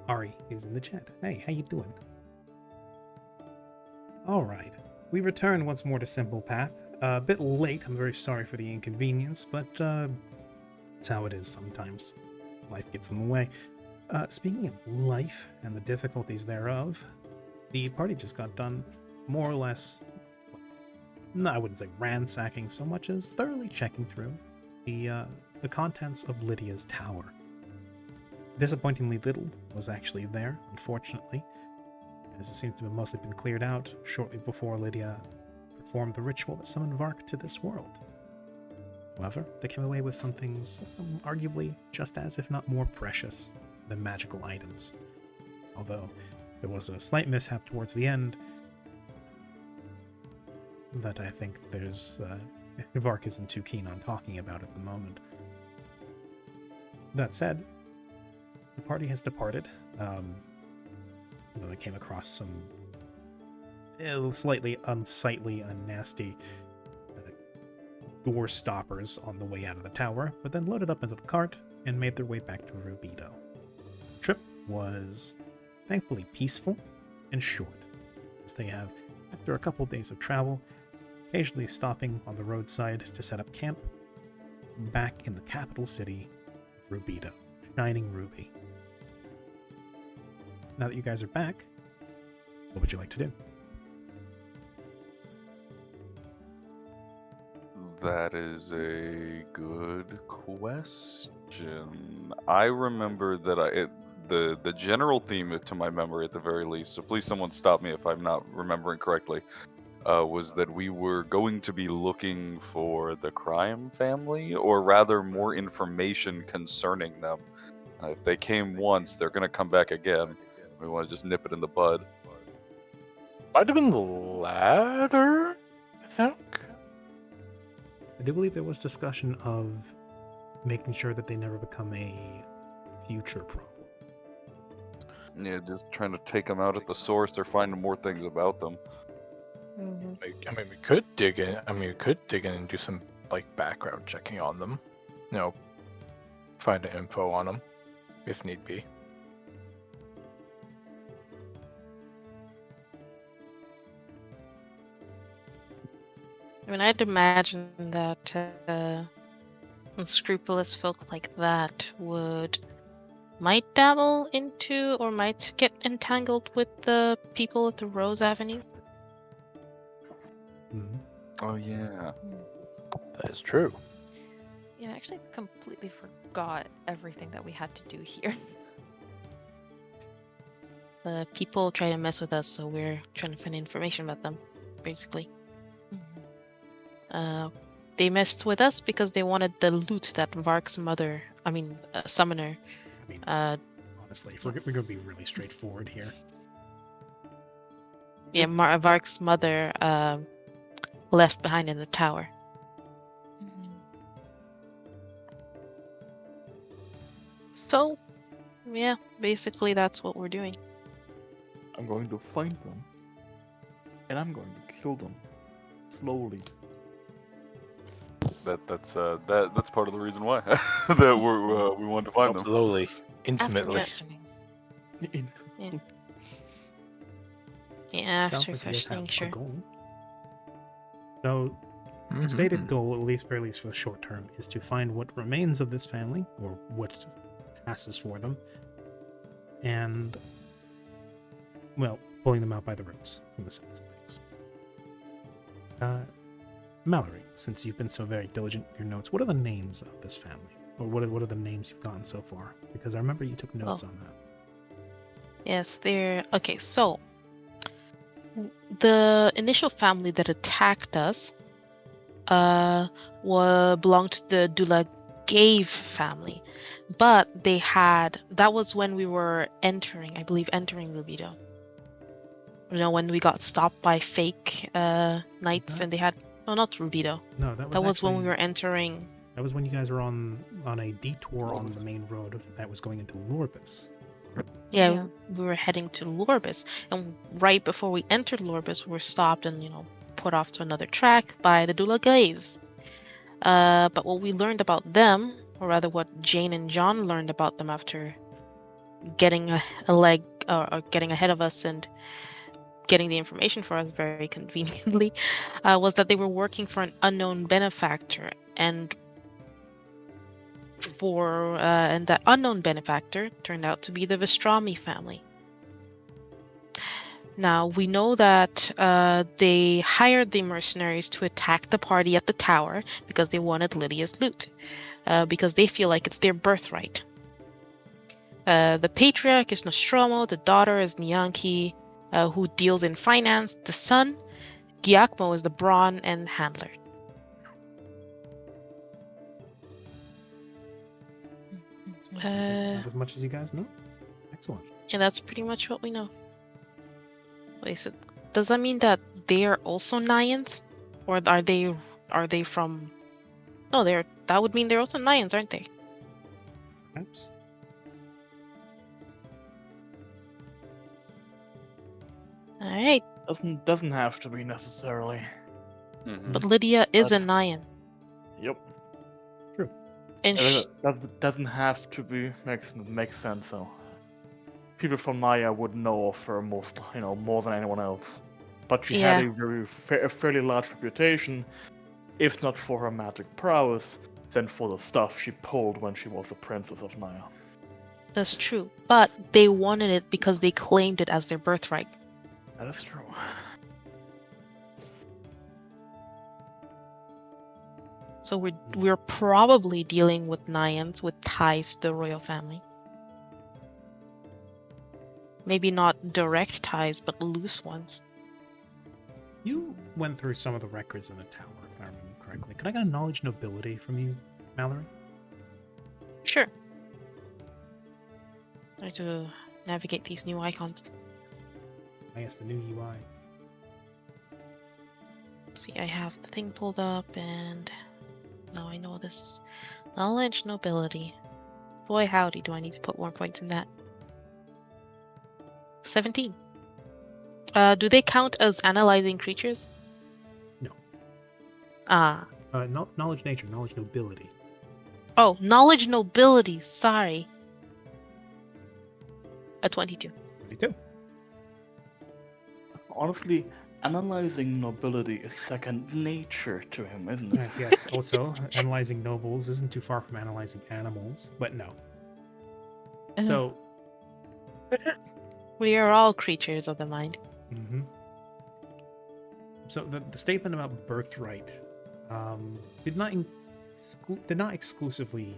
Ari is in the chat. Hey, how you doing? All right. We return once more to Simple Path. A bit late. I'm very sorry for the inconvenience, but it's how it is sometimes. Life gets in the way. Speaking of life and the difficulties thereof, the party just got done more or less, no, I wouldn't say ransacking so much as thoroughly checking through the contents of Lydia's tower. Disappointingly little was actually there, unfortunately, as it seems to have mostly been cleared out shortly before Lydia performed the ritual that summoned Vark to this world. However, they came away with some things arguably just as, if not more precious than magical items. Although there was a slight mishap towards the end that I think Vark isn't too keen on talking about at the moment. That said, the party has departed. Though they came across some slightly unsightly and nasty door stoppers on the way out of the tower, but then loaded up into the cart and made their way back to Rube-do. The trip was thankfully peaceful and short, as they have, after a couple days of travel, occasionally stopping on the roadside to set up camp back in the capital city of Rube-do, Shining Ruby. Now that you guys are back, what would you like to do? That is a good question. I remember that the general theme to my memory at the very least, so please someone stop me if I'm not remembering correctly, was that we were going to be looking for the crime family, or rather more information concerning them. If they came once, they're going to come back again. We want to just nip it in the bud. Might have been the latter, I think. I do believe there was discussion of making sure that they never become a future problem. Yeah, just trying to take them out at the source. They're finding more things about them. I mean, we could dig in. And do some background checking on them. Find info on them, if need be. I mean, I'd imagine that unscrupulous folk like that might dabble into or might get entangled with the people at the Rose Avenue. Mm-hmm. Oh yeah, That is true. Yeah, I actually completely forgot everything that we had to do here. People try to mess with us, so we're trying to find information about them, basically. They messed with us because they wanted the loot that Vark's mother, summoner. Honestly, if we're going to be really straightforward here. Yeah, Vark's mother left behind in the tower. So, yeah, basically that's what we're doing. I'm going to find them, and I'm going to kill them slowly. that's part of the reason why that we wanted to find them. Slowly, After intimately. questioning. Yeah, Sounds after like you guys questioning, have sure. a goal. So, the stated goal, at least for the short term, is to find what remains of this family, or what passes for them, and, well, pulling them out by the roots, from the sense of things. Mallory, since you've been so very diligent with your notes, what are the names of this family? Or what are the names you've gotten so far? Because I remember you took notes on that. Yes, they're... Okay, so... The initial family that attacked us belonged to the Dula Gave family. But they had... That was when we were entering Rube-do. When we got stopped by fake knights and they had... No, not Rube-do. No, that was when we were entering... That was when you guys were on a detour on the main road that was going into Lorbus. Yeah, we were heading to Lorbus, and right before we entered Lorbus, we were stopped and, put off to another track by the Dula Glaves. But what we learned about them, or rather what Jane and John learned about them after getting a leg or getting ahead of us and getting the information for us very conveniently, was that they were working for an unknown benefactor, and that unknown benefactor turned out to be the Vestrami family. Now, we know that they hired the mercenaries to attack the party at the tower because they wanted Lydia's loot, because they feel like it's their birthright. The patriarch is Nostromo, the daughter is Nyanki, who deals in finance, the son, Giacomo, is the brawn and handler. Sounds like that's about as much as you guys know. Excellent. And that's pretty much what we know. Wait, so does that mean that they are also Nyans? Or are they from... No, that would mean they're also Nyans, aren't they? Perhaps. Alright, Doesn't have to be necessarily. Mhm. but Lydia is a But- Nyan. Yep. And Doesn't have to be. Makes sense though. People from Naya would know of her more than anyone else. But she had a fairly large reputation, if not for her magic prowess, then for the stuff she pulled when she was the princess of Naya. that's true. But they wanted it because they claimed it as their birthright. That is true. So we're probably dealing with Nyans with ties to the royal family. Maybe not direct ties, but loose ones. You went through some of the records in the tower, if I remember correctly. Could I get a knowledge nobility from you, Mallory? Sure. I have to navigate these new icons. I guess the new UI. See, I have the thing pulled up, and now I know this. Knowledge nobility. Boy, howdy, do I need to put more points in that. 17. Do they count as analyzing creatures? No. Ah. Knowledge nature, knowledge nobility. Oh, knowledge nobility. Sorry. A 22. 22. Honestly, analyzing nobility is second nature to him, isn't it? Yes, also, analyzing nobles isn't too far from analyzing animals, but no. So, We are all creatures of the mind. mhm. So the statement about birthright did not exclusively.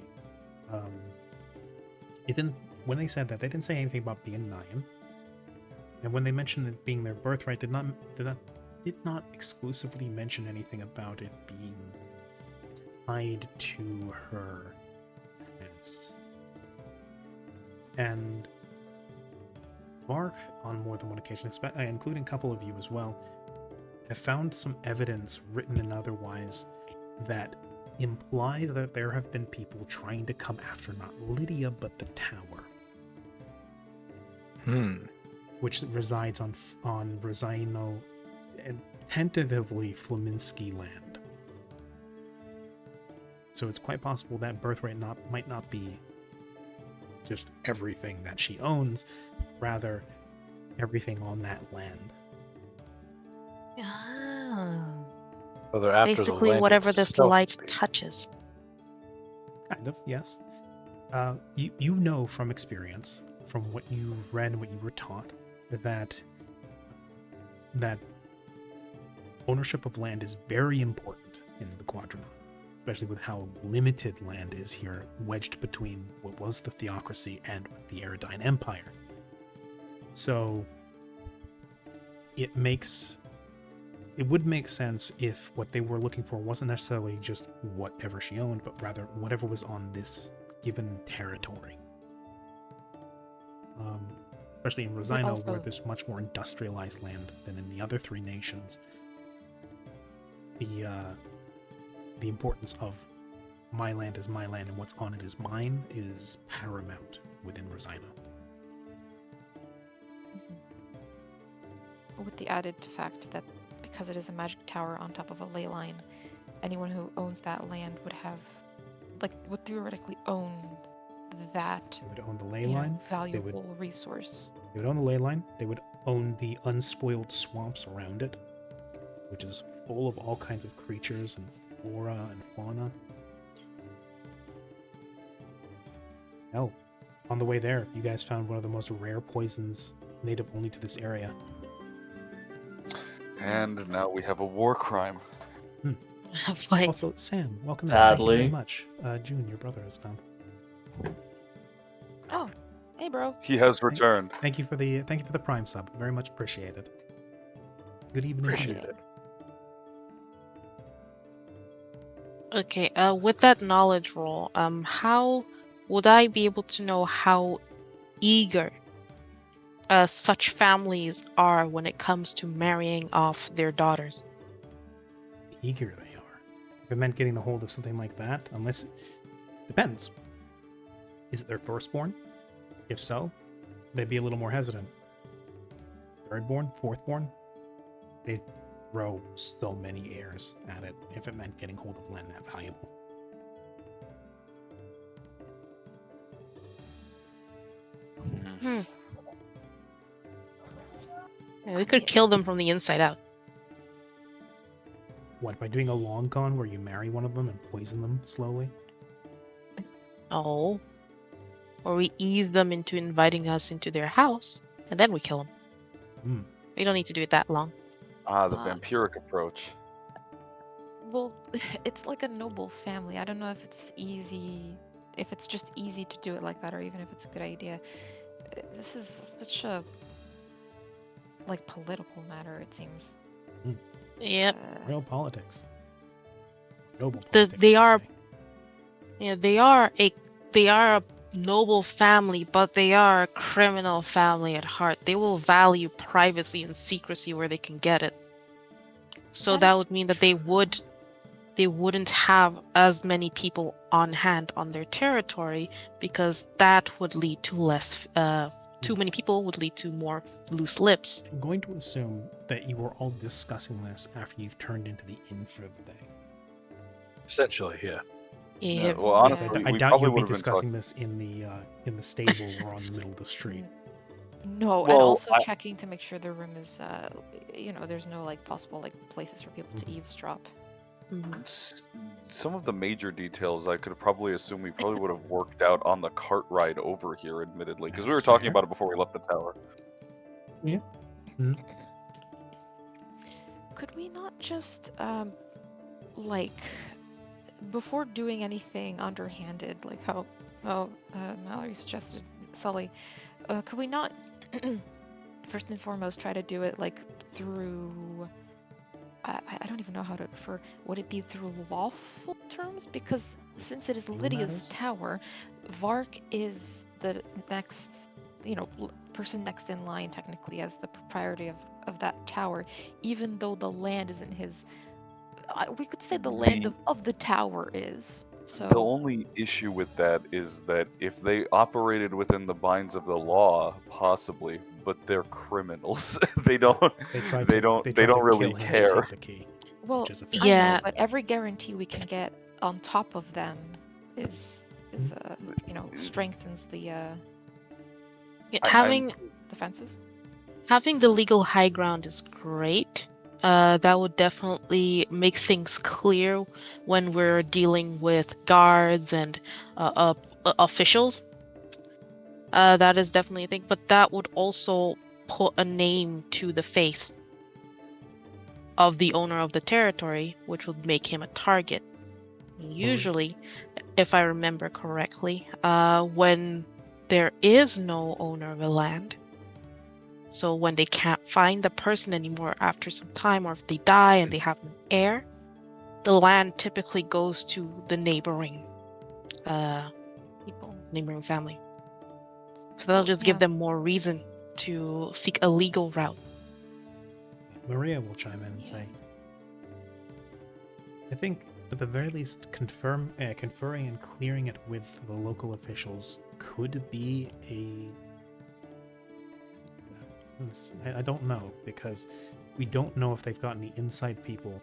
It didn't. When they said that, they didn't say anything about being Nyan. And when they mentioned it being their birthright, did not exclusively mention anything about it being tied to her past. And Vark, on more than one occasion, including a couple of you as well, have found some evidence, written and otherwise, that implies that there have been people trying to come after not Lydia but the tower, which resides on Rosino and tentatively Flaminsky land. So it's quite possible that birthright might not be just everything that she owns, rather everything on that land. Ah. So they're after the Basically, land whatever this itself, light maybe. touches. Kind of, yes. You know from experience, from what you read and what you were taught, that ownership of land is very important in the Quadrant, especially with how limited land is here, wedged between what was the Theocracy and the Eridine Empire. So it would make sense if what they were looking for wasn't necessarily just whatever she owned, but rather whatever was on this given territory. Especially in Rosino, also- where there's much more industrialized land than in the other three nations. The importance of my land is my land and what's on it is mine is paramount within Rosino. With the added fact that because it is a magic tower on top of a ley line, anyone who owns that land would theoretically own that They would own the ley line. valuable resource. They would own the ley line. They would own the unspoiled swamps around it, which is full of all kinds of creatures and flora and fauna. Hell, on the way there, you guys found one of the most rare poisons native only to this area. And now we have a war crime. Like, Also, Sam, welcome in. Thank you very Sadly. much. June, your brother has found. Oh, hey, bro. He has returned. Thank you for the Prime sub. Very much appreciated. Good evening. to you. Appreciate it. okay, with that knowledge roll, how would I be able to know how eager such families are when it comes to marrying off their daughters? Eager they are. If it meant getting the hold of something like that, unless depends. Is it their firstborn? If so, they'd be a little more hesitant. Thirdborn, fourthborn, they'd throw so many heirs at it if it meant getting hold of land that valuable. Hmm. Yeah, we could kill them from the inside out. What, by doing a long con where you marry one of them and poison them slowly? Oh. Or we ease them into inviting us into their house, and then we kill them. Hmm. We don't need to do it that long. Ah, the Uh, vampiric approach. Well, it's like a noble family. I don't know if it's easy, if it's just easy to do it like that, or even if it's a good idea. This is such a like political matter. It seems. Yep. Real politics. Noble The- politics. they I should are- say. Yeah, they are a noble family, but they are a criminal family at heart. They will value privacy and secrecy where they can get it. So That that is would mean that they wouldn't have as many people on hand on their territory, because that would lead to less too many people would lead to more loose lips. I'm going to assume that you were all discussing this after you've turned into the inn for the day. Essentially, yeah. Yeah, well, I honestly, doubt- we I doubt probably you'll be would've been discussing this in the stable or on the middle of the street. No, and Well, also I- checking to make sure the room is, there's no like possible like places for people to eavesdrop. Mhm. Some of the major details I could probably assume we probably would have worked out on the cart ride over here, admittedly, because we were That's talking fair. about it before we left the tower. Could we not just, like, before doing anything underhanded, like how Mallory suggested, Sully, could we not first and foremost try to do it like through? I don't even know how to refer. Would it be through lawful terms? Because since it is Legal Lydia's matters? tower, Vark is the next, person next in line technically as the proprietor of that tower, even though the land isn't his. We could say the land of the tower is. So The only issue with that is that if they operated within the binds of the law, possibly, but they're criminals. they don't. They tried They to, don't. They They tried don't to really kill him care. To take the key. well, which is a I fair know, Yeah. but every guarantee we can get on top of them is strengthens the Yeah, I'm- having defenses. having the legal high ground is great. That would definitely make things clear when we're dealing with guards and officials. That is definitely a thing, but that would also put a name to the face of the owner of the territory, which would make him a target. Usually, if I remember correctly, when there is no owner of a land, so when they can't find the person anymore after some time, or if they die and they have an heir, the land typically goes to the neighboring People. family. So that'll just give them more reason to seek a legal route. Maria will chime in and say, I think at the very least conferring and clearing it with the local officials could be I don't know, because we don't know if they've got any inside people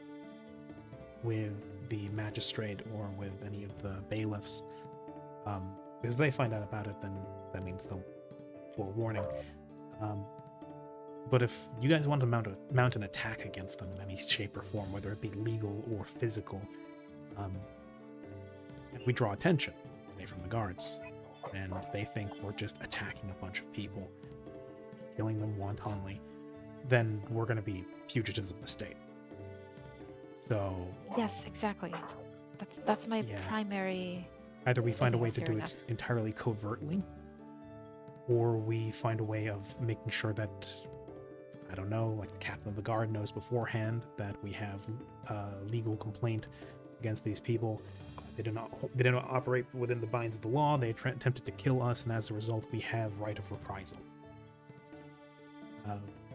with the magistrate or with any of the bailiffs. Because if they find out about it, then that means they'll forewarning. But if you guys want to mount an attack against them in any shape or form, whether it be legal or physical, if we draw attention, say from the guards, and they think we're just attacking a bunch of people, killing them wantonly, then we're going to be fugitives of the state. So Yes, exactly. That's my Yeah. primary. either we find a way to Speaking do of it entirely covertly, or we find a way of making sure that, I don't know, like the captain of the guard knows beforehand that we have a legal complaint against these people. They did not operate within the binds of the law. They attempted to kill us, and as a result, we have right of reprisal.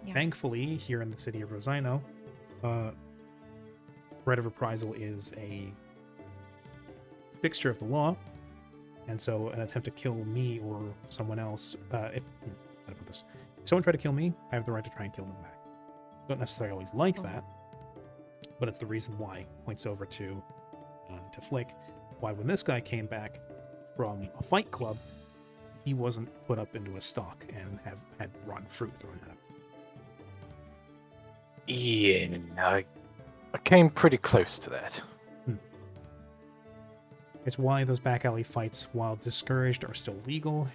Yeah. Thankfully, here in the city of Rosino, right of reprisal is a fixture of the law, and so an attempt to kill me or someone else, how to put this? If someone tried to kill me, I have the right to try and kill them back. Don't necessarily always like that, but it's the reason why. Points over to Flick. Why, when this guy came back from a fight club, he wasn't put up into a stock and had rotten fruit thrown at him. Yeah, I came pretty close to that. It's why those back alley fights, while discouraged, are still legal.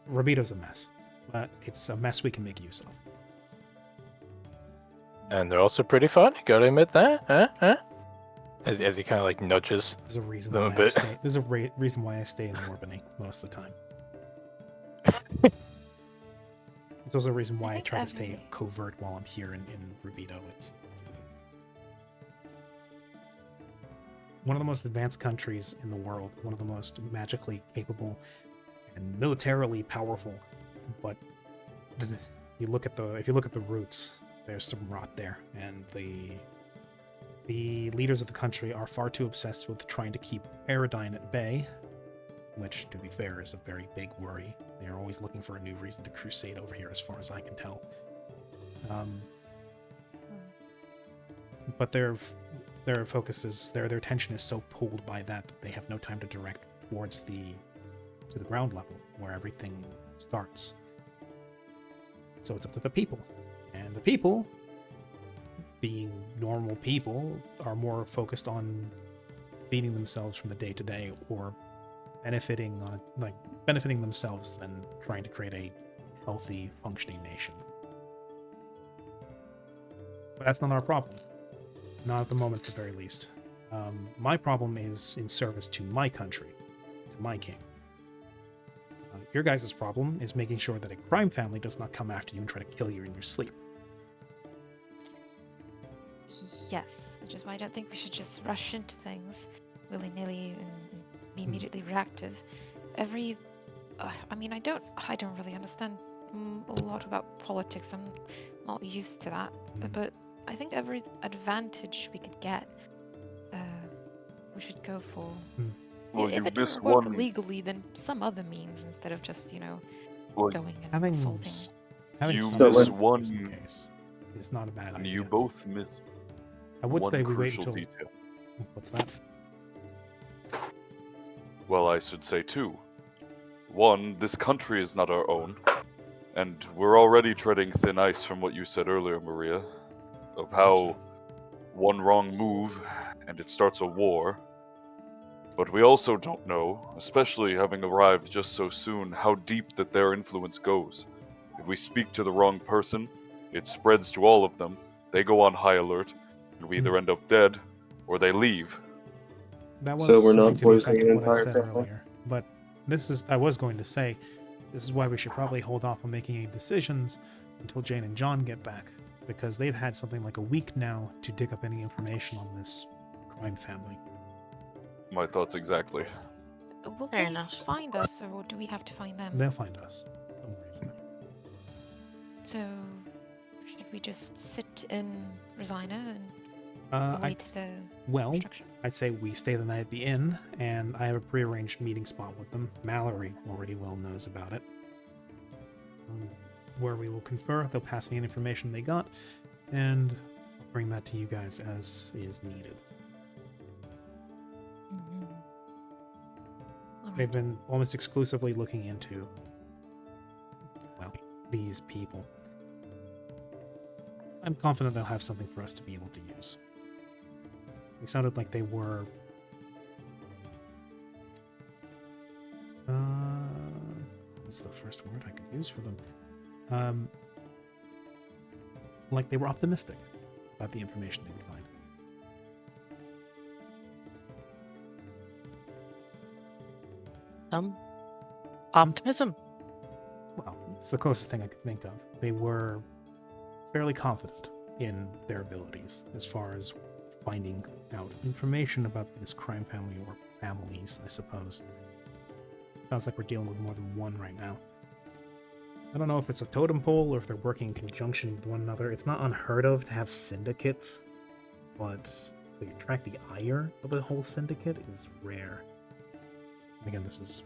Rube-do's a mess, but it's a mess we can make use of. And they're also pretty fun, gotta admit that, huh? As he kind of like nudges. There's a reason Them a why I bit. stay. There's a reason why I stay in Morbany most of the time. There's also a reason why I think try to stay every- covert while I'm here in Rube-do. It's one of the most advanced countries in the world, one of the most magically capable and militarily powerful. But if you look at the roots, there's some rot there, and the leaders of the country are far too obsessed with trying to keep Aerodine at bay, which, to be fair, is a very big worry. They're always looking for a new reason to crusade over here, as far as I can tell. But their focus is their attention is so pulled by that they have no time to direct towards the ground level where everything starts. So it's up to the people, and the people, being normal people, are more focused on feeding themselves from the day to day or benefiting themselves than trying to create a healthy, functioning nation. But that's not our problem. Not at the moment, at the very least. My problem is in service to my country, to my king. Your guys' problem is making sure that a crime family does not come after you and try to kill you in your sleep. Yes, which is why I don't think we should just rush into things willy-nilly and be immediately reactive. I mean, I don't really understand a lot about politics. I'm not used to that. But I think every advantage we could get, we should go for. Well, If you it miss doesn't work one. legally, then some other means instead of just, Well, going and Having assaulting. You some miss just in one- case is not a bad And idea. you both miss I would one say we wait crucial until. detail. What's that? Well, I should say two. One, this country is not our own, and we're already treading thin ice from what you said earlier, Maria, of how one wrong move and it starts a war. But we also don't know, especially having arrived just so soon, how deep that their influence goes. If we speak to the wrong person, it spreads to all of them, they go on high alert, and we either end up dead or they leave. That was So we're not something to the effect poisoning of an what I entire said family? earlier. But I was going to say, this is why we should probably hold off on making any decisions until Jane and John get back, because they've had something like a week now to dig up any information on this crime family. My thoughts exactly. Will Fair they enough. find us, or do we have to find them? They'll find us. Don't worry about it. So, should we just sit in Rosina and I'd, await the well, instruction? I'd say we stay the night at the inn, and I have a prearranged meeting spot with them. Mallory already well knows about it. Where we will confer, they'll pass me any information they got, and I'll bring that to you guys as is needed. They've been almost exclusively looking into, well, these people. I'm confident they'll have something for us to be able to use. They sounded like they were... what's the first word I could use for them? Like they were optimistic about the information they would find. Optimism. Well, it's the closest thing I could think of. They were fairly confident in their abilities as far as finding out information about this crime family or families, I suppose. Sounds like we're dealing with more than one right now. I don't know if it's a totem pole or if they're working in conjunction with one another. It's not unheard of to have syndicates, but to attract the ire of a whole syndicate is rare. And again, this is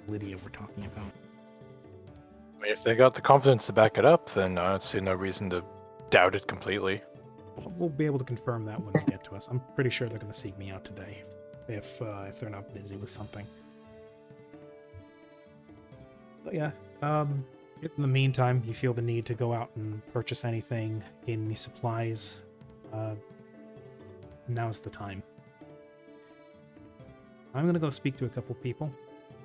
Lydia we're talking about. I mean, if they got the confidence to back it up, then I don't see no reason to doubt it completely. We'll be able to confirm that when they get to us. I'm pretty sure they're going to seek me out today if they're not busy with something. But yeah, if in the meantime you feel the need to go out and purchase anything, gain any supplies, now's the time. I'm going to go speak to a couple people.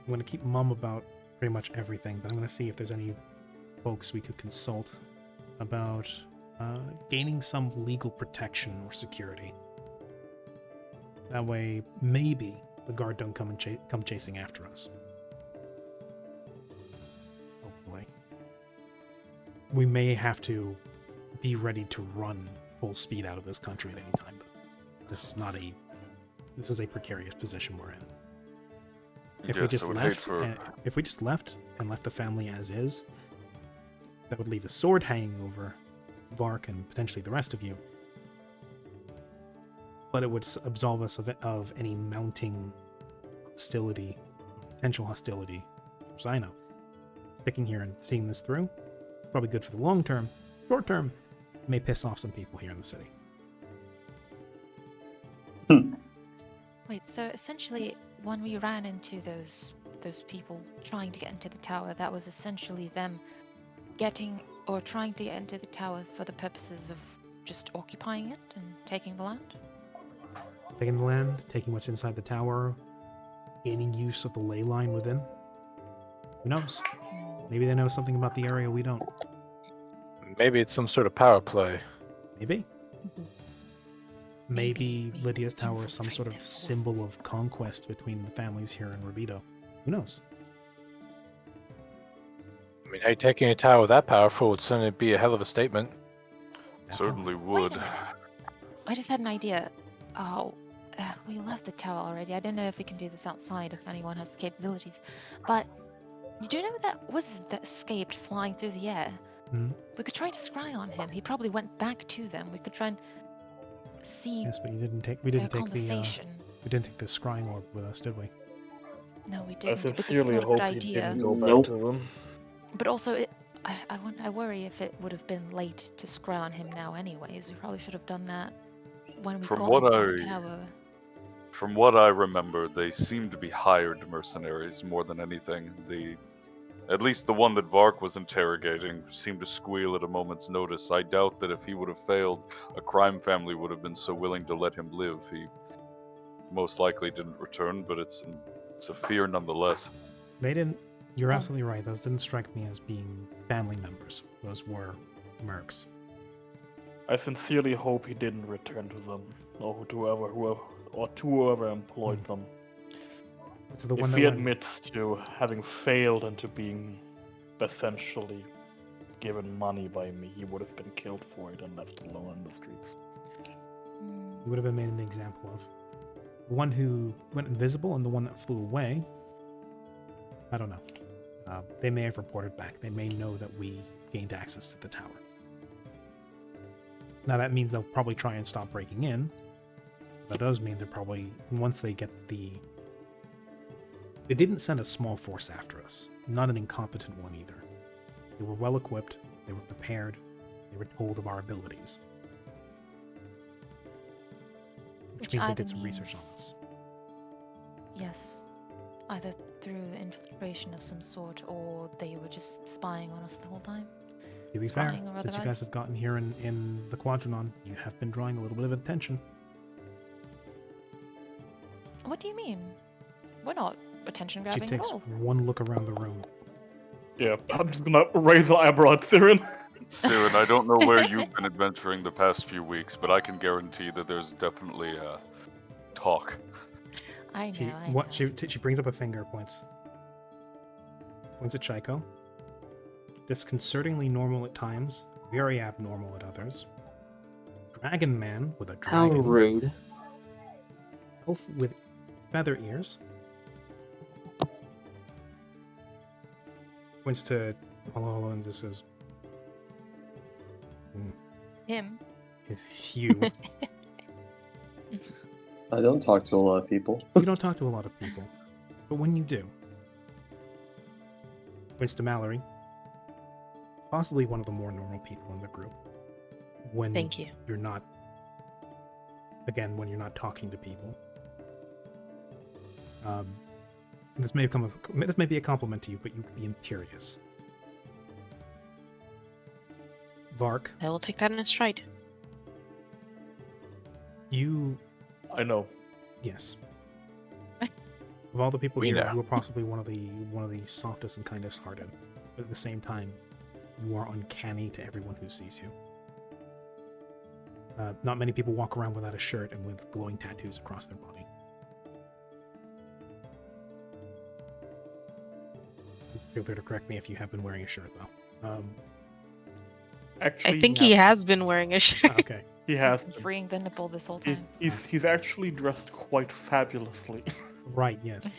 I'm going to keep mum about pretty much everything, but I'm going to see if there's any folks we could consult about gaining some legal protection or security. That way, maybe the guard don't come chasing after us. Hopefully. We may have to be ready to run full speed out of this country at any time, though. This is a precarious position we're in. If we just left and left the family as is, that would leave a sword hanging over Vark and potentially the rest of you. But it would absolve us of any mounting hostility, potential hostility, as far as I know. Sticking here and seeing this through, probably good for the long term. Short term, may piss off some people here in the city. Wait, so essentially, when we ran into those people trying to get into the tower, that was essentially them trying to get into the tower for the purposes of just occupying it and taking the land? Taking the land, taking what's inside the tower, gaining use of the ley line within. Who knows? Maybe they know something about the area we don't. Maybe it's some sort of power play. Maybe. Maybe Lydia's tower is some sort of symbol of conquest between the families here in Rube-do. Who knows? I mean, hey, taking a tower that powerful would certainly be a hell of a statement. Certainly Wait would. a minute. I just had an idea. Oh, we left the tower already. I don't know if we can do this outside if anyone has the capabilities. But you do know that escaped flying through the air? Hmm? We could try to scry on him. He probably went back to them. We could try and see Yes, but we their didn't take the conversation. scrying orb with us, did we? No, we I didn't. But this is sincerely not a hope good he idea. didn't go Nope. back to them. But also, I worry if it would have been late to scry on him now anyways. We probably should have done that when we From got what inside the I- tower. From what I remember, they seem to be hired mercenaries more than anything. At least the one that Vark was interrogating seemed to squeal at a moment's notice. I doubt that if he would have failed, a crime family would have been so willing to let him live. He most likely didn't return, but it's a fear nonetheless. They didn't. You're Oh. absolutely right. Those didn't strike me as being family members. Those were mercs. I sincerely hope he didn't return to them, or to whoever employed them. So the If one he that went, admits to having failed and to being essentially given money by me, he would have been killed for it and left alone in the streets. he would have been made an example of. The one who went invisible and the one that flew away. I don't know. They may have reported back. They may know that we gained access to the tower. Now that means they'll probably try and stop breaking in. That does mean they're probably, once they get the... They didn't send a small force after us. Not an incompetent one either. They were well equipped. They were prepared. They were told of our abilities. Which means they either did some research on means- us. Yes. either through infiltration of some sort, or they were just spying on us the whole time. To be fair, Spying or since you guys otherwise? have gotten here in the Quadranon, you have been drawing a little bit of attention. What do you mean? We're not attention She grabbing at takes all. one look around the room. Yeah, I'm just gonna raise an eyebrow at Siren. Siren, I don't know where you've been adventuring the past few weeks, but I can guarantee that there's definitely talk. I know. She I what know. she brings up a finger, points at Chico. Disconcertingly normal at times, very abnormal at others. Dragon man with a How dragon. rude. Elf with feather ears. Points to Hello and just says, Him. "Is you." I don't talk to a lot of people. You don't talk to a lot of people, but when you do, points to Mallory. Possibly one of the more normal people in the group. When Thank you. you're not, again, when you're not talking to people. This may be a compliment to you, but you could be curious. Vark, I will take that in a stride. you, I know. yes. Of all the people We here, know. you are possibly one of the softest and kindest hearted, but at the same time, you are uncanny to everyone who sees you. Not many people walk around without a shirt and with glowing tattoos across their body. Feel free to correct me if you have been wearing a shirt, though. Actually, I think he has been wearing a shirt. Okay. he He's has. been freeing the nipple this whole He- time. he's actually dressed quite fabulously. Right, yes.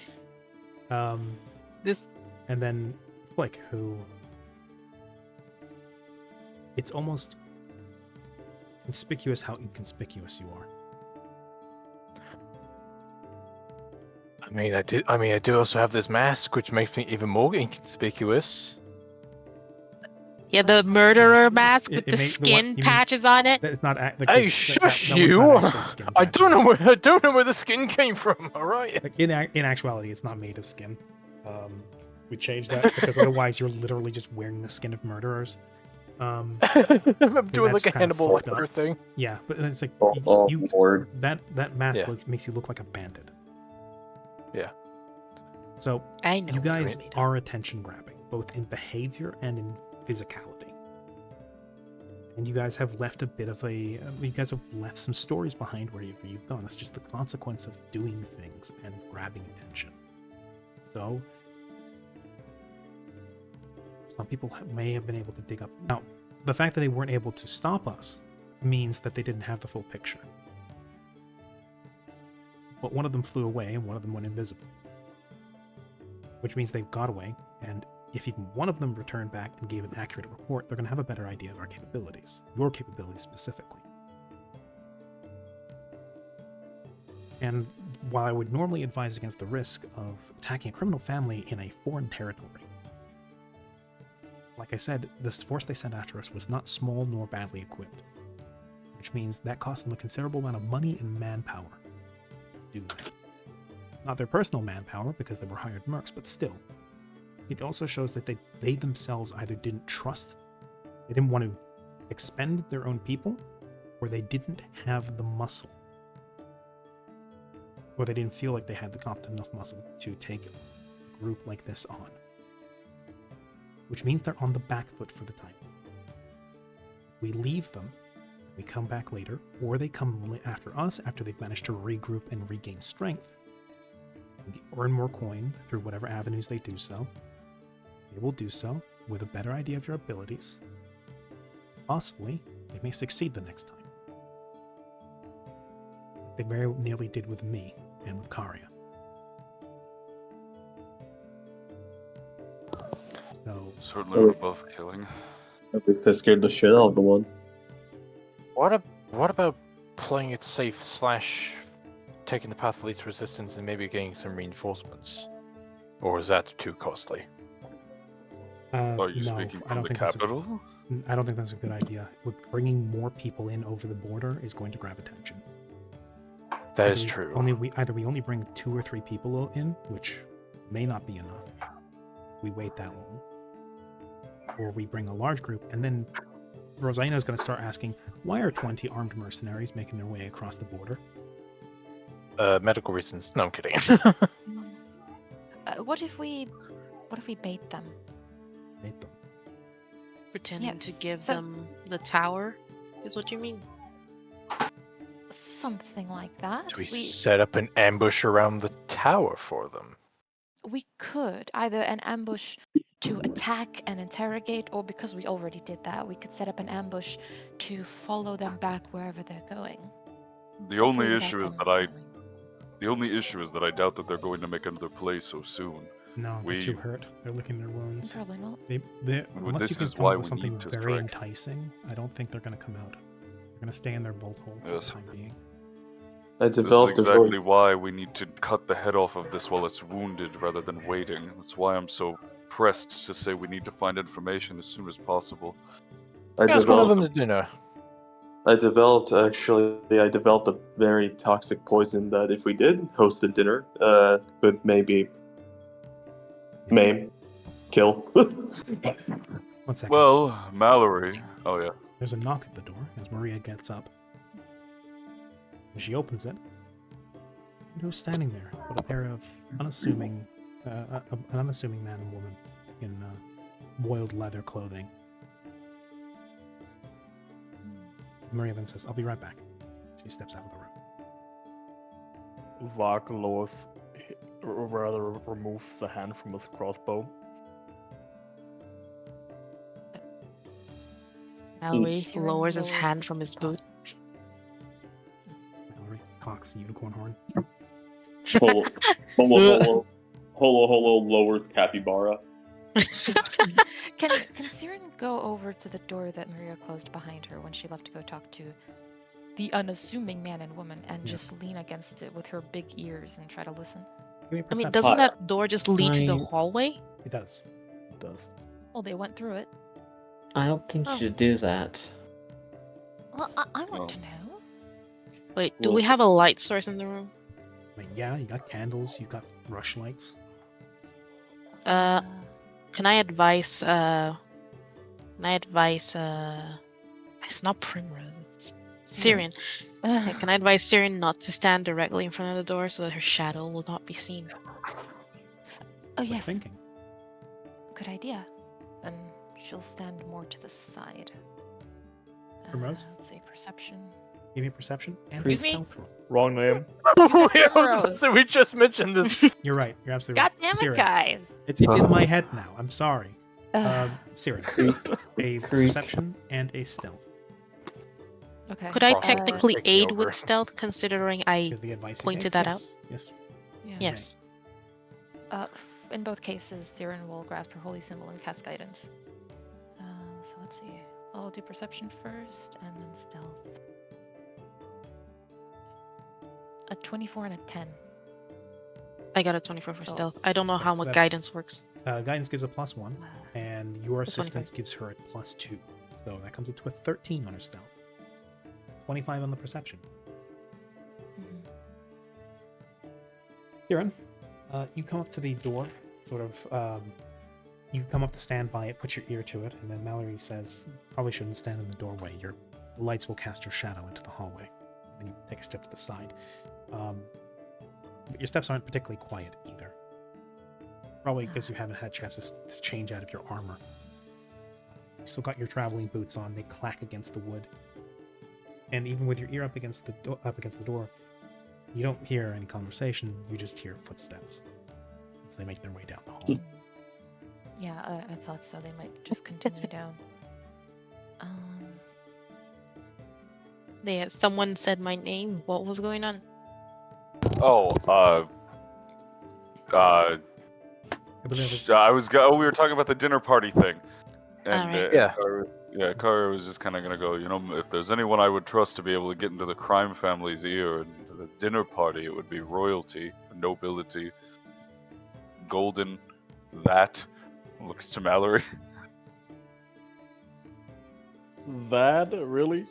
This And then Flick, who... It's almost conspicuous how inconspicuous you are. I do also have this mask, which makes me even more inconspicuous. Yeah, the murderer mask It- with it the may- the skin one- you mean- patches on it. It's not... Like, Hey, that shush was you! not actually skin I don't know patches. where the skin came from. All right. Like, in actuality, it's not made of skin. We changed that because otherwise you're literally just wearing the skin of murderers. I'm that's doing like a kinda Hannibal fucked up. Lecter thing. Yeah, but it's like Oh, you Lord. that mask Yeah. makes you look like a bandit. Yeah. So I know. you what guys really are attention grabbing, both in behavior and in physicality. And you guys have left a bit of you guys have left some stories behind where you've gone. It's just the consequence of doing things and grabbing attention. So some people may have been able to dig up. Now, the fact that they weren't able to stop us means that they didn't have the full picture. But one of them flew away and one of them went invisible. Which means they got away, and if even one of them returned back and gave an accurate report, they're going to have a better idea of our capabilities. Your capabilities specifically. And while I would normally advise against the risk of attacking a criminal family in a foreign territory, like I said, this force they sent after us was not small nor badly equipped, which means that cost them a considerable amount of money and manpower to do that. Not their personal manpower, because they were hired mercs, but still. It also shows that they themselves either didn't trust, they didn't want to expend their own people, or they didn't have the muscle. Or they didn't feel like they had the competent enough muscle to take a group like this on. Which means they're on the back foot for the time. We leave them, we come back later, or they come after us after they've managed to regroup and regain strength, and earn more coin through whatever avenues they do so. They will do so with a better idea of your abilities. Possibly, they may succeed the next time. They very nearly did with me and with Karya. So, Certainly Oh, not it's- above killing. At least I scared the shit out of the one. What about playing it safe / taking the path of least resistance and maybe getting some reinforcements? Or is that too costly? Are you no, speaking I from don't the think that's capital? I don't think that's a good idea. Bringing more people in over the border is going to grab attention. That is Either true. we only bring 2 or 3 people in, which may not be enough if we wait that long. Or we bring a large group, and then Rosina's going to start asking, why are 20 armed mercenaries making their way across the border? Medical reasons. No, I'm kidding. What if we bait them? Bait them. Pretending to Yes, give so- them the tower, is what you mean? Something like that. Do we set up an ambush around the tower for them? We could either an ambush to attack and interrogate, or because we already did that, we could set up an ambush to follow them back wherever they're going. The Hopefully only without issue is them that I knowing. the only issue is that I doubt that they're going to make another play so soon. No, they're We- too hurt. They're licking their wounds. Probably not. Well, unless this you can is come why up with we something need to very strike. enticing, I don't think they're going to come out. They're going to stay in their bolt hole for Yes. the time being. I This is developed a exactly very why we need to cut the head off of this while it's wounded rather than waiting. That's why I'm so pressed to say we need to find information as soon as possible. I Ask one of them developed to dinner. I developed a very toxic poison that if we did host a dinner, could maybe maim, kill. 1 second. Well, Mallory. Oh yeah. There's a knock at the door as Maria gets up. And she opens it. And who's standing there but a pair of unassuming, an unassuming man and woman in boiled leather clothing. Maria then says, "I'll be right back." She steps out of the room. Vark lowers, or rather removes the hand from his crossbow. Mallory Siren lowers his lowers hand the from his top. boot. Mallory cocks the unicorn horn. Holo, lower capybara. Can Siren go over to the door that Maria closed behind her when she left to go talk to the unassuming man and woman and just lean against it with her big ears and try to listen? Give me a I perception. mean, doesn't Hi. that door just lead to the I- hallway? It does. It does. Well, they went through it. I don't think you Oh. should do that. Well, I want Oh. to know. Wait, do we Well- have a light source in the room? I mean, yeah, you got candles, you got rush lights. Can I advise, it's not Primrose, it's Siren. Can I advise Siren not to stand directly in front of the door so that her shadow will not be seen? Oh Quick yes, thinking. good idea. Then she'll stand more to the side. Primrose? Let's say perception. Give me a perception and a Excuse me? stealth roll. Wrong name. We just mentioned this. You're right. You're absolutely God right. damn it, Siren. guys! It's in my head now. I'm sorry. Uh, Siren, Creep. a Creep. perception and a stealth. okay. Could I Frost technically taking aid over. with stealth considering I... Give the advice you pointed gave? that out? Yes. Yeah. Yes. In both cases, Siren will grasp her holy symbol and cast guidance. So let's see. I'll do perception first, and then stealth. A 24 and a 10. I got a 24 for So- stealth. I don't know Okay, how so much that- guidance works. Guidance gives a +1, and your That's 25. assistance gives her a +2. So that comes up to a 13 on her stealth. 25 on the perception. Mhm. Siren, you come up to the door, sort of, you come up to stand by it, put your ear to it, and then Mallory says, probably shouldn't stand in the doorway. Your lights will cast your shadow into the hallway. And you take a step to the side. But your steps aren't particularly quiet either. Probably because you haven't had a chance to change out of your armor. You still got your traveling boots on, they clack against the wood. And even with your ear up against the door, you don't hear any conversation, you just hear footsteps as they make their way down the hall. Yeah, I thought so. They might just continue down. Yeah, someone said my name. What was going on? Oh, I believe it's we were talking about the dinner party thing, and Alright. Yeah. Kara was just kind of gonna go. You know, if there's anyone I would trust to be able to get into the crime family's ear and into the dinner party, it would be royalty, nobility, golden. That looks to Mallory. That really?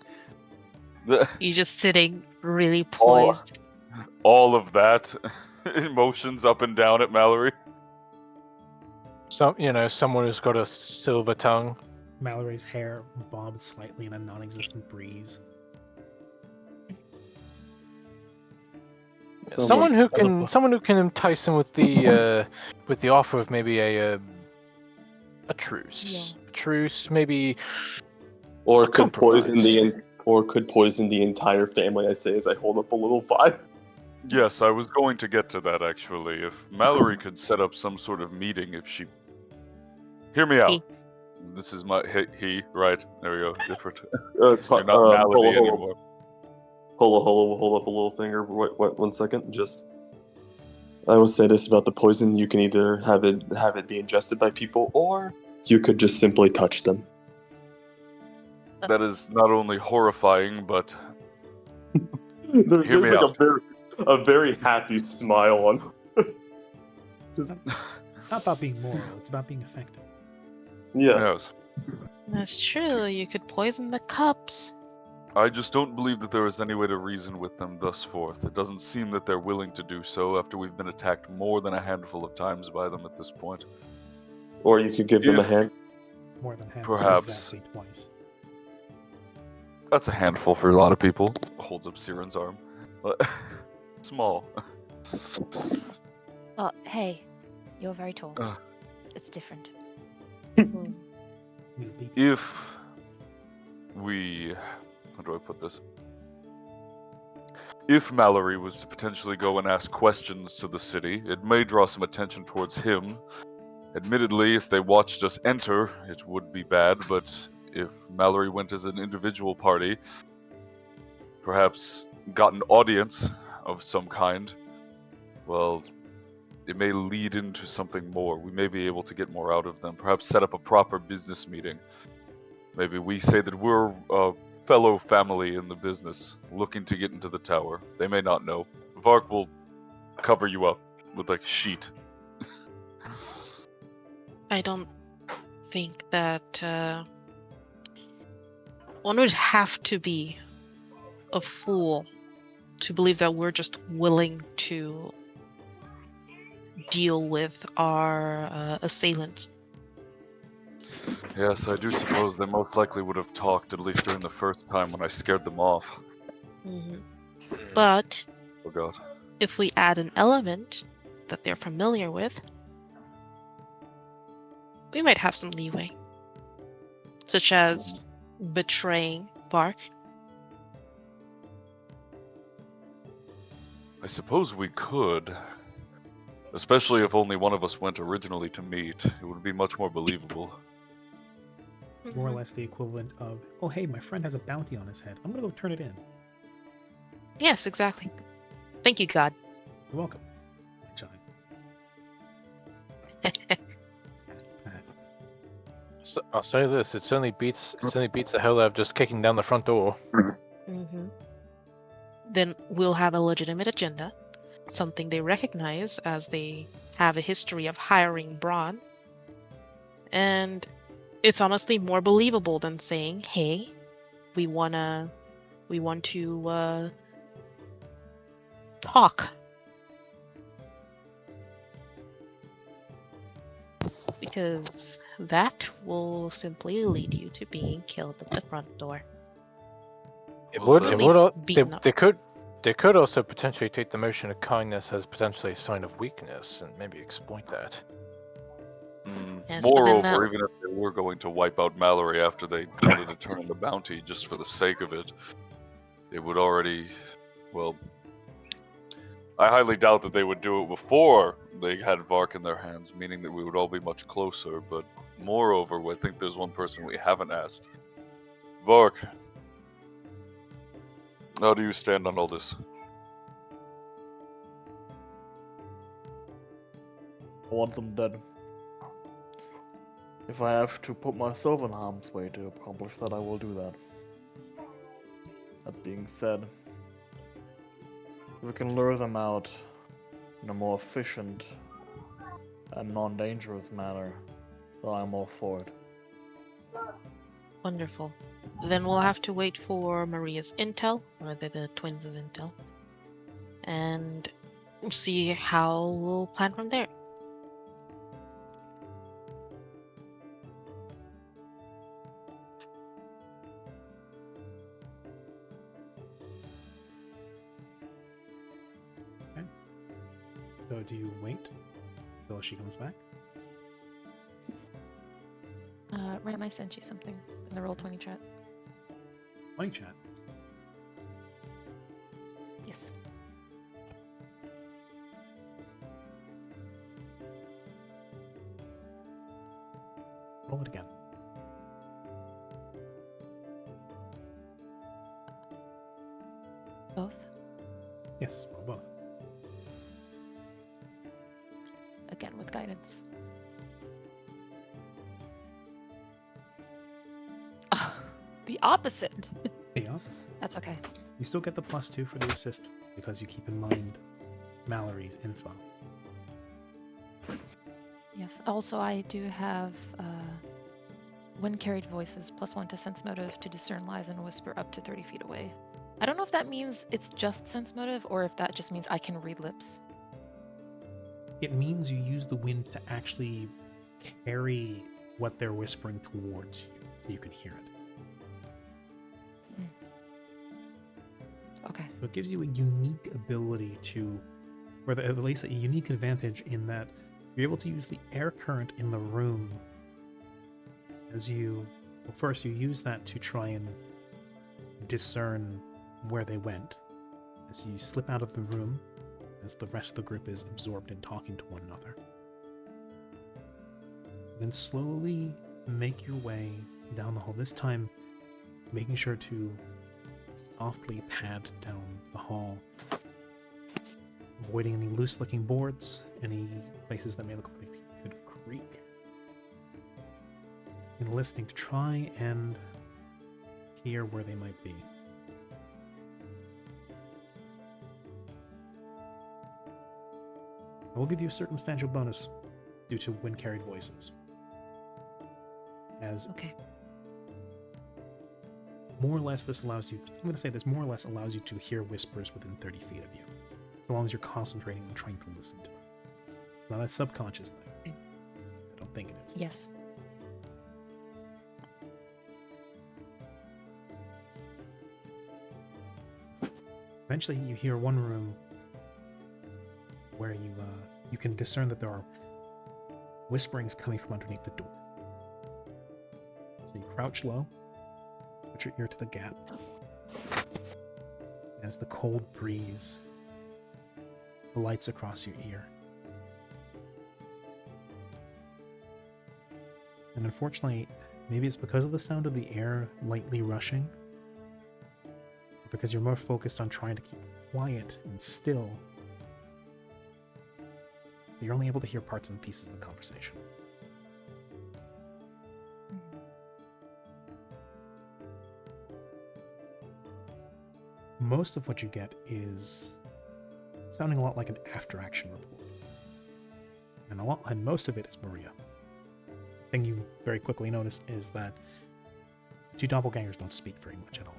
You're just sitting really poised. All of that, emotions up and down at Mallory. Someone who's got a silver tongue. Mallory's hair bobs slightly in a non-existent breeze. Someone who can entice him with the offer of maybe a truce. Yeah. A truce, maybe. Or A could poison compromise. the entire family. I say as I hold up a little vial. Yes, I was going to get to that actually. If Mallory could set up some sort of meeting, if she. Hear me out. He. This is my he, right? There we go. Different. You're You're not Malady anymore. Hold up a little finger. Wait, 1 second. Just. I will say this about the poison: you can either have it be ingested by people, or you could just simply touch them. That is not only horrifying, but There's Hear me like out. a very happy smile on. Just, Not about being moral, it's about being effective. yeah. yes. That's true. You could poison the cups. I just don't believe that there is any way to reason with them thus forth. It doesn't seem that they're willing to do so after we've been attacked more than a handful of times by them at this point. Or you could give them a If- hand. More than half, Perhaps. exactly twice. That's a handful for a lot of people. Holds up Siren's arm. Small. Oh, hey, you're very tall. Uh. It's different. Maybe. If we... How do I put this? If Mallory was to potentially go and ask questions to the city, it may draw some attention towards him. Admittedly, if they watched us enter, it would be bad, but if Mallory went as an individual party, perhaps got an audience of some kind, well, it may lead into something more. We may be able to get more out of them. Perhaps set up a proper business meeting. Maybe we say that we're a fellow family in the business, looking to get into the tower. They may not know. Vark will cover you up with like a sheet. I don't think that one would have to be a fool to believe that we're just willing to deal with our assailants. Yes, I do suppose they most likely would have talked, at least during the first time when I scared them off. But Oh god. if we add an element that they're familiar with, we might have some leeway. Such as betraying Bark. I suppose we could. Especially if only one of us went originally to meet. It would be much more believable. More or less the equivalent of, oh hey, my friend has a bounty on his head. I'm gonna go turn it in. Yes, exactly. Thank you, God. You're welcome. Child. So, I'll say this: it certainly beats the hell out of just kicking down the front door. Then we'll have a legitimate agenda, something they recognize as they have a history of hiring Braun. And it's honestly more believable than saying, hey, we want to talk. Because that will simply lead you to being killed at the front door. It Well, would. then- It At least would. beaten up. They could also potentially take the motion of kindness as potentially a sign of weakness and maybe exploit that. Yes, but then Moreover, that- even if they were going to wipe out Mallory after they wanted to turn in the bounty just for the sake of it, it would already, well, I highly doubt that they would do it before they had Vark in their hands, meaning that we would all be much closer, but moreover, I think there's one person we haven't asked. Vark, how do you stand on all this? I want them dead. If I have to put myself in harm's way to accomplish that, I will do that. That being said, if we can lure them out in a more efficient and non-dangerous manner, then I'm all for it. Wonderful. Then we'll have to wait for Maria's intel, or the twins' intel, and see how we'll plan from there. So do you wait until she comes back? Ram, I sent you something in the Roll20 chat. Money chat. Yes. Roll it again. Both? Yes, roll both. Again with guidance. The opposite. The opposite. That's okay. You still get the +2 for the assist because you keep in mind Mallory's info. Yes. Also, I do have when carried voices +1 to sense motive to discern lies and whisper up to 30 feet away. I don't know if that means it's just sense motive or if that just means I can read lips. It means you use the wind to actually carry what they're whispering towards you so you can hear it. Okay. So it gives you a unique ability to, or at least a unique advantage in that you're able to use the air current in the room as you, well, first you use that to try and discern where they went as you slip out of the room as the rest of the group is absorbed in talking to one another. Then slowly make your way down the hall, this time making sure to softly pad down the hall, avoiding any loose-looking boards, any places that may look like they could creak, and listening to try and hear where they might be. I will give you a circumstantial bonus due to wind-carried voices, as Okay. more or less this allows you, I'm going to say this more or less allows you to hear whispers within 30 feet of you, as long as you're concentrating on trying to listen to them. It's not a subconscious thing. Okay. I don't think it is. Yes. Eventually you hear one room where you can discern that there are whisperings coming from underneath the door. So you crouch low, put your ear to the gap, as the cold breeze alights across your ear. And unfortunately, maybe it's because of the sound of the air lightly rushing, or because you're more focused on trying to keep quiet and still, you're only able to hear parts and pieces of the conversation. Most of what you get is sounding a lot like an after-action report, and most of it is Maria. The thing you very quickly notice is that the two doppelgangers don't speak very much at all.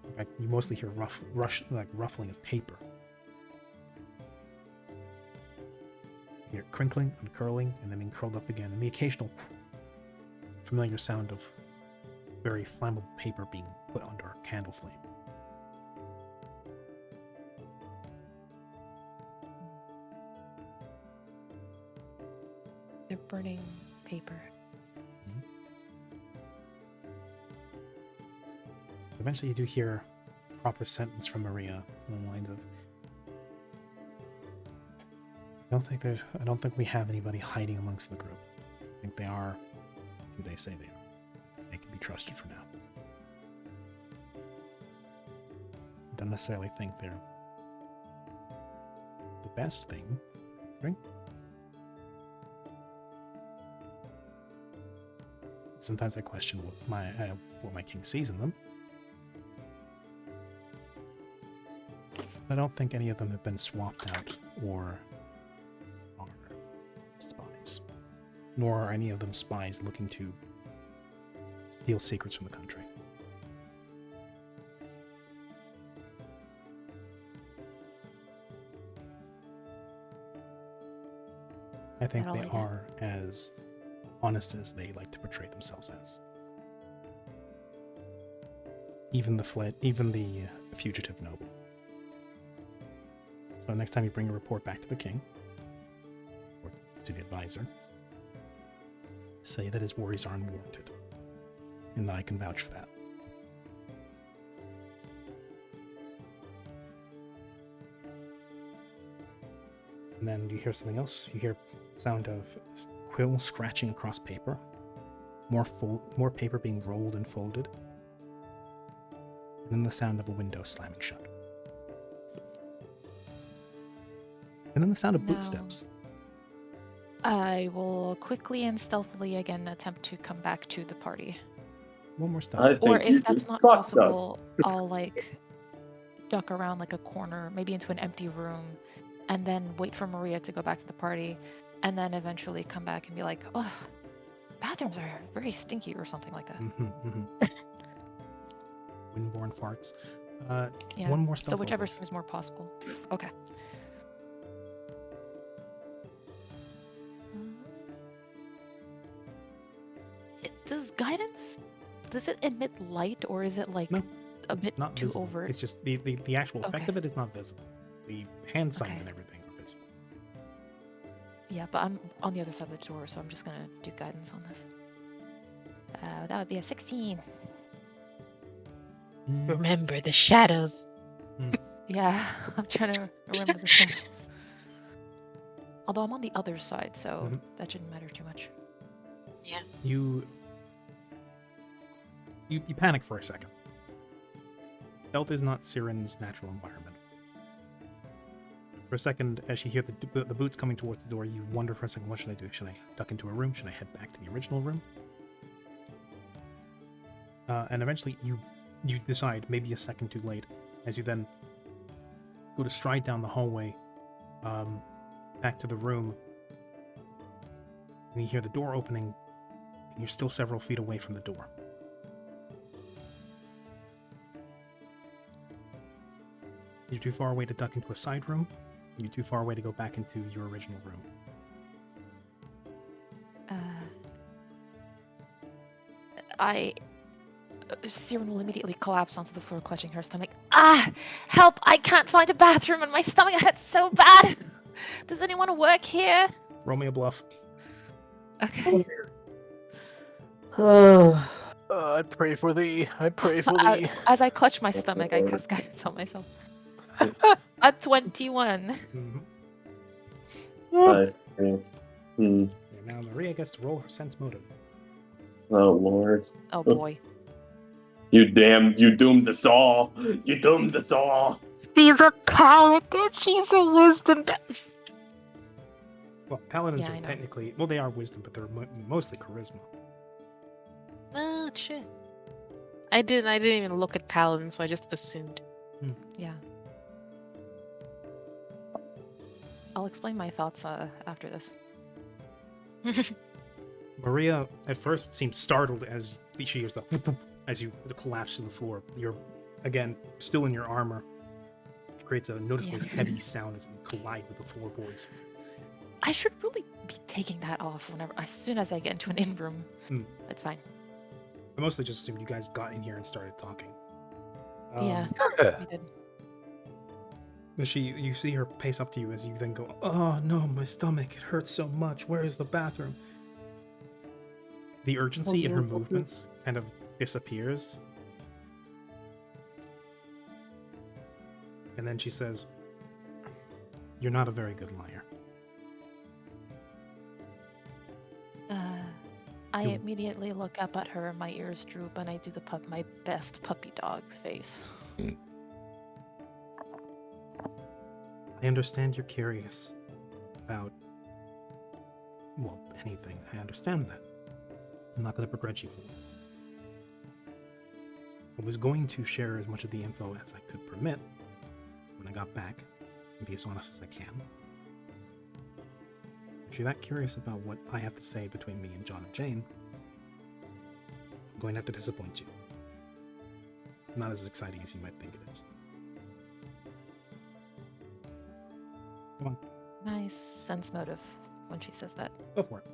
In fact, you mostly hear ruffling of paper. You hear crinkling, uncurling, and then being curled up again, and the occasional familiar sound of very flammable paper being put under a candle flame. They're burning paper. Eventually, you do hear a proper sentence from Maria along the lines of, I don't think we have anybody hiding amongst the group. I think they are who they say they are. They can be trusted for now. I don't necessarily think they're the best thing. Right? Sometimes I question what my king sees in them. I don't think any of them have been swapped out or are spies. Nor are any of them spies looking to steal secrets from the country. I think they are as honest as they like to portray themselves as. Even the fugitive noble. So next time you bring a report back to the king, or to the advisor, say that his worries are unwarranted, and that I can vouch for that. And then you hear something else. You hear the sound of quill scratching across paper, more paper being rolled and folded, and then the sound of a window slamming shut. And then the sound of No. footsteps. I will quickly and stealthily again attempt to come back to the party. One more stuff. I Or think you if that's just not fucked us. possible, I'll like duck around like a corner, maybe into an empty room, and then wait for Maria to go back to the party, and then eventually come back and be like, oh, bathrooms are very stinky or something like that. Windborne farts. Yeah. One more So stealth roll, whichever please. seems more possible. Okay. Does guidance, does it emit light, or is it like No, a bit Not too visible. overt? It's just the actual effect Okay. of it is not visible. The hand signs Okay. and everything are visible. Yeah, but I'm on the other side of the door, so I'm just gonna do guidance on this. That would be a 16. Remember the shadows. Yeah, I'm trying to remember the shadows. Although I'm on the other side, so that shouldn't matter too much. Yeah. You panic for a second. Stealth is not Siren's natural environment. For a second, as you hear the boots coming towards the door, you wonder for a second, what should I do? Should I duck into a room? Should I head back to the original room? And eventually you decide, maybe a second too late, as you then go to stride down the hallway back to the room, and you hear the door opening, and you're still several feet away from the door. You're too far away to duck into a side room. You're too far away to go back into your original room. Siren will immediately collapse onto the floor, clutching her stomach. Ah! Help! I can't find a bathroom and my stomach hurts so bad! Does anyone work here? Roll me a bluff. Okay. I pray for thee. I pray for thee. As I clutch my stomach, I cast guidance on myself. A 21. I think. Okay, now Maria gets to roll her sense motive. Oh Lord. Oh boy. You doomed us all. You doomed us all. She's a paladin. She's a wisdom. Well, paladins Yeah, are I know. technically, well, they are wisdom, but they're mostly charisma. Oh shit. I didn't even look at paladin, so I just assumed. Yeah. I'll explain my thoughts after this. Maria at first seems startled as she hears as you collapse to the floor. You're again still in your armor, which creates a noticeably heavy sound as you collide with the floorboards. I should really be taking that off as soon as I get into an in room. That's fine. I mostly just assumed you guys got in here and started talking. Yeah, we did. But you see her pace up to you as you then go, "Oh no, my stomach! It hurts so much. Where is the bathroom?" The urgency in her movements kind of disappears. And then she says, "You're not a very good liar." I immediately look up at her, my ears droop, and I do my best puppy dog's face. I understand you're curious about, well, anything. I understand that. I'm not going to begrudge you for it. I was going to share as much of the info as I could permit when I got back, and be as honest as I can. If you're that curious about what I have to say between me and John and Jane, I'm going to have to disappoint you. Not as exciting as you might think it is. Come on, Nice sense motive when she says that. go for it.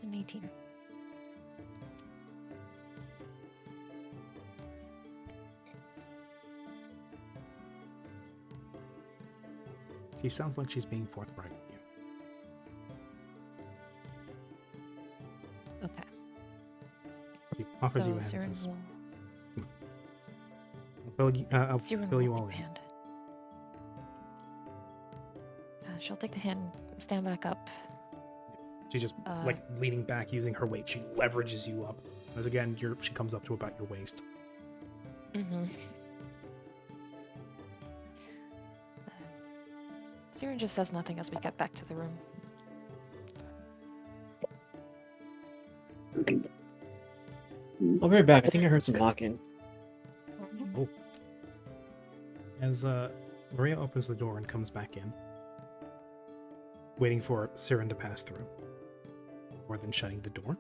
An 18. She sounds like she's being forthright with you. Okay. She offers So you a hand. Siren Says, will. I'll Siren fill will you take all the in. hand. She'll take the hand, stand back up. She just like leaning back, using her weight. She leverages you up. As again, she comes up to about your waist. Mm-hmm. Siren just says nothing as we get back to the room. I'll be right back. I think I heard some knocking. Oh. As Maria opens the door and comes back in, waiting for Siren to pass through, more than shutting the door.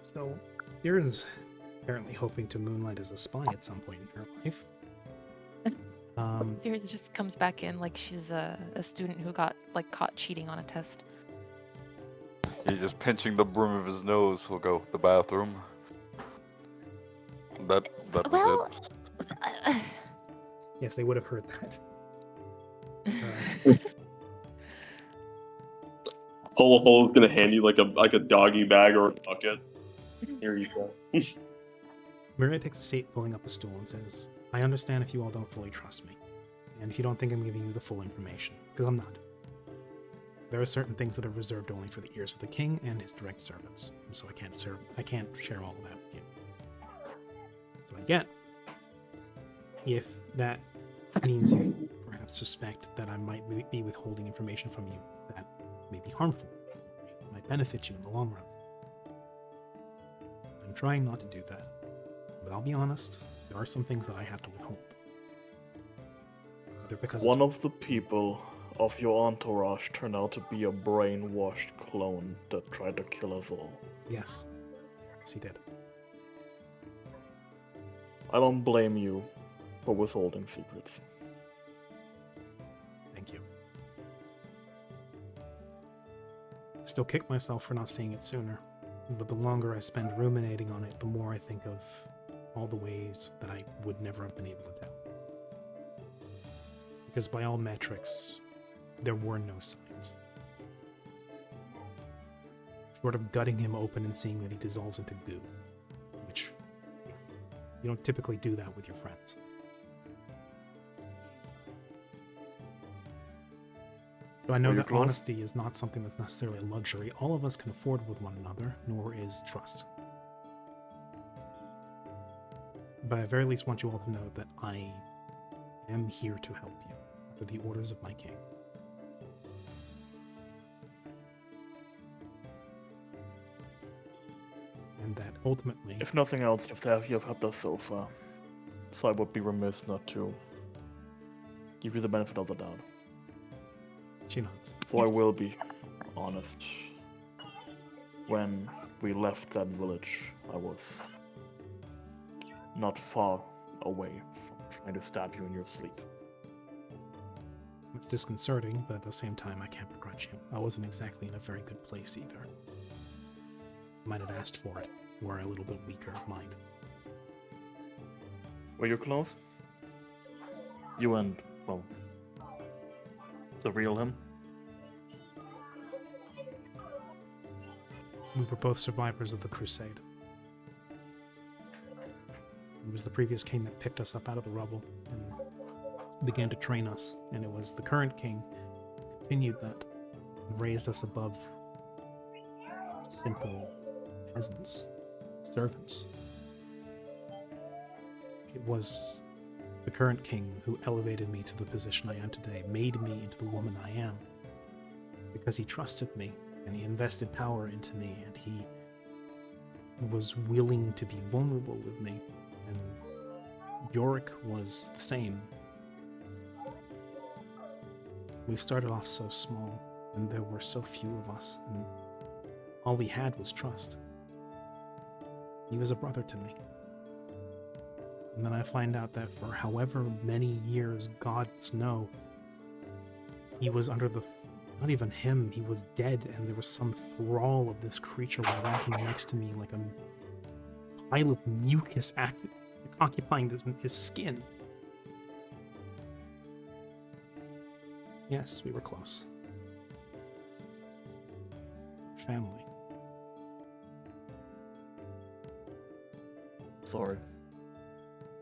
So, Siren's apparently hoping to moonlight as a spy at some point in her life. Siren just comes back in like she's a student who got like caught cheating on a test. He's just pinching the brim of his nose. We'll go the bathroom. That was it. Yes, they would have heard that. Holo's gonna hand you like a doggy bag or a bucket. Here you go. Maria takes a seat, pulling up a stool, and says, I understand if you all don't fully trust me, and if you don't think I'm giving you the full information, because I'm not. There are certain things that are reserved only for the ears of the king and his direct servants, so I can't share all of that with you. So I get if that means you perhaps suspect that I might be withholding information from you that may be harmful, might benefit you in the long run. I'm trying not to do that, but I'll be honest, there are some things that I have to withhold. Either because One of the people of your entourage turned out to be a brainwashed clone that tried to kill us all. Yes, he did. I don't blame you for withholding secrets. Thank you. I still kick myself for not seeing it sooner, but the longer I spend ruminating on it, the more I think of all the ways that I would never have been able to tell. Because by all metrics, there were no signs. Short of gutting him open and seeing that he dissolves into goo, which you don't typically do that with your friends. So I know Are you that close? honesty is not something that's necessarily a luxury all of us can afford with one another, nor is trust. But I very least want you all to know that I am here to help you, under the orders of my king. And that ultimately, If nothing else, you've helped us so far. So I would be remiss not to give you the benefit of the doubt. she nods. For I Yes. will be honest. When we left that village, I was not far away from trying to stab you in your sleep. It's disconcerting, but at the same time, I can't begrudge you. I wasn't exactly in a very good place either. Might have asked for it, were I a little bit weaker of mind. Were you close? You and, well, the real him? We were both survivors of the Crusade. It was the previous king that picked us up out of the rubble and began to train us, and it was the current king who continued that and raised us above simple peasants, servants. It was the current king who elevated me to the position I am today, made me into the woman I am, because he trusted me and he invested power into me, and he was willing to be vulnerable with me. And Yorick was the same. We started off so small, and there were so few of us, and all we had was trust. He was a brother to me. And then I find out that for however many years gods know, he was under the... not even him, he was dead, and there was some thrall of this creature walking next to me like a pile of mucus occupying his skin. Yes, we were close. Family. Sorry.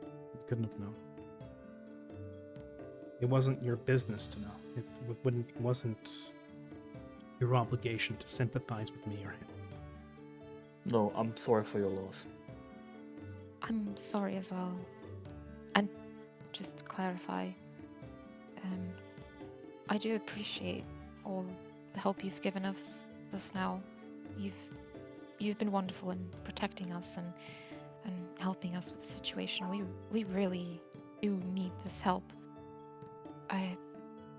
You couldn't have known. It wasn't your business to know. It wasn't your obligation to sympathize with me or him. No, I'm sorry for your loss. I'm sorry as well. And just to clarify, I do appreciate all the help you've given us now. You've been wonderful in protecting us and helping us with the situation. We really do need this help. I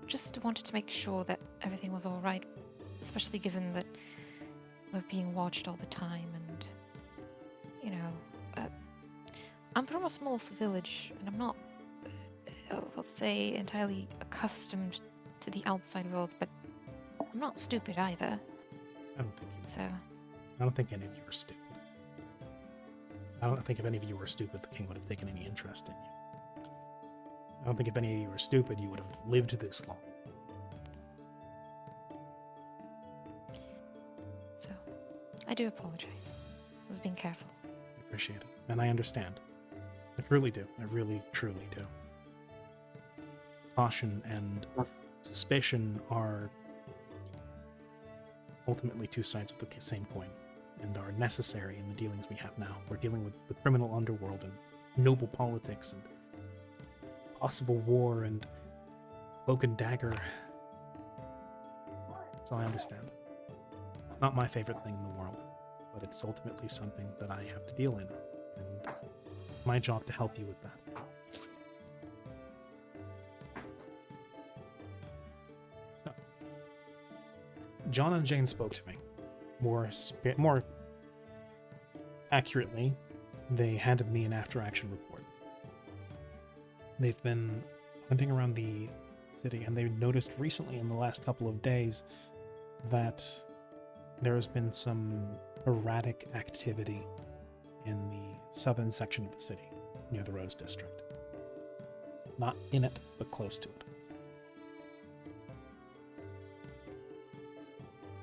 just wanted to make sure that everything was all right, especially given that we're being watched all the time and, I'm from a small village and I'm not, let's say, entirely accustomed to the outside world, but I'm not stupid either. I don't think you. So I don't think any of you are stupid. I don't think if any of you were stupid, the king would have taken any interest in you. I don't think if any of you were stupid, you would have lived this long. So, I do apologize. I was being careful. I appreciate it. And I understand. I truly do. I really, truly do. Caution and suspicion are ultimately two sides of the same coin and are necessary in the dealings we have now. We're dealing with the criminal underworld and noble politics and possible war and cloak and dagger. So I understand. It's not my favorite thing in the world, but it's ultimately something that I have to deal in, and it's my job to help you with that. So, John and Jane spoke to me. More accurately, they handed me an after-action report. They've been hunting around the city, and they've noticed recently in the last couple of days that there has been some erratic activity in the southern section of the city, near the Rose District. Not in it, but close to it.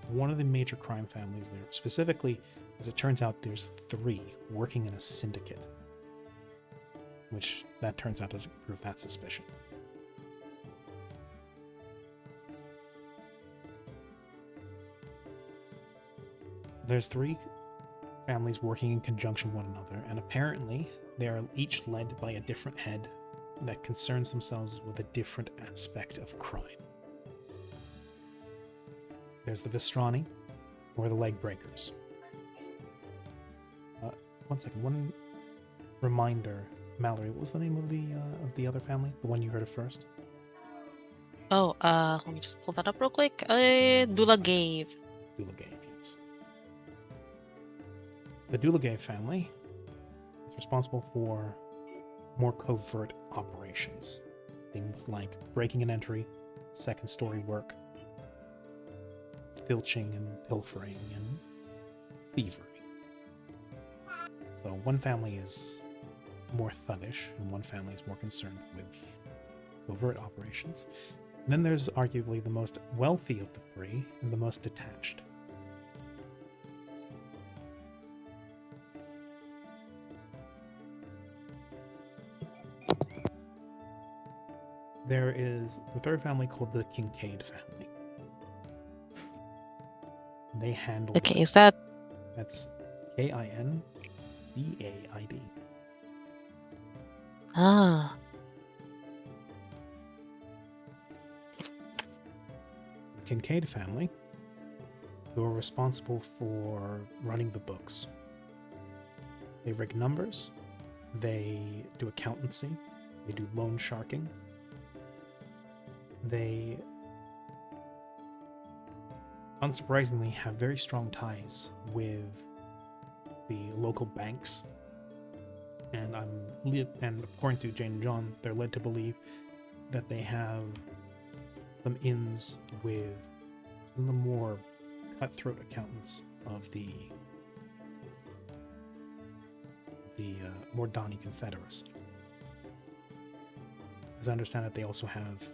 One of the major crime families there, specifically, as it turns out, there's 3 working in a syndicate, which that turns out doesn't prove that suspicion. There's 3 families working in conjunction with one another, and apparently they are each led by a different head that concerns themselves with a different aspect of crime. There's the Vistrani, or the Leg Breakers. One second, one reminder, Mallory, what was the name of the other family? The one you heard of first? Oh, let me just pull that up real quick. Dula Gave. Dula Gave, yes. The Dula Gave family is responsible for more covert operations. Things like breaking and entry, second story work, filching and pilfering and thievery. So one family is more thuggish and one family is more concerned with covert operations. And then there's arguably the most wealthy of the 3 and the most detached. There is the 3rd family called the Kincaid family. They handle... Okay, is that... That's Kincaid. Ah. The Kincaid family, who are responsible for running the books. They rig numbers, they do accountancy, they do loan sharking, they, unsurprisingly, have very strong ties with the local banks, and and according to Jane and John, they're led to believe that they have some ins with some of the more cutthroat accountants of the the Mordani Confederacy. As I understand it, they also have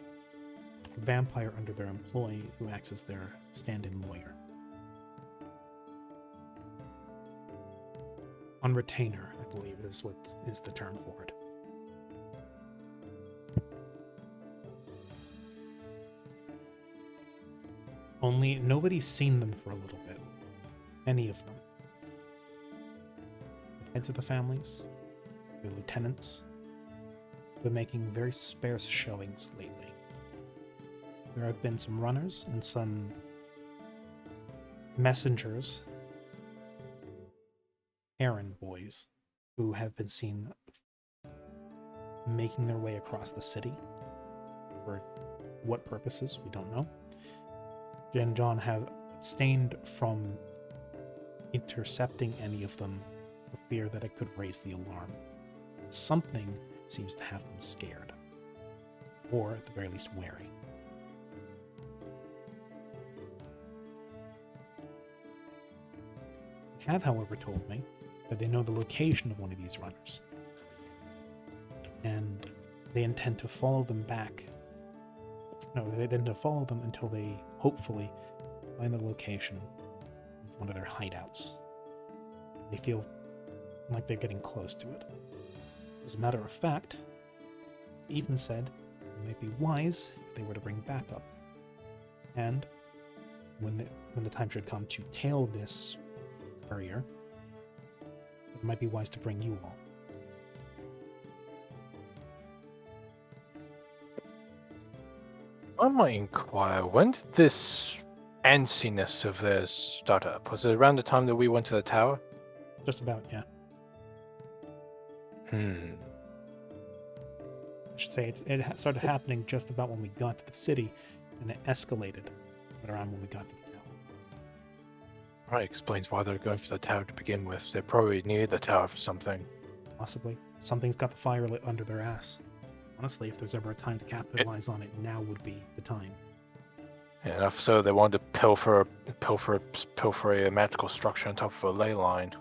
a vampire under their employ who acts as their stand-in lawyer. On retainer, I believe, is what is the term for it. Only nobody's seen them for a little bit. Any of them. The heads of the families, the lieutenants, been making very sparse showings lately. There have been some runners and some messengers, errand boys, who have been seen making their way across the city. For what purposes, we don't know. Jen and John have abstained from intercepting any of them for fear that it could raise the alarm. Something seems to have them scared, or at the very least wary. They have, however, told me that they know the location of one of these runners, and they intend to follow them back. No, they intend to follow them until they hopefully find the location of one of their hideouts. They feel like they're getting close to it. As a matter of fact, even said it might be wise if they were to bring backup. And when the time should come to tail this courier, it might be wise to bring you all. I might inquire, when did this antsiness of theirs start up? Was it around the time that we went to the tower? Just about, yeah. Hmm. I should say it started happening just about when we got to the city, and it escalated right around when we got to the tower. Right, explains why they're going for the tower to begin with. They probably needed the tower for something. Possibly. Something's got the fire lit under their ass. Honestly, if there's ever a time to capitalize on it, now would be the time. Yeah, enough so they wanted to pilfer a magical structure on top of a ley line.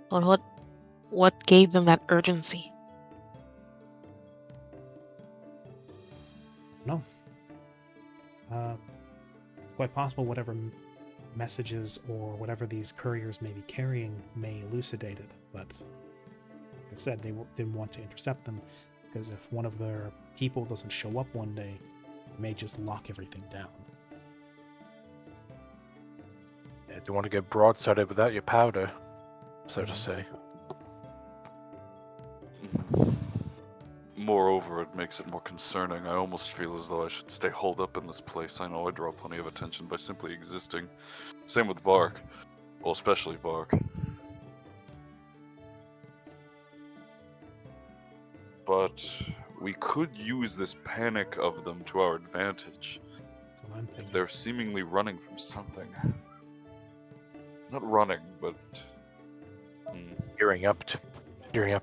Well, what gave them that urgency? No. It's quite possible whatever messages or whatever these couriers may be carrying may elucidate it, but like I said, they didn't want to intercept them, because if one of their people doesn't show up one day, it may just lock everything down. Yeah, don't want to get broadsided without your powder, so to say. Moreover, it makes it more concerning. I almost feel as though I should stay holed up in this place. I know I draw plenty of attention by simply existing. Same with Vark. Well, especially Vark. But we could use this panic of them to our advantage. That's what I'm thinking. If they're seemingly running from something. Not running, but... Gearing up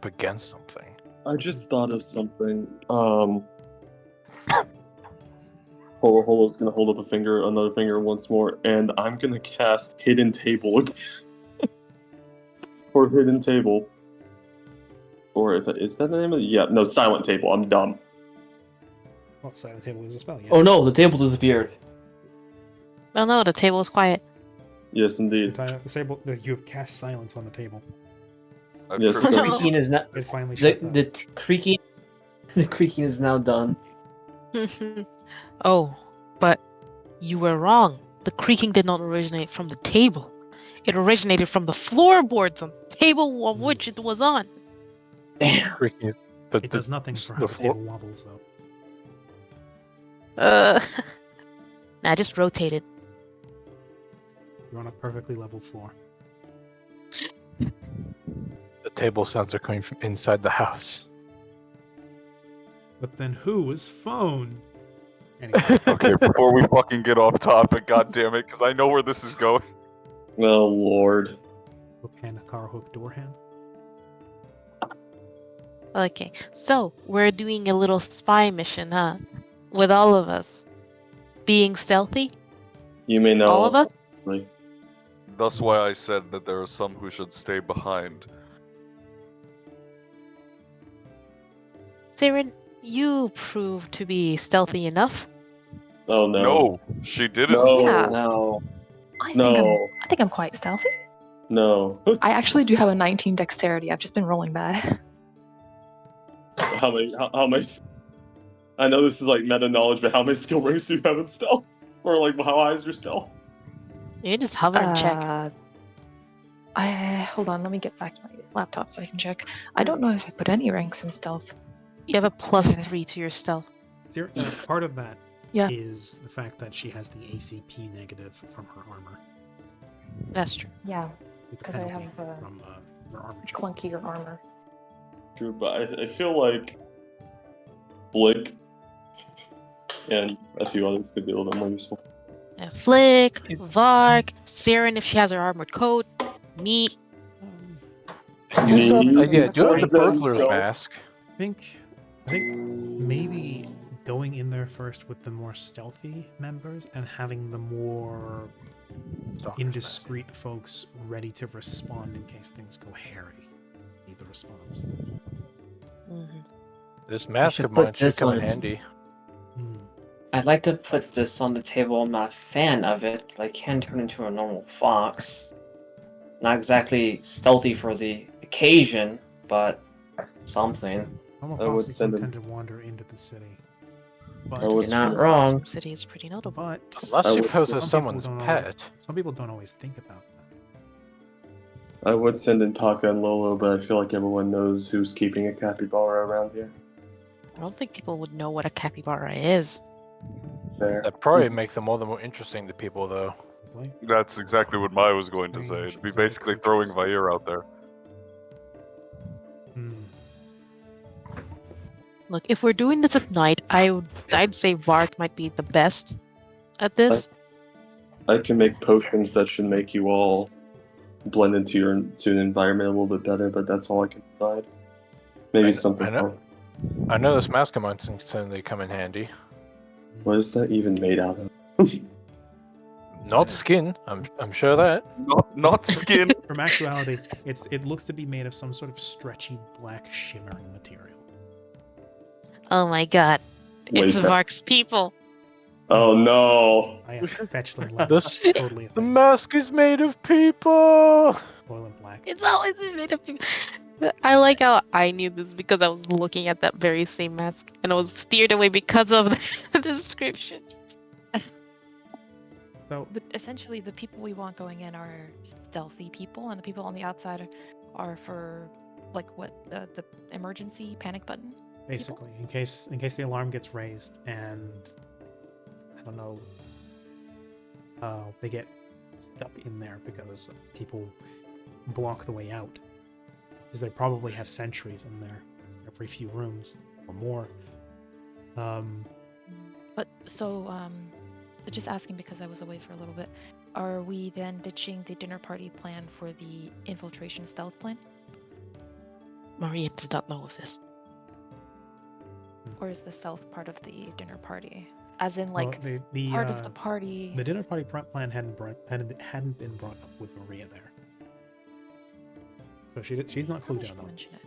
against something. I just thought of something. Holo's gonna hold up another finger once more, and I'm gonna cast Hidden Table again. Or Hidden Table. Or is that the name of it? Yeah, no, Silent Table. I'm dumb. Well, Silent Table is a spell, yes. Oh no, the table disappeared. Oh no, the table is quiet. Yes, indeed. You have cast silence on the table. I've Yes, tripped- The so- creaking is not. It finally shuts up. Creaking. The creaking is now done. Oh, but you were wrong. The creaking did not originate from the table. It originated from the floorboards on the table of which it was on. Damn. Freaking, It does nothing for how the the floor- table wobbles, though. Nah, just rotate it. You're on a perfectly level floor. The table sounds are coming from inside the house. But then whose phone? Anyway, Okay, before we fucking get off topic, goddammit, because I know where this is going. Oh, Lord. hook hand, car hook, door hand. Okay, so we're doing a little spy mission, huh? With all of us being stealthy. You may know. All of us. Like, That's why I said that there are some who should stay behind. Siren, you prove to be stealthy enough. Oh no. No, she didn't. No. Yeah. No. I No. think I'm quite stealthy. No. I actually do have a 19 dexterity. I've just been rolling bad. How many? I know this is like meta knowledge, but how many skill rings do you have in stealth? Or like, how high is your stealth? You just hover and check. Hold on, let me get back to my laptop so I can check. I don't know if I put any ranks in stealth. You have a +3 to your stealth. Part of that Yeah. is the fact that she has the ACP negative from her armor. That's true. Yeah, The 'cause I penalty have, from her armor check. clunkier armor. True, but I feel like Blick and a few others could be a little bit more useful. Flick, Vark, Siren if she has her armored coat, me. Do you have, Me? yeah, do you have the Poison burglar's cell. mask? I think maybe going in there first with the more stealthy members and having the more Stalker's indiscreet folks ready to respond in case things go hairy. Need the response. Mhm. This mask should of mine put should this come in on- handy. Hmm. I'd like to put this on the table. I'm not a fan of it, but I can turn into a normal fox. Not exactly stealthy for the occasion, but something. Normal I would foxes send don't him- tend to wander into the city. I But, would You're not send- wrong. The city is pretty notable. but Unless I you would- pose some as people someone's don't pet. some people don't always think about that. I would send in Taka and Lolo, but I feel like everyone knows who's keeping a capybara around here. I don't think people would know what a capybara is. There. That probably makes them all the more interesting to people, though. Probably. That's exactly what Maya was going to say. Strange It'd be exotic basically throwing creatures. Vair out there. Hmm. Look, if we're doing this at night, I'd say Vark might be the best at this. I can make potions that should make you all blend into an environment a little bit better, but that's all I can provide. Maybe I something know. more. I know this mask of mine can certainly come in handy. What is that even made out of? Not skin, I'm sure that. Not skin. From actuality, it looks to be made of some sort of stretchy black shimmering material. Oh my god. It's Latex. Vark's people. Oh no! I have fetchling leather. This- Totally a The thing. mask is made of people! Soil and black. It's always been made of people. I like how I knew this because I was looking at that very same mask and I was steered away because of the description. So But essentially, the people we want going in are stealthy people, and the people on the outside are for, like, what, the emergency panic button? basically, in case the alarm gets raised and I don't know, they get stuck in there because people block the way out. Because they probably have sentries in there every few rooms or more. But so, just asking because I was away for a little bit. Are we then ditching the dinner party plan for the infiltration stealth plan, Maria did not know of this. or is the stealth part of the dinner party, as in Well, like the part of the party? the dinner party plan hadn't been brought up with Maria there, so she's not How clued did in you on mention this.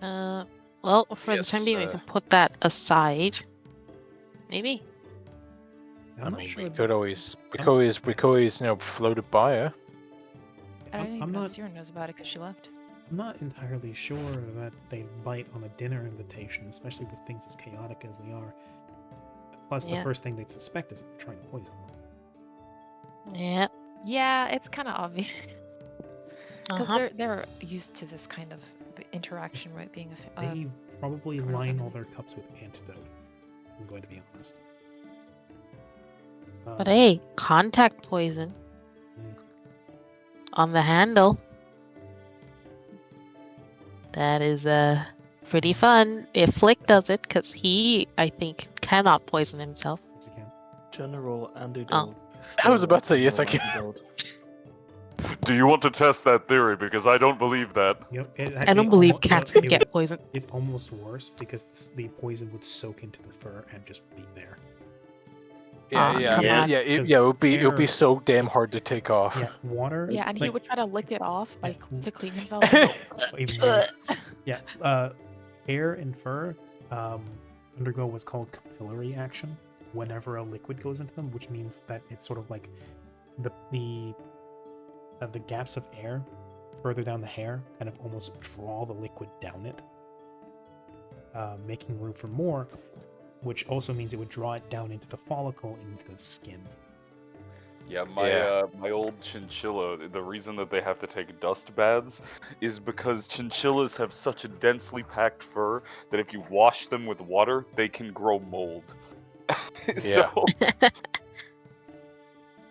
it? Well, for the time Yes, being, we can put that aside. Maybe. I'm I not mean, sure. we could always, float it by her. I don't even I'm know not. if Siren knows about it because she left. I'm not entirely sure that they bite on a dinner invitation, especially with things as chaotic as they are. Plus, the Yeah. first thing they'd suspect is trying to poison them. Yeah. Yeah, it's kind of obvious because Uh-huh. they're used to this kind of interaction, right? Being They probably criminal line all family. their cups with antidote. I'm going to be honest. But hey, contact poison Mm. on the handle. That is pretty fun if Flick does it, because he, I think, cannot poison himself. yes, you can. General antidote. Oh. is I was still about to say, yes, general I can. antidote. Do you want to test that theory? Because I don't believe that. Yep, it I actually don't believe almo- cats it- can it- get poisoned. It's almost worse because the poison would soak into the fur and just be there. come Yeah. on. It Because would be air- so damn hard to take off. Yeah, water. Yeah, and he like, would try to lick it off by Yeah. to clean himself. And go, even worse. Yeah, hair and fur undergo what's called capillary action whenever a liquid goes into them, which means that it's sort of like the gaps of air further down the hair kind of almost draw the liquid down it, making room for more, which also means it would draw it down into the follicle, into the skin. Yeah, my old chinchilla, the reason that they have to take dust baths is because chinchillas have such a densely packed fur that if you wash them with water, they can grow mold. So,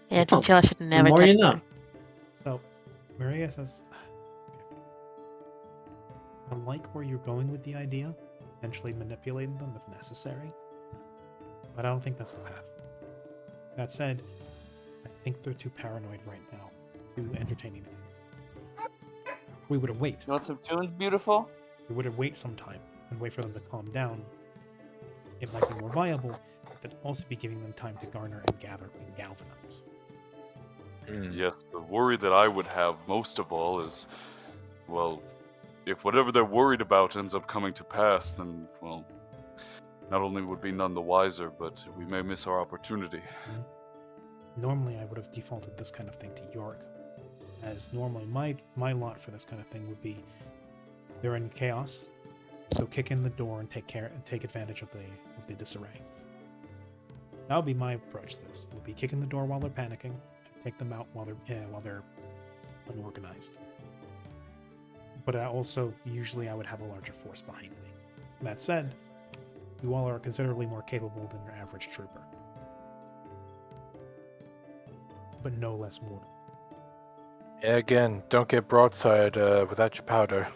Yeah, chinchilla should never more touch you know. water. So, Maria says, I like where you're going with the idea, potentially manipulating them if necessary, but I don't think that's the path. That said, I think they're too paranoid right now to entertain anything. We would wait. you want some tunes, beautiful? We would wait some time and wait for them to calm down. It might be more viable, but also be giving them time to garner and gather and galvanize. Yes, the worry that I would have most of all is, well, if whatever they're worried about ends up coming to pass, then, well, not only would be none the wiser, but we may miss our opportunity. Normally, I would have defaulted this kind of thing to York, as normally my lot for this kind of thing would be they're in chaos, so kick in the door and take advantage of the disarray. That would be my approach to this. It would be kick in the door while they're panicking, and take them out while they're unorganized. But I also usually I would have a larger force behind me. That said, you all are considerably more capable than your average trooper, but no less mortal. Yeah, again, don't get broadside without your powder.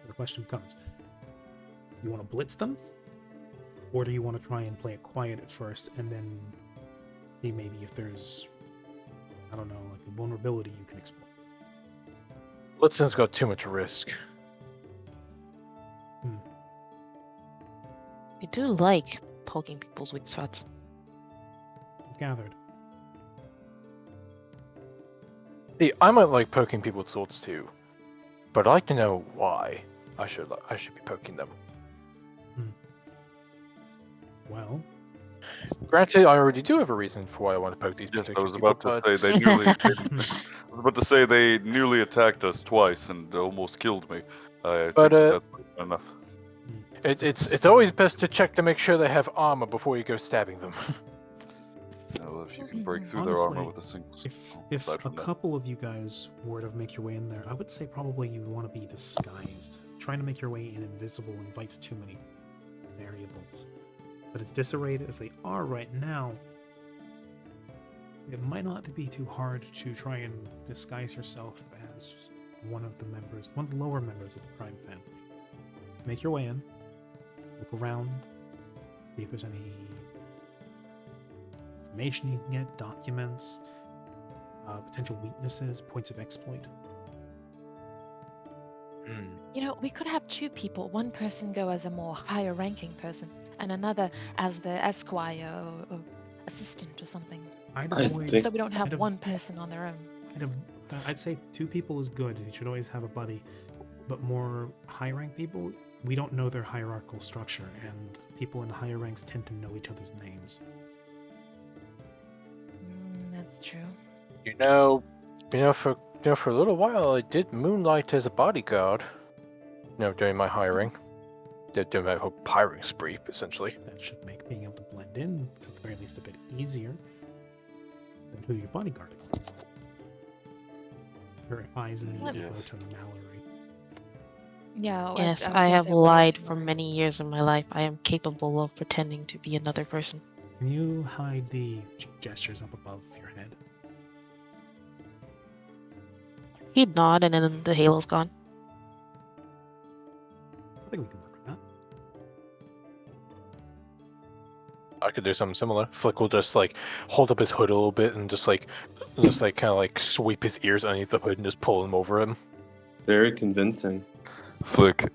The question becomes, you want to blitz them? Or do you want to try and play it quiet at first and then see maybe if there's, I don't know, like a vulnerability you can exploit? Blitzing's got too much risk. I do like poking people's weak spots. I've gathered. See, I might like poking people's swords too, but I'd like to know why I should be poking them. Well, Granted, I already do have a reason for why I want to poke these Yes, I particular was people, about to but- say I was about to say they nearly attacked us twice and almost killed me. I But, think that's enough. It's always best to check to make sure they have armor before you go stabbing them. Well, if you can break through their armor Honestly, with a single. if aside a from that. couple of you guys were to make your way in there, I would say probably you want to be disguised. Trying to make your way in invisible invites too many variables. But as disarrayed as they are right now, it might not be too hard to try and disguise yourself as one of the lower members of the crime family. Make your way in, look around, see if there's any information you can get, documents, potential weaknesses, points of exploit. You know, we could have two people. One person go as a more higher ranking person, and another as the esquire or assistant or something. I'd I avoid, think- So we don't have I'd av- one person on their own. I'd say 2 people is good. You should always have a buddy. But more high rank people, we don't know their hierarchical structure, and people in higher ranks tend to know each other's names. That's true. For a little while I did moonlight as a bodyguard. During my hiring. During my whole hiring spree, essentially. That should make being able to blend in, at the very least, a bit easier than who you're bodyguarding. Your eyes immediately Yeah. go to Mallory. Yeah. Yes, was I gonna have say, what lied about for Mary? many years of my life. I am capable of pretending to be another person. Can you hide the gestures up above your head? He'd nod and then the halo's gone. I think we can work with that. I could do something similar. Flick will just hold up his hood a little bit and just kind of sweep his ears underneath the hood and just pull him over him. Very convincing. Flick,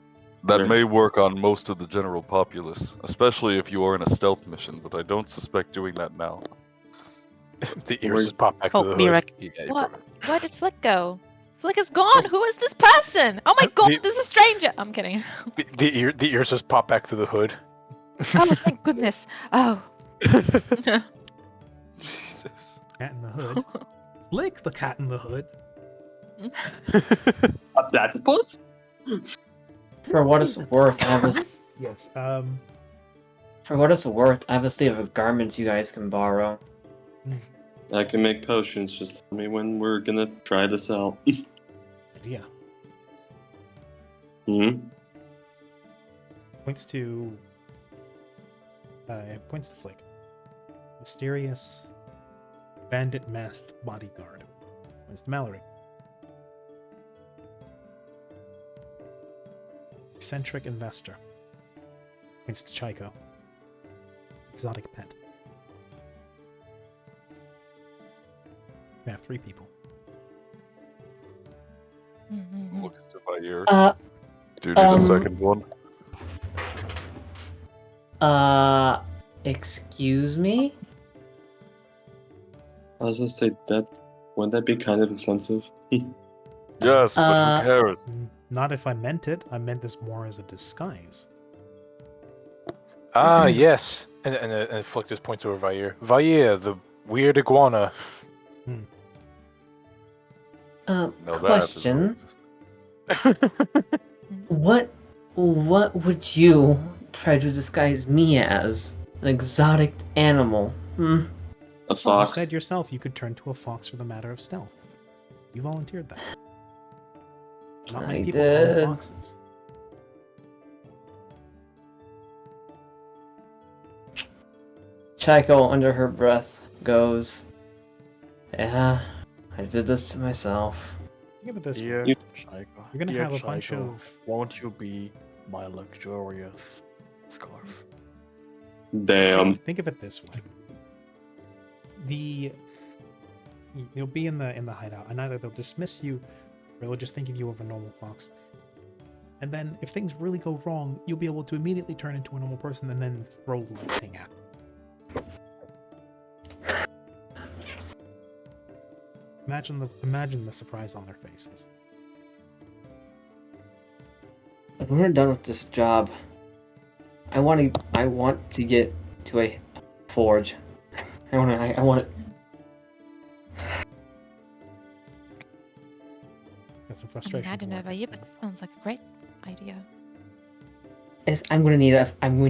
that Sure. may work on most of the general populace, especially if you are in a stealth mission, but I don't suspect doing that now. The ears just pop back to Oh, the hood. Mirek. Yeah, What? Where did Flick go? Flick is gone. Who is this person? Oh my god, this is a stranger. I'm kidding. The ears just pop back to the hood. Oh, thank goodness. Oh. Jesus. Cat in the hood. Flick the cat in the hood. That's a puss. For what it's worth, I have a, Yes. for what it's worth, I have a sleeve of garments you guys can borrow. I can make potions. Just tell me when we're gonna try this out. Idea. Hmm. Points to. Points to Flick. Mysterious bandit masked bodyguard. Points to Mallory. Eccentric investor. Points to Chaiko. Exotic pet. We have 3 people. Looks to my ear. Do you need um, a second one? Excuse me? I was gonna say that. Wouldn't that be kind of offensive? Yes, but who cares? Not if I meant it. I meant this more as a disguise. Ah, yes. And Flick just points over Vair. Vair, the weird iguana. No, that is Question. racist. What would you try to disguise me as? An exotic animal? A Well, you fox. said yourself you could turn to a fox for the matter of stealth. You volunteered that. Not many I people did. own foxes. Chaiko, under her breath, goes, "Yeah, I did this to myself." Think of it this way. Dear You- Chaiko, You're gonna dear have a bunch Chaiko, of. Won't you be my luxurious scarf? Damn. Think of it this way. You'll be in the hideout, and either they'll dismiss you, or they'll just think of you as a normal fox. And then, if things really go wrong, you'll be able to immediately turn into a normal person and then throw lightning at them. Imagine the surprise on their faces. When we're done with this job, I want to get to a forge. I want it. Got some I mean, frustration. I don't to know work about you, with but there. this sounds like a great idea. I'm going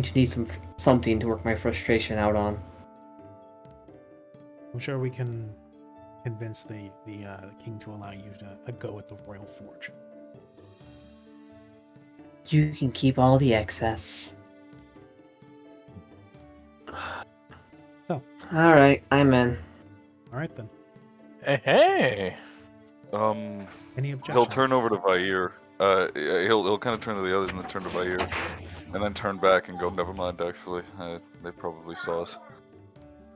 to need something to work my frustration out on. I'm sure we can convince the king to allow you to a go at the royal forge. You can keep all the excess. So. All right, I'm in. All right then. Hey. Any objections? He'll turn over to Vair. He'll kind of turn to the others and then turn to Vair, and then turn back and go. Never mind. Actually, they probably saw us.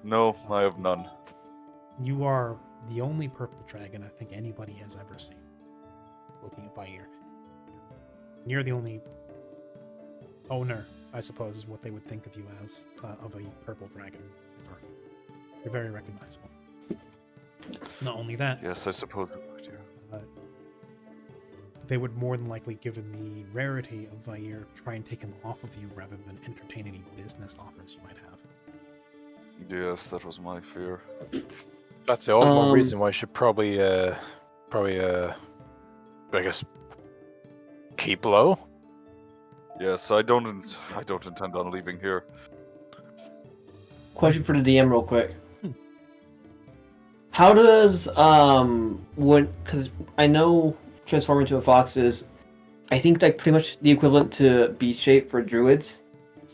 No, I have none. You are the only purple dragon I think anybody has ever seen. Looking at Vair. You're the only owner, I suppose, is what they would think of you as, of a purple dragon. Ever. You're very recognizable. Not only that, Yes, I suppose. they would more than likely, given the rarity of Vair, try and take him off of you rather than entertain any business offers you might have. Yes, that was my fear. That's the ultimate reason why I should probably, I guess, keep low. Yes, I don't intend on leaving here. Question for the DM, real quick. How does because I know transforming into a fox is, I think, like pretty much the equivalent to beast shape for druids.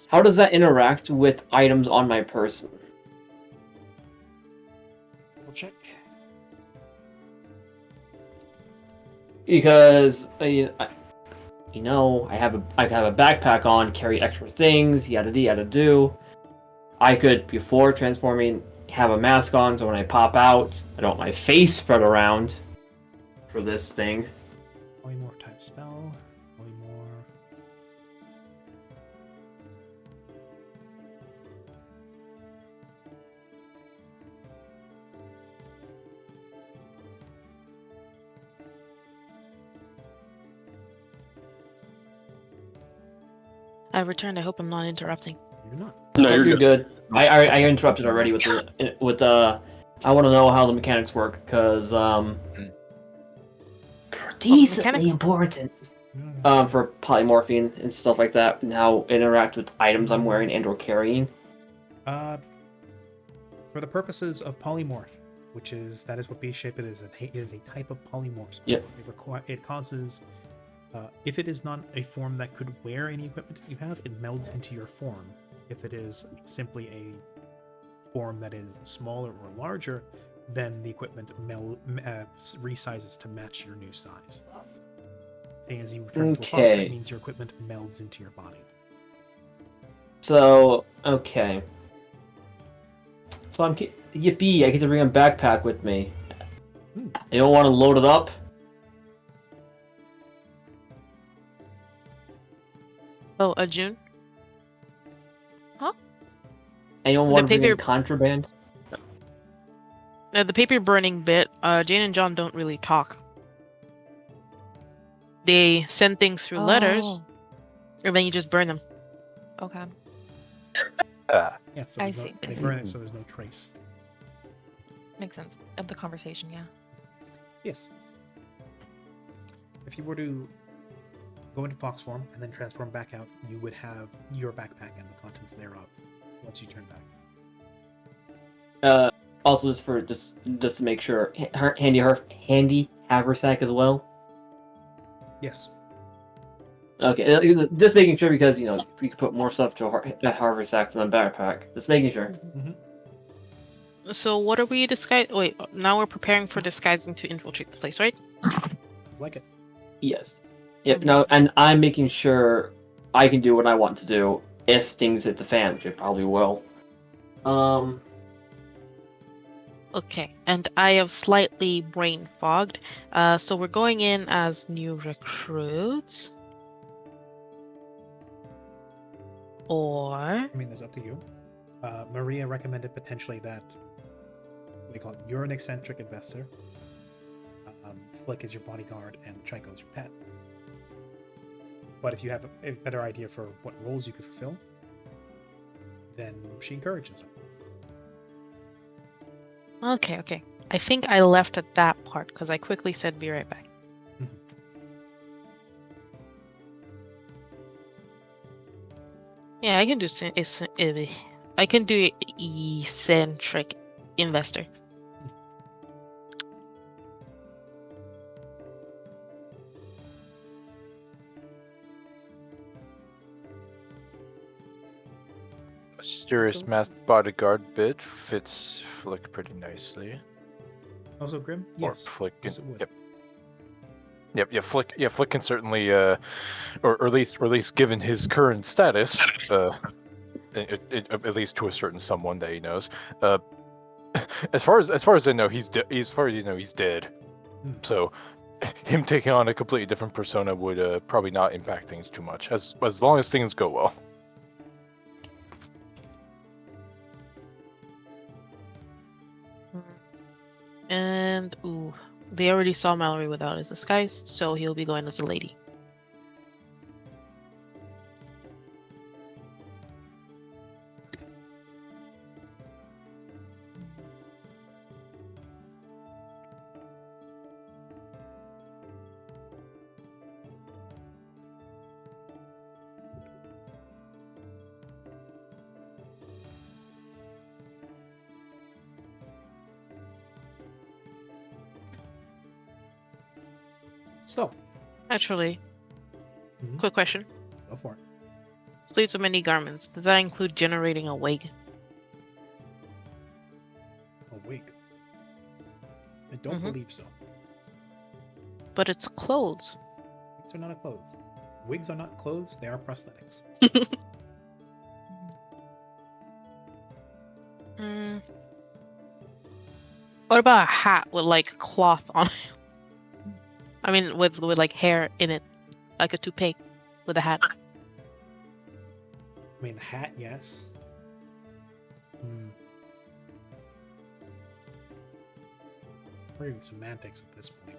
How does that interact with items on my person? We'll check. Because I have a backpack on, carry extra things, yada do. I could, before transforming, have a mask on so when I pop out, I don't want my face spread around for this thing. Polymorph type spell. Polymorph. I returned. I hope I'm not interrupting. You're not. No, You're you're good. good. I interrupted already with the I want to know how the mechanics work because decently mechanics- important for polymorphine and stuff like that and how it interacts with items I'm wearing and or carrying. For the purposes of polymorph, that is what beast shape it is. It is a type of polymorph. Yep. It causes, if it is not a form that could wear any equipment that you have, it melds into your form. If it is simply a form that is smaller or larger, then the equipment resizes to match your new size. Seeing as you return to a fox, Okay. that means your equipment melds into your body. So okay. So yippee! I get to bring a backpack with me. You don't want to load it up. Oh, June? I don't The want to bring in paper- contraband. The paper burning bit, Jane and John don't really talk. They send things through letters, and then you just burn them. Okay. Yeah, so I there's no- see. They burn it so there's no trace. Makes sense of the conversation, yeah. Yes. If you were to go into fox form and then transform back out, you would have your backpack and the contents thereof once you turn back. Also, just to make sure, handy haversack as well. Yes. Okay, just making sure because we could put more stuff to a haversack than a backpack. Just making sure. So what are we Wait, now we're preparing for disguising to infiltrate the place, right? Sounds like it. Yes. Yep. No, and I'm making sure I can do what I want to do if things hit the fan, which it probably will. Okay, and I have slightly brain fogged. So we're going in as new recruits. Or I mean, that's up to you. Maria recommended potentially that they call it you're an eccentric investor. Flick is your bodyguard, and Chico is your pet. But if you have a better idea for what roles you could fulfill, then she encourages it. okay. I think I left at that part because I quickly said be right back. Yeah, I can do eccentric investor. Mysterious So- masked bodyguard bit fits Flick pretty nicely. Also, Grim? Or Yes. Flick. Yes, it would. Yep. Yeah, Flick. Yeah, Flick can certainly, or at least given his current status, at least to a certain someone that he knows. As far as I know, he's dead. So, him taking on a completely different persona would probably not impact things too much, as long as things go well. And they already saw Mallory without his disguise, so he'll be going as a lady. So, Actually, Mhm. quick question. go for it. Sleeves of many garments. Does that include generating a wig? A wig. I don't Mhm. believe so. But it's clothes. Wigs are not clothes. Wigs are not clothes, they are prosthetics. Mm. What about a hat with like cloth on it? I mean, with like hair in it, like a toupee with a hat. I mean, hat, yes. Or even semantics at this point.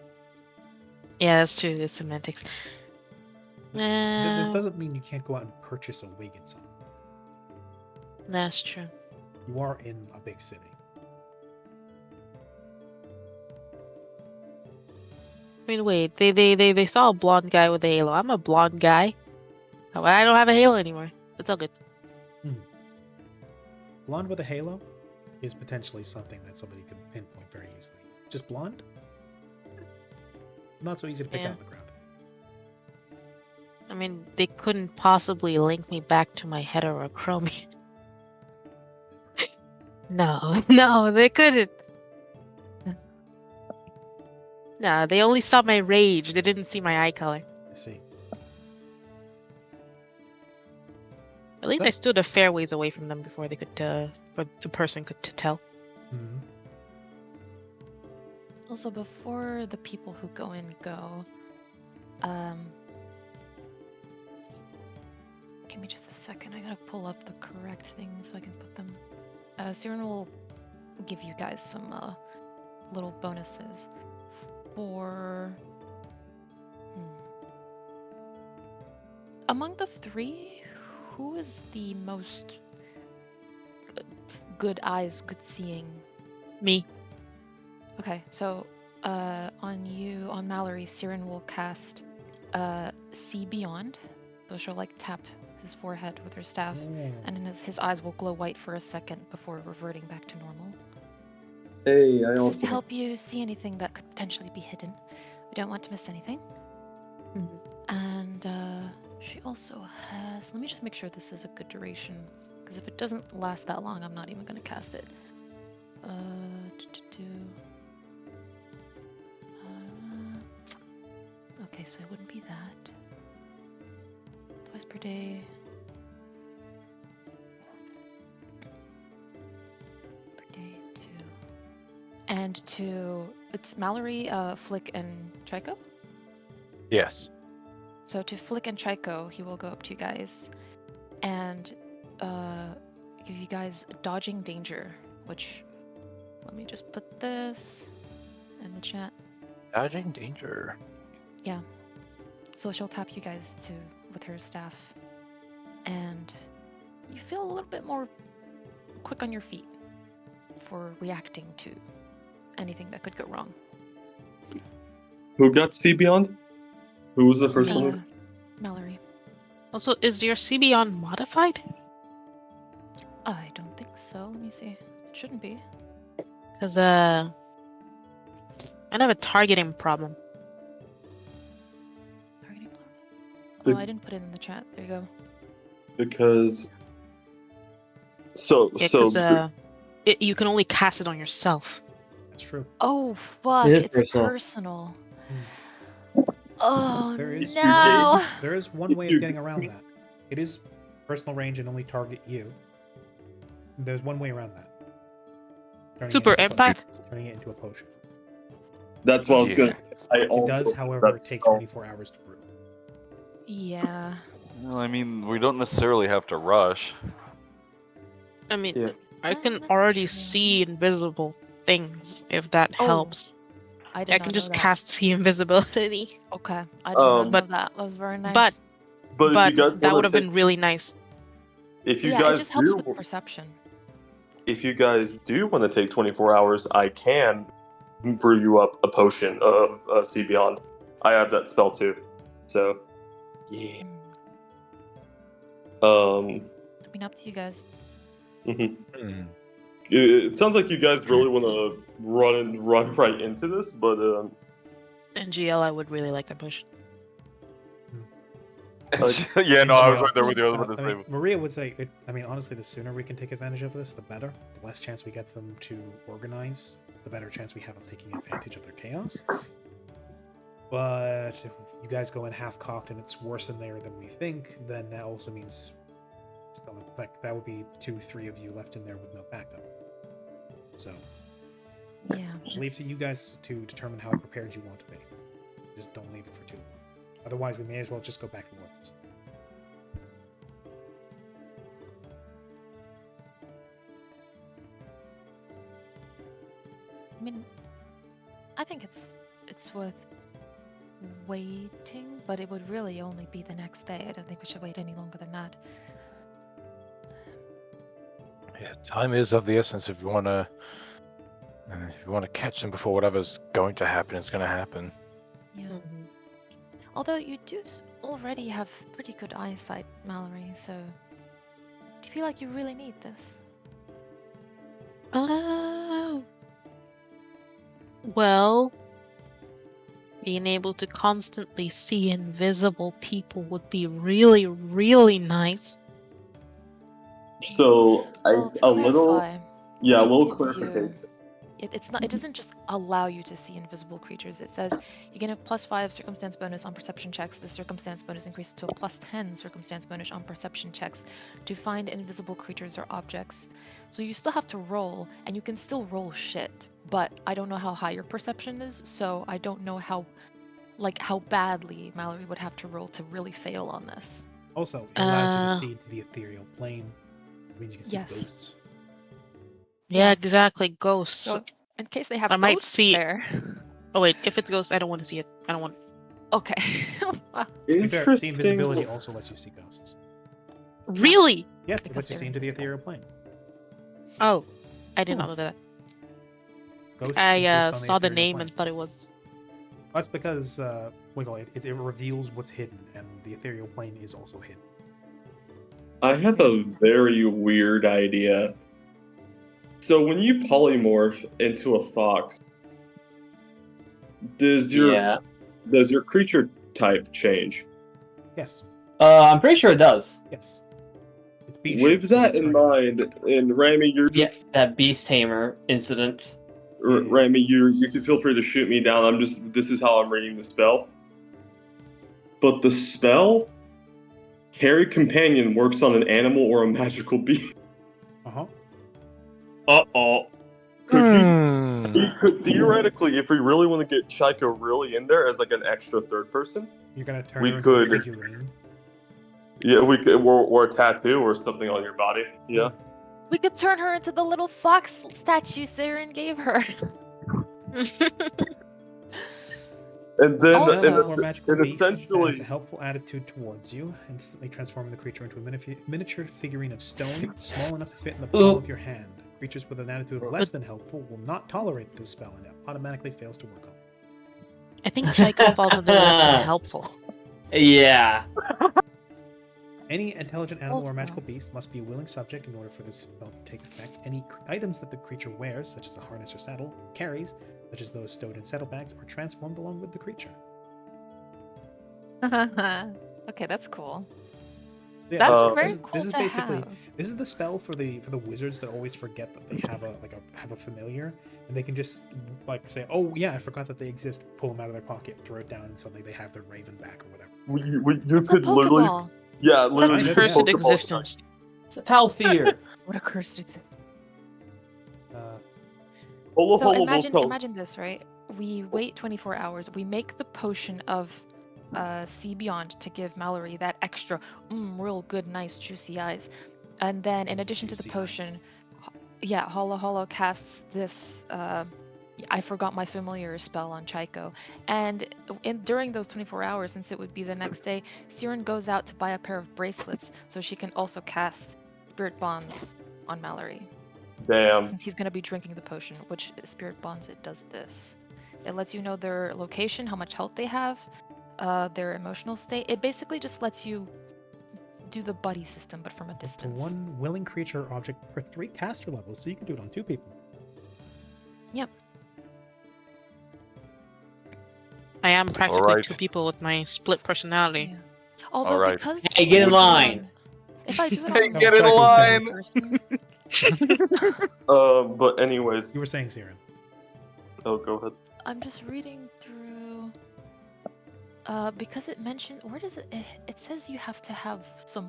Yeah, that's true. It's semantics. This doesn't mean you can't go out and purchase a wig at some point. That's true. You are in a big city. I mean, wait. They saw a blonde guy with a halo. I'm a blonde guy. Oh, I don't have a halo anymore. It's all good. Blonde with a halo is potentially something that somebody could pinpoint very easily. Just blonde? Not so easy to pick Yeah. out in the crowd. I mean, they couldn't possibly link me back to my heterochromia. No, they couldn't. No, they only saw my rage. They didn't see my eye color. I see. At least That- I stood a fair ways away from them before they could, for the person could tell. Mhm. Also, before the people who go in go, give me just a second. I gotta pull up the correct things so I can put them. Siren will give you guys some little bonuses for. Among the three, who is the most good eyes, good seeing? Me. Okay, so on Mallory, Siren will cast See Beyond. So she'll like tap his forehead with her staff, and then his eyes will glow white for a second before reverting back to normal. Hey, I This is also to help you see anything that could potentially be hidden. We don't want to miss anything. And she also has. Let me just make sure this is a good duration, because if it doesn't last that long, I'm not even going to cast it. Okay, so it wouldn't be that. Twice per day. Per day, 2. And it's Mallory, Flick, and Chico? Yes. So to Flick and Chico, he will go up to you guys and give you guys dodging danger, which, let me just put this in the chat. Dodging danger. Yeah. So she'll tap you guys with her staff, and you feel a little bit more quick on your feet for reacting to anything that could go wrong. who got See Beyond? Who was the first one? Mallory. Also, is your CBon modified? I don't think so. Let me see. It shouldn't be. Because, I have a targeting problem. Targeting problem. The- Oh, I didn't put it in the chat. There you go. Because so Yeah, so because, you can only cast it on yourself. That's true. Oh, fuck. It is It's personal. personal. Hmm. Oh, There is no. There is one way of getting around that. It is personal range and only target you. There's one way around that. Turning Super it into a- empath? Turning it into a potion. that's what I was Yeah. gonna say. I It also does, however, that's take all. 24 hours to brew. Yeah. Well, I mean, we don't necessarily have to rush. I mean, Yeah. I can That's already true. see invisible things, if that Oh, helps. I did I not can know just that. cast see invisibility. Okay. I did not know But- that. That was very nice. but- But if you guys that want would to have been really nice. if you yeah, it guys just helps do with perception. if you guys do want to take 24 hours, I can brew you up a potion of See Beyond. I have that spell too. So yeah. I mean, up to you guys. Mhm. Hmm. It sounds like you guys really want to run right into this, but NGL, I would really like that push. Yeah, no, I was NGL, right there with you. I was about to I say. mean, Maria would say, honestly, the sooner we can take advantage of this, the better. The less chance we get them to organize, the better chance we have of taking advantage of their chaos. But if you guys go in half-cocked and it's worse in there than we think, then that also means that would be 2-3 of you left in there with no backup. So, Yeah. I'll leave to you guys to determine how prepared you want to be. Just don't leave it for too long. Otherwise, we may as well just go back to the weapons. I mean, I think it's worth waiting, but it would really only be the next day. I don't think we should wait any longer than that. Yeah, time is of the essence if you want to catch them before whatever's going to happen is going to happen. Yeah. Mhm. Although you do already have pretty good eyesight, Mallory, so do you feel like you really need this? Well, being able to constantly see invisible people would be really, really nice. So Well, to a little, clarify, yeah, a it little gives clarification. you. It's not. It doesn't just allow you to see invisible creatures. It says you get a +5 circumstance bonus on perception checks. The circumstance bonus increases to a +10 circumstance bonus on perception checks to find invisible creatures or objects. So you still have to roll, and you can still roll shit. But I don't know how high your perception is, so I don't know how badly Mallory would have to roll to really fail on this. Also, it allows you to Uh, see into the ethereal plane. It means you can see Yes. ghosts. yeah, Yeah. exactly. Ghosts. So in case they have I might ghosts see- there. Oh wait, if it's ghosts, I don't want to see it. I don't want. Okay. Well, To be fair, see Interesting. invisibility also lets you see ghosts. Really? Yes, it Because lets you see they're into the invisible. ethereal plane. Oh, I did Hmm. not know that. Ghosts I exist on the saw the ethereal name plane. and thought it was. That's because it reveals what's hidden, and the ethereal plane is also hidden. I have a very weird idea. So when you polymorph into a fox, does your creature type change? Yes, I'm pretty sure it does. yes. It's beast With shape, so that you in turn mind, and Rami, you're Yeah, just that beast tamer incident. Rami, you can feel free to shoot me down. This is how I'm reading the spell. But the spell, carry companion works on an animal or a magical beast. Uh-huh. Uh-oh. We could theoretically, if we really want to get Chaiko really in there as like an extra third person, You're gonna turn We her into a could- figurine. yeah, we could, or a tattoo or something on your body. Yeah. we could turn her into the little fox statue Saren gave her. And then Also- Animal or magical and beast that essentially, has a helpful attitude towards you, instantly transforming the creature into a miniature figurine of stone, small enough to fit in the palm of your hand. Creatures with an attitude of less than helpful will not tolerate this spell and it automatically fails to work on. I think Chaiko falls under less than helpful. Yeah. Any intelligent animal or Also- magical beast must be a willing subject in order for this spell to take effect. Any items that the creature wears, such as a harness or saddle, carries, such as those stowed in saddlebags, are transformed along with the creature. Okay, that's cool. Yeah, That's Uh, very this, cool this is to basically have. this is the spell for the wizards that always forget that they have a familiar, and they can just like say, "Oh yeah, I forgot that they exist." Pull them out of their pocket, throw it down, and suddenly they have their raven back or whatever. you It's a could literally, Pokeball. yeah, What literally a Kind of, cursed yeah. Pokeball existence. It's a Palthier. What a cursed existence. Hola, So hola, imagine hola. this, right? We wait 24 hours. We make the potion of Sea Beyond to give Mallory that extra, real good, nice, juicy eyes. And then in addition to the Juicy potion, Holla casts this. I forgot my familiar spell on Chaiko. And during those 24 hours, since it would be the next day, Siren goes out to buy a pair of bracelets so she can also cast Spirit Bonds on Mallory. Damn. Since he's going to be drinking the potion, which Spirit Bonds, it does this. It lets you know their location, how much health they have, their emotional state. It basically just lets you do the buddy system, but from a Up to distance. one willing creature or object per 3 caster levels, so you can do it on 2 people. Yep. I am practically Alright. 2 people with my split personality. Yeah. Although Alright. because Hey, get in if I do it line. on- If I do it Hey, on get in a line. person, But anyways, You were saying, Siren. oh, go ahead. I'm just reading through. Because it mentioned, where does it? It says you have to have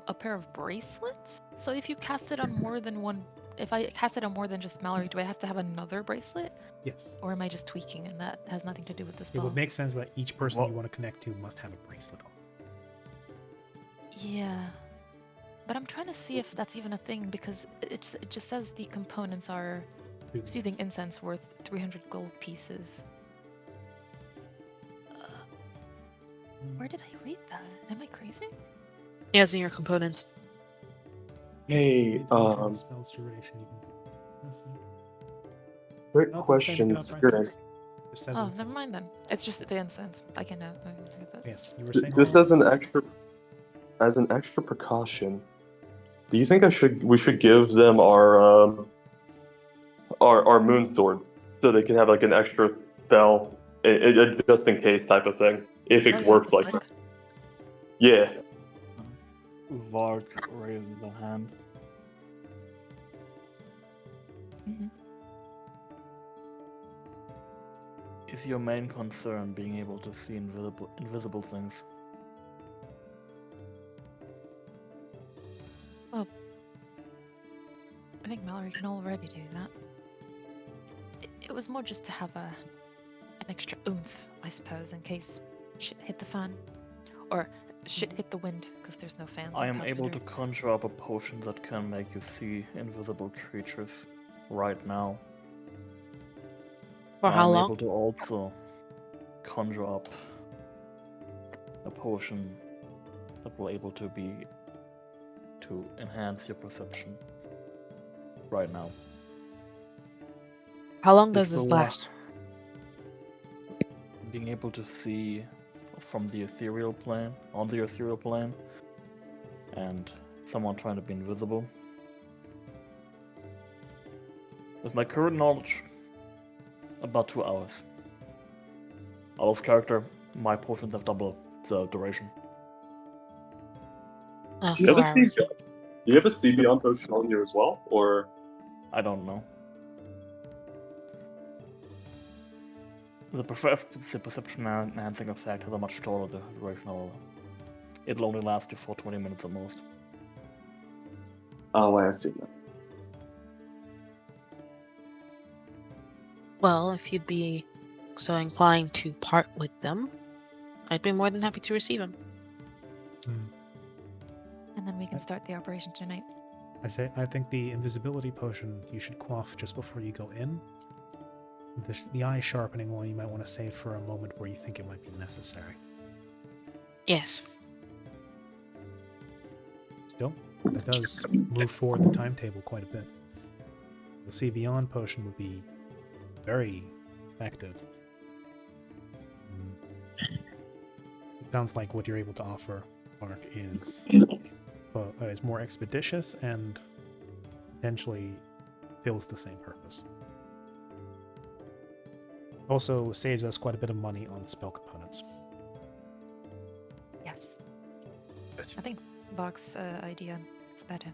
a pair of bracelets. So if you cast it on more than one, if I cast it on more than just Mallory, do I have to have another bracelet, Yes. or am I just tweaking and that has nothing to do with the It spell? would make sense that each person Well- you want to connect to must have a bracelet on. Yeah, but I'm trying to see if that's even a thing because it just says the components are soothing incense worth 300 gold pieces. Where did I read that? Am I crazy? Yeah, it's in your components. Hey, Spells duration. quick Oh, this thing question, you cannot price Siren. this. Just says Oh, incense. never mind then. It's just the incense. I can get that. Yes, you were saying. Just Holly? as an extra precaution, do you think we should give them our moon sword so they can have like an extra spell, just in case type of thing, if Oh it yeah, works the like flick. that. Yeah. Vark raises the hand. Mm-hmm. Is your main concern being able to see invisible things? I think Mallory can already do that. It was more just to have an extra oomph, I suppose, in case shit hit the fan. Or shit hit the wind, because there's no fans I on am able Pathfinder. to conjure up a potion that can make you see invisible creatures right now. For how I'm long? able to also conjure up a potion that will able to enhance your perception right now. How long This does this will last? being able to see from the ethereal plane, on the ethereal plane, and someone trying to be invisible. With my current knowledge, about 2 hours. Out of character, my potions have double the duration. Do you have 4 a see? hours. Do you have a see beyond potion on you as well, or? I don't know. The perception enhancing effect has a much shorter duration, however. It'll only last you for 20 minutes at most. Oh, I see. Well, if you'd be so inclined to part with them, I'd be more than happy to receive them. And then we can start the operation tonight. I think the invisibility potion you should quaff just before you go in. The eye sharpening one you might want to save for a moment where you think it might be necessary. Yes. Still, it does move forward the timetable quite a bit. The See Beyond potion would be very effective. It sounds like what you're able to offer, Mark, is more expeditious and potentially fills the same purpose. Also saves us quite a bit of money on spell components. Yes. I think Vox's idea is better.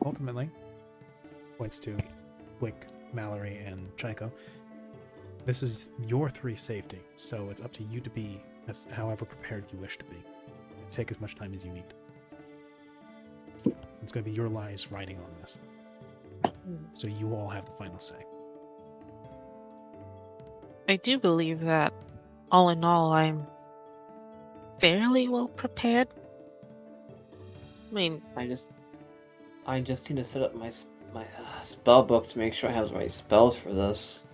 Ultimately, points to Blick, Mallory, and Chaiko. This is your 3 safety, so it's up to you to be as however prepared you wish to be. Take as much time as you need. It's going to be your lives riding on this. So you all have the final say. I do believe that, all in all, I'm fairly well prepared. I mean, I just need to set up my spell book to make sure I have the right spells for this.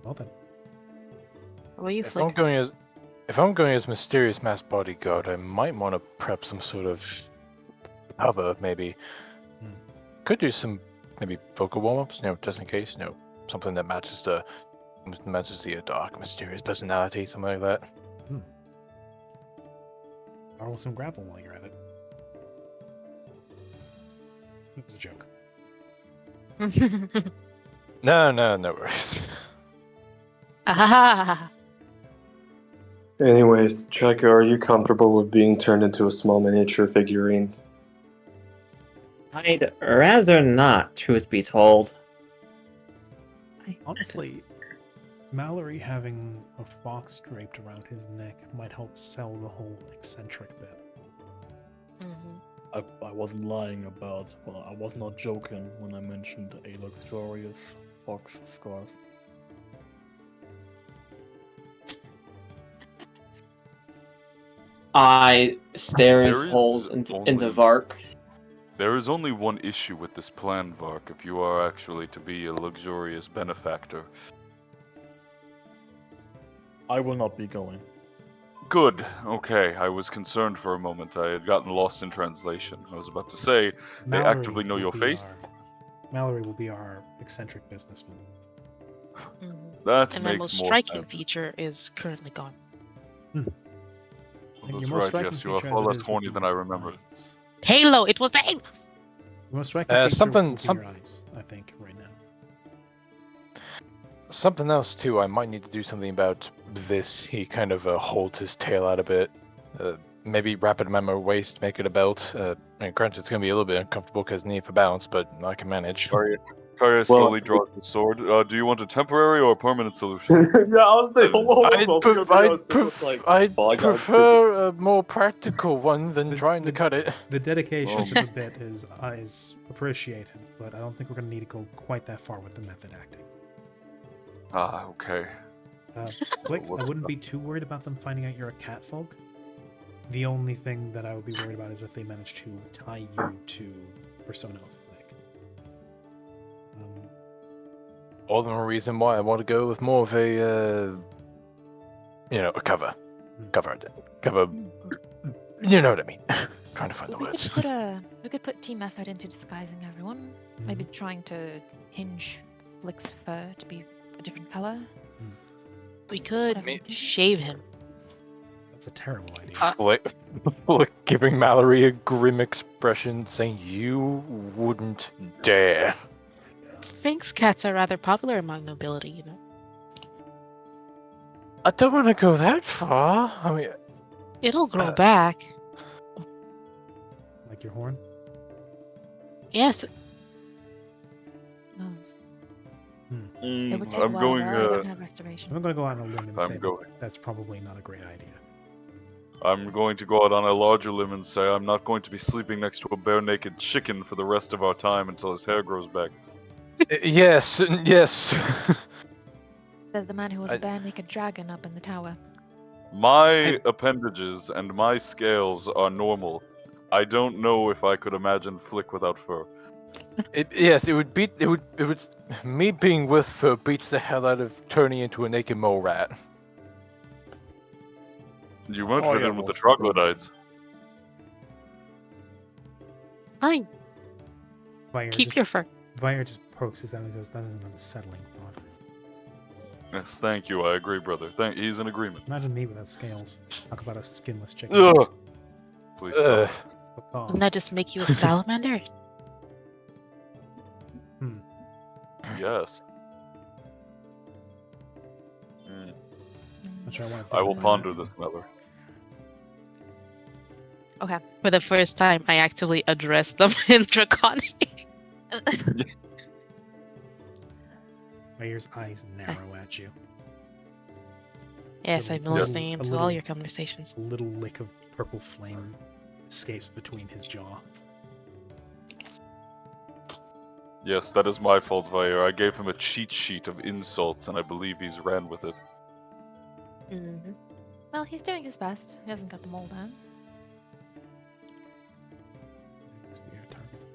Well then. how about you, If I'm Flick? going as mysterious mass bodyguard, I might want to prep some sort of cover, maybe. Could do some maybe vocal warm-ups, just in case, something that matches the dark, mysterious personality, something like that. Borrow some gravel while you're at it. It was a joke. No worries. Ah, Anyways, Chaiko, are you comfortable with being turned into a small miniature figurine? I'd rather not, truth be told. Honestly, Mallory having a fox draped around his neck might help sell the whole eccentric bit. I wasn't lying about, well, I was not joking when I mentioned a luxurious fox scarf. I stare his There holes is in the only- Vark. There is only one issue with this plan, Vark, if you are actually to be a luxurious benefactor. I will not be going. Good. Okay. I was concerned for a moment. I had gotten lost in translation. I was about to say, they Mallory actively know will your be face? Mallory will be our eccentric businessman. That And my makes most more striking sense. feature is currently gone. And That's your most right, striking yes, you are feature far as it less is would horny be than I your remember. eyes. Halo! It was the Halo! Your most striking feature would be some- your eyes, I think, right now. Something else too. I might need to do something about this. He kind of holds his tail out a bit. Maybe wrap it around my waist, make it a belt. And granted, it's gonna be a little bit uncomfortable because need for balance, but I can manage. Karya slowly draws his sword. Do you want a temporary or a permanent solution? Yeah, I was saying, hold on. I was gonna be honest, it's like, I'd well, I got prefer a more practical one than The- trying the- to cut it. The dedication Well- to the bit is appreciated, but I don't think we're going to need to go quite that far with the method acting. Ah, okay. Flick, I What's wouldn't be too worried about them finding out you're a catfolk. The only thing that I would be worried about is if they manage to tie you to Persona of Flick. All the more reason why I want to go with more of a, a cover. Cover. You know what I mean. Trying to find the We words. could put team effort into disguising everyone. Maybe trying to hinge Flick's fur to be a different color. We could Whatever. shave him. That's a terrible idea. Like giving Mallory a grim expression, saying, "You wouldn't dare." Sphinx cats are rather popular among nobility, you know. I don't want to go that far. I mean, It'll grow back. Like your horn? Yes, No. Mm, It would take a I'm while, going. though. I don't have restoration. I'm going to go out on a limb and I'm say going. that's probably not a great idea. I'm going to go out on a larger limb and say I'm not going to be sleeping next to a bare-naked chicken for the rest of our time until his hair grows back. yes. Says the man who was a bare naked dragon up in the tower. My appendages and my scales are normal. I don't know if I could imagine Flick without fur. Yes, it would. Me being with fur beats the hell out of turning into a naked mole rat. You won't Oh, fit yeah, in with the most troglodytes. fine. Vire Keep just, your fur. Vire just pokes his eye and goes, that is an unsettling thought. Yes, thank you. I agree, brother. He's in agreement. Imagine me without scales. Talk about a skinless chicken. Ugh. Please Ugh. stop. Macaw. Wouldn't that just make you a salamander? Yes. Mm. Not sure I want to I think will about ponder this. this, Miller. Okay. For the first time, I actively addressed them in Draconic. Vire's eyes narrow at you. Yes, I've been A little- listening a into all little- your conversations. A little lick of purple flame escapes between his jaw. Yes, that is my fault, Vire. I gave him a cheat sheet of insults, and I believe he's ran with it. Mm-hmm. Well, he's doing his best. He hasn't got them all down. Spirit targets.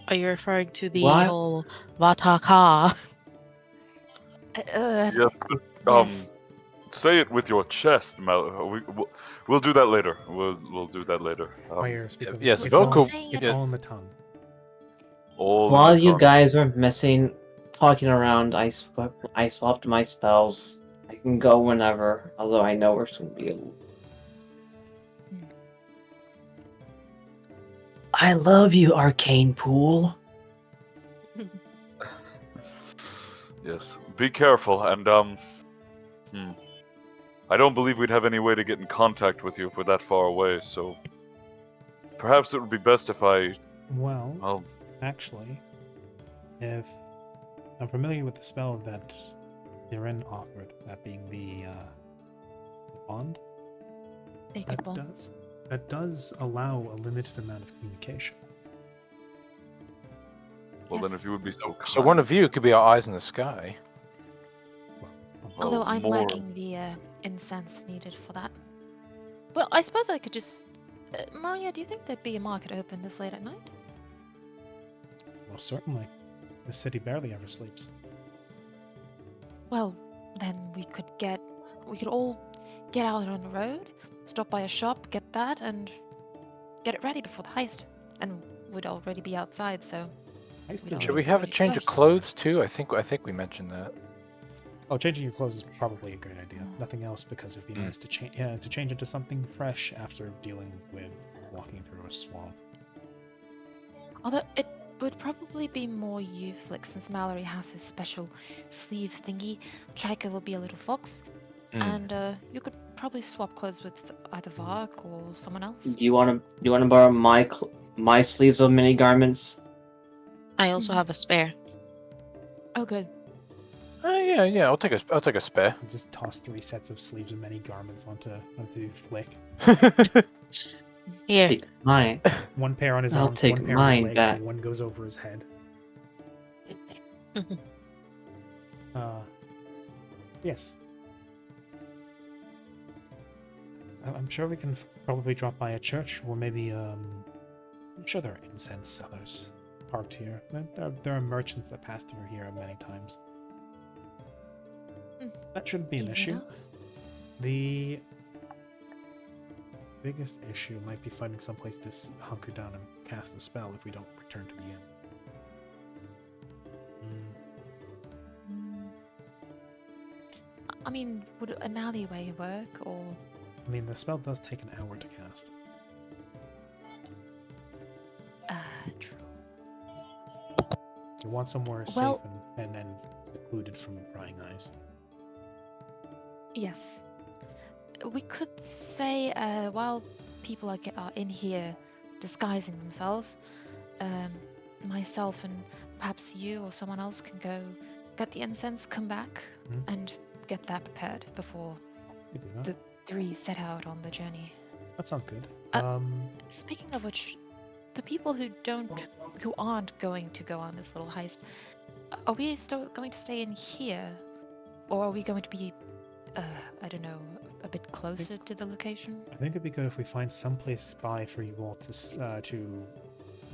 Are you referring to the What? whole Vataka? Yes. Yes. Say it with your chest, we'll do that later. We'll do that later. Fire speaks of yes, it's vocal- all, Saying it's it- all in the tongue. all While the you time. guys were missing, talking around, I swapped my spells. I can go whenever, although I know we're going to be. I love you, Arcane Pool. Yes. Be careful, and I don't believe we'd have any way to get in contact with you if we're that far away. So perhaps it would be best if Well, actually, if I'm familiar with the spell that Siren offered, that being the bond, Sacred that bonds. does allow a limited amount of communication. Well, then Yes. if you would be so kind. So one of you could be our eyes in the sky. Although Well, I'm more- lacking the incense needed for that. Well, I suppose I could just. Maria, do you think there'd be a market open this late at night? Well, certainly. The city barely ever sleeps. Well, then we could all get out on the road, stop by a shop, get that, and get it ready before the heist. And we'd already be outside, so Heist Should is Should a- we have a Ready to change go. of clothes too? I think we mentioned that. Oh, changing your clothes is probably a great idea. Nothing else, because it'd be Mm. nice to change into something fresh after dealing with walking through a swamp. although it would probably be more you, Flick, since Mallory has his special sleeve thingy. Chika will be a little fox, and you could probably swap clothes with either Vark or someone else. Do you want to borrow my sleeves of mini garments? I also have a spare. Oh, good. Yeah. I'll take a spare. You just toss 3 sets of sleeves and many garments onto Flick. Here. Take mine. One pair on his I'll arms, take one pair on mine his legs, back. and one goes over his head. Yes. I'm sure we can probably drop by a church, or maybe, I'm sure there are incense sellers parked here. There are merchants that pass through here many times. Hmm. That shouldn't be an Easy issue. enough. The biggest issue might be finding some place to hunker down and cast the spell if we don't return to the inn. I mean, would an alleyway work, or I mean, the spell does take an hour to cast. true? You want somewhere Well- safe and secluded from prying eyes. Yes. We could say, while people are in here disguising themselves, myself and perhaps you or someone else can go get the incense, come back, Mhm. and get that prepared before You could do that. The- 3 set out on the journey. That sounds good. Uh, Speaking of which, the people who aren't going to go on this little heist, are we still going to stay in here, or are we going to be, I don't know, a bit closer to the location? I think it'd be good if we find some place by for you all to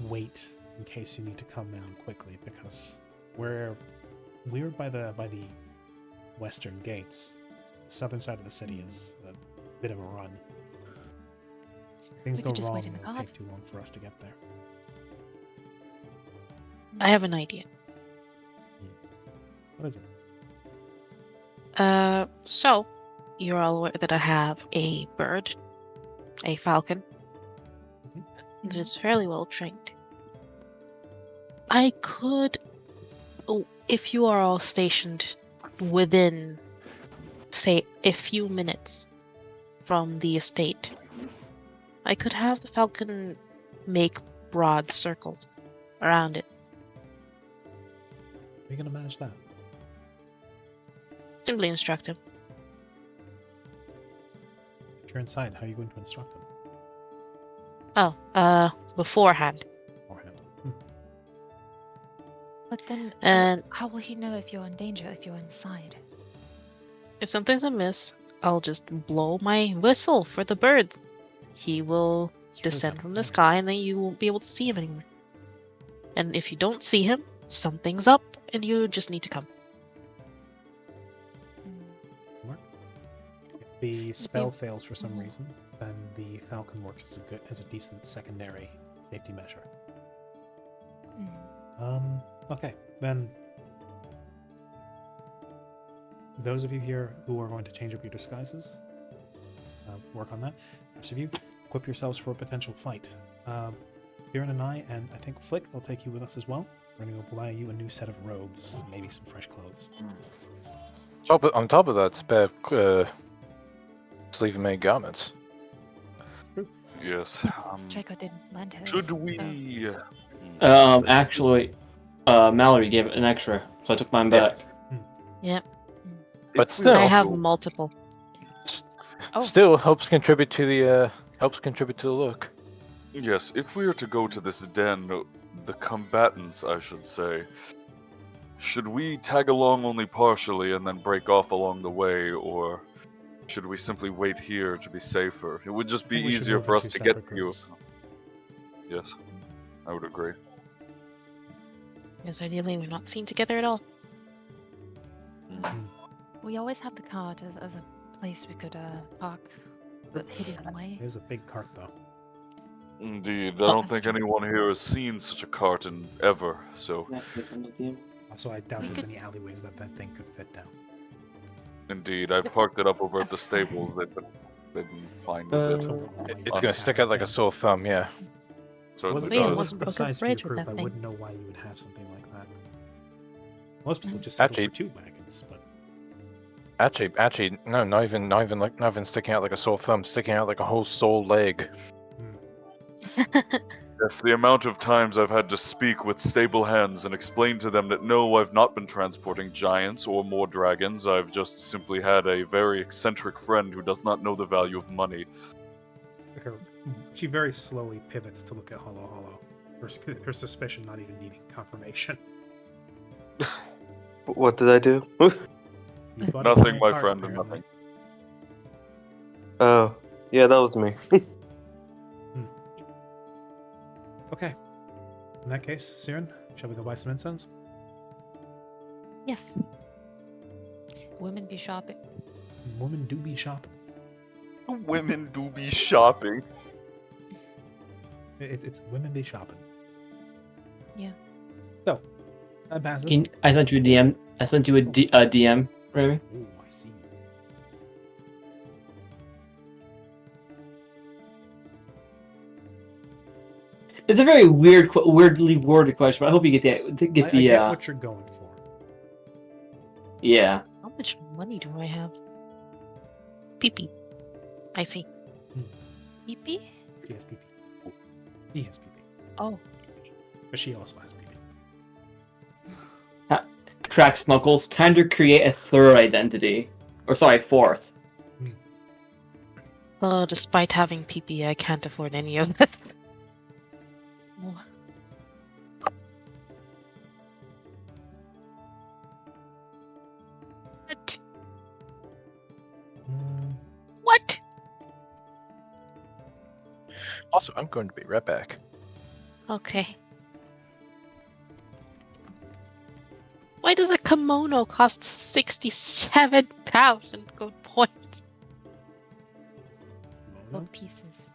wait in case you need to come in quickly, because we're by the western gates. The southern side of the city is a bit of a run. Things We go could just wrong, wait in and the it'll car. take too long for us to get there. I have an idea. What is it? So you're all aware that I have a bird, a falcon, that is fairly well trained. I could, if you are all stationed within, say, a few minutes from the estate, I could have the falcon make broad circles around it. How are you gonna manage that? Simply instruct him. If you're inside, how are you going to instruct them Beforehand. beforehand? But then, And how will he know if you're in danger if you're inside? if something's amiss, I'll just blow my whistle for the bird. He will It's true, descend Captain, from the yeah. sky, and then you won't be able to see him anymore. And if you don't see him, something's up, and you just need to come. Mark? If the spell you- fails for some Mhm. reason, then the falcon works as a decent secondary safety measure. Okay, then those of you here who are going to change up your disguises, work on that. The rest of you, equip yourselves for a potential fight. Siren and I think Flick will take you with us as well. We're going to buy you a new set of robes, and maybe some fresh clothes. On top of that, spare sleeve and made garments. Yes. Yes, Draco did lend his. Should so- we? Actually, Mallory gave it an extra, so I took mine back. But If we still- I have go- multiple. Oh. Still helps contribute to the look. Yes, if we are to go to this den, the combatants, I should say, should we tag along only partially and then break off along the way, or should we simply wait here to be safer? It would just I be think we should easier move for in us two to get separate to you. groups. Yes, I would agree. Because ideally, we're not seen together at all. We always have the cart as a place we could park, but hidden away. It is a big cart, though. Indeed, I Well, don't that's think true. anyone here has seen such a cart in ever. So, Yeah, yes, I'm with you. Also, I doubt We there's could- any alleyways that thing could fit down. indeed, I parked it up over at the stables. They've been fine with it. I don't know why you It's would gonna have stick that out like a thing. sore thumb, yeah. Certainly Was Liam does. wasn't the broke a size for your bridge with group, that I thing. wouldn't know why you would have something like that. Most people just settle Actually- for 2 wagons, but Actually, no, not even sticking out like a sore thumb, sticking out like a whole sore leg. Yes, the amount of times I've had to speak with stable hands and explain to them that no, I've not been transporting giants or more dragons. I've just simply had a very eccentric friend who does not know the value of money. she very slowly pivots to look at Hollow Hollow. Her suspicion not even needing confirmation. What did I do? You bought a Nothing, giant my cart, friend, apparently. nothing. Oh, yeah, that was me. Okay. In that case, Siren, shall we go buy some incense? Yes. Women be shopping. Women do be shopping. Women do be shopping. It's women be shopping. Yeah. So, that passes. I sent you a DM. I sent you a DM, Remy. Oh, I see. It's a very weirdly worded question, but I hope you get the I get what you're going for. yeah. How much money do I have? Pee-pee. I see. Pee-pee? She has PP. He has PP. Oh. But she also has PP. Crack Snuggles. Time to create a third identity. Or sorry, fourth. Oh, despite having pee-pee, I can't afford any of it. Well, What? Mm, What? Also, I'm going to be right back. Okay. Why does a kimono cost 67,000 gold points? kimono? gold pieces.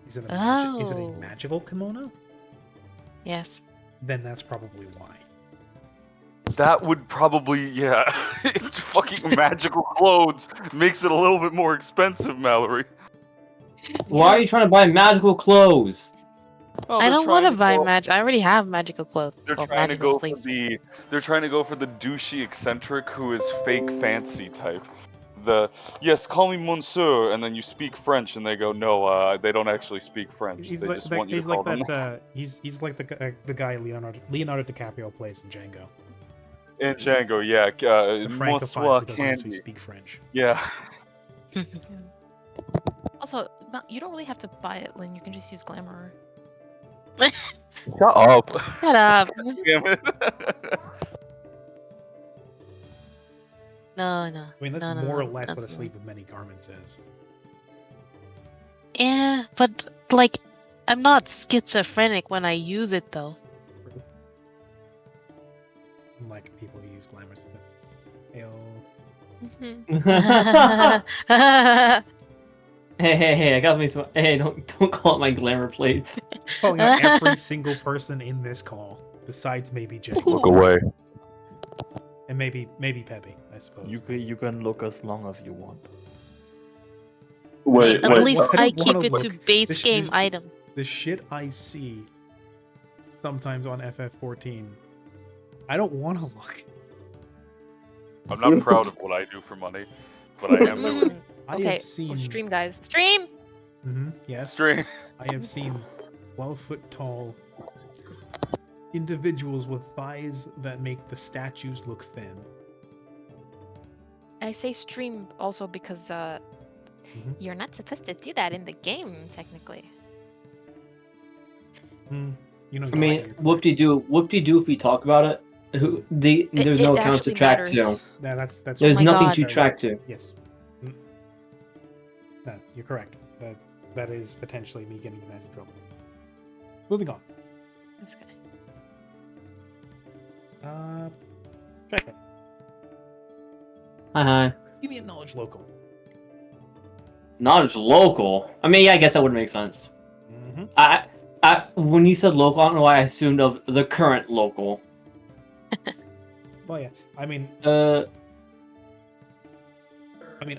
Is it Oh. a magical kimono? Yes. Then that's probably why. That would probably, yeah. It's fucking magical clothes makes it a little bit more expensive, Mallory. Why are you trying to buy magical clothes? Oh, I they're don't want to trying buy go- magic. I already have magical clothes. They're Well, trying to magical go sleeves. for the. They're trying to go for the douchey eccentric who is fake fancy type. Yes, call me Monsieur, and then you speak French, and they go, no, they don't actually speak French. He's They like just that, want you to he's call like them. that. He's like the guy Leonardo DiCaprio plays in Django. In Django, yeah, The Monsieur Francophile who doesn't actually Candy. speak French. Yeah. Also, you don't really have to buy it, Lynn. You can just use Glamour. Shut up. Shut up. Damn it. No. I mean, that's No, more or less what a that's sleeve of many garments is. Yeah, but like, I'm not schizophrenic when I use it though. Unlike people who use glamour stuff. Ayo. Hey, I got me some. Hey, don't call it my glamour plates. Calling out every single person in this call, besides maybe Jay. Look away. And maybe Peppy, I suppose. You can look as long as you want. Wait, At wait. least I don't I keep wanna it to look. base This- game this- item. The shit I see sometimes on FF14, I don't want to look. I'm not proud of what I do for money, but I am Listen. I Okay. have seen. Stream, guys. Stream. Yes. string. I have seen 12-foot tall individuals with thighs that make the statues look thin. I say stream also because you're not supposed to do that in the game, technically. You know. I mean, whoop-de-doo if we talk about it. There's no accounts to actually track matters. to. That's There's my nothing God. to track to. Yes. No, you're correct. That is potentially me getting you guys in trouble. Moving on. That's good. Try that. Hi. Give me a knowledge local. Knowledge local. I mean, yeah, I guess that would make sense. Mm-hmm. When you said local, I don't know why I assumed of the current local. Well, yeah. I mean, are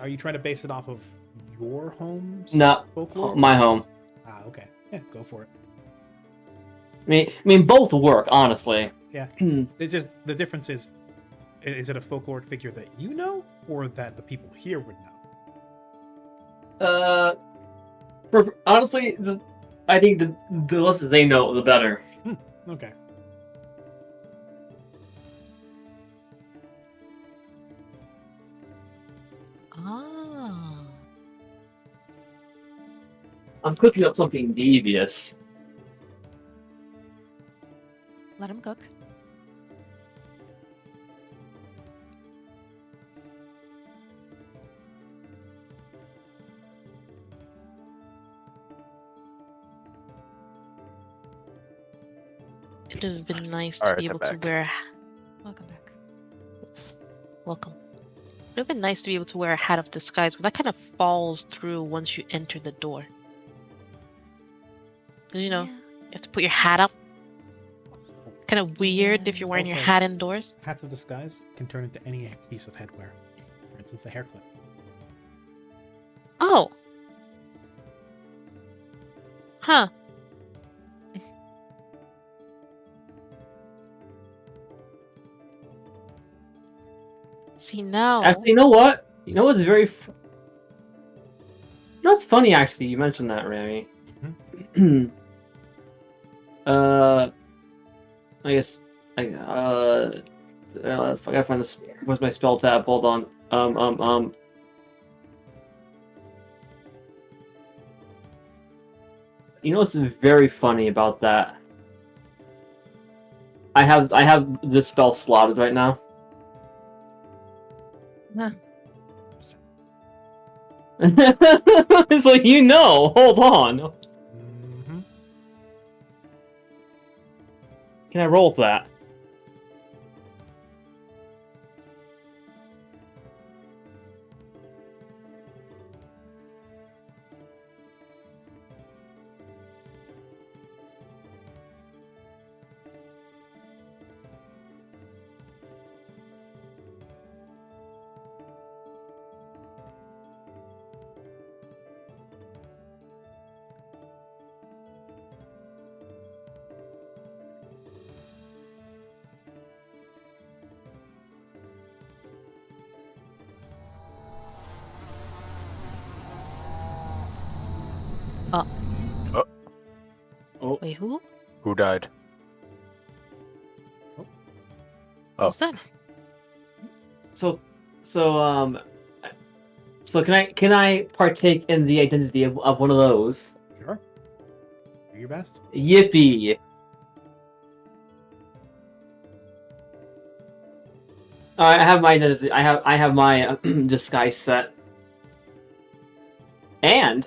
you trying to base it off of your home's No, folklore? my or home. just- Ah, okay. Yeah, go for it. I mean, both work, honestly. Yeah. It's just the difference is it a folklore figure that you know, or that the people here would know? Honestly, I think the less they know, the better. Okay. Ah. I'm cooking up something devious. Let him cook. It would have been nice All to right, be I'm able to back. wear. Welcome back. Yes. Welcome. It would have been nice to be able to wear a hat of disguise, but that kind of falls through once you enter the door. Because, you have to put your hat up. Kind of weird if you're wearing your Also- hat indoors. Hats of disguise can turn into any piece of headwear. For instance, a hair clip. Oh. Huh. See, now. Actually, you know what? You know what's very. You know what's funny? Actually, you mentioned that, Rami. I guess I gotta find this. Where's my spell tab? Hold on. You know what's very funny about that? I have this spell slotted right now. So you know, hold on. Mm-hmm. Can I roll with that? Wait, who? Who died? Oh. Who's that? So can I partake in the identity of one of those? Sure. Do your best. Yippee! I have my identity. I have my disguise set. And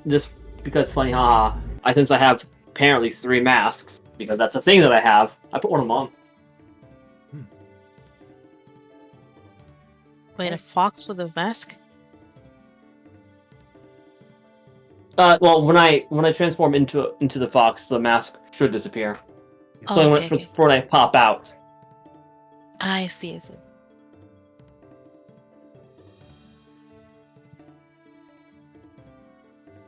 just because funny, haha. Since I have apparently 3 masks because that's a thing that I have. I put one of them on. Wait, a fox with a mask? Well, when I transform into the fox, the mask should disappear. Oh, So okay, okay. for when I pop out. I see.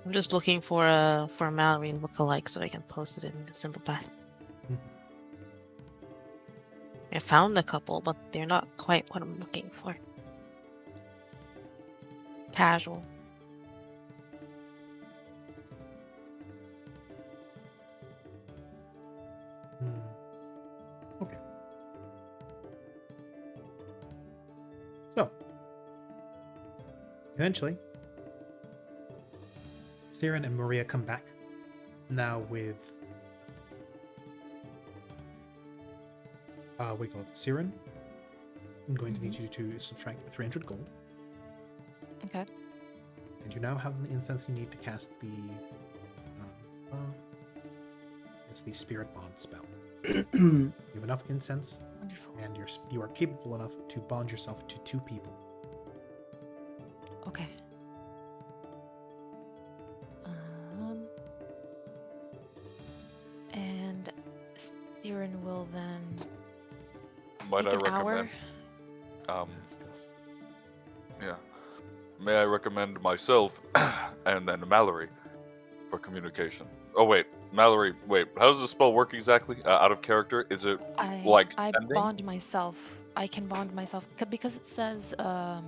I'm just looking for a Mallory lookalike so I can post it in the Simple Path. I found a couple, but they're not quite what I'm looking for. Casual. Okay. So, eventually, Siren and Maria come back. Now with... we call it Siren. I'm going to need you to subtract 300 gold. Okay. And you now have the incense you need to cast the... it's the Spirit Bond spell. You have enough incense, Wonderful. and you are capable enough to bond yourself to 2 people. Okay. And Siren will then Might take I an recommend? hour. Discuss. Yeah. May I recommend myself and then Mallory for communication? Oh wait, Mallory. Wait, how does the spell work exactly? Out of character? Is it like I sending? bond myself. I can bond myself because it says or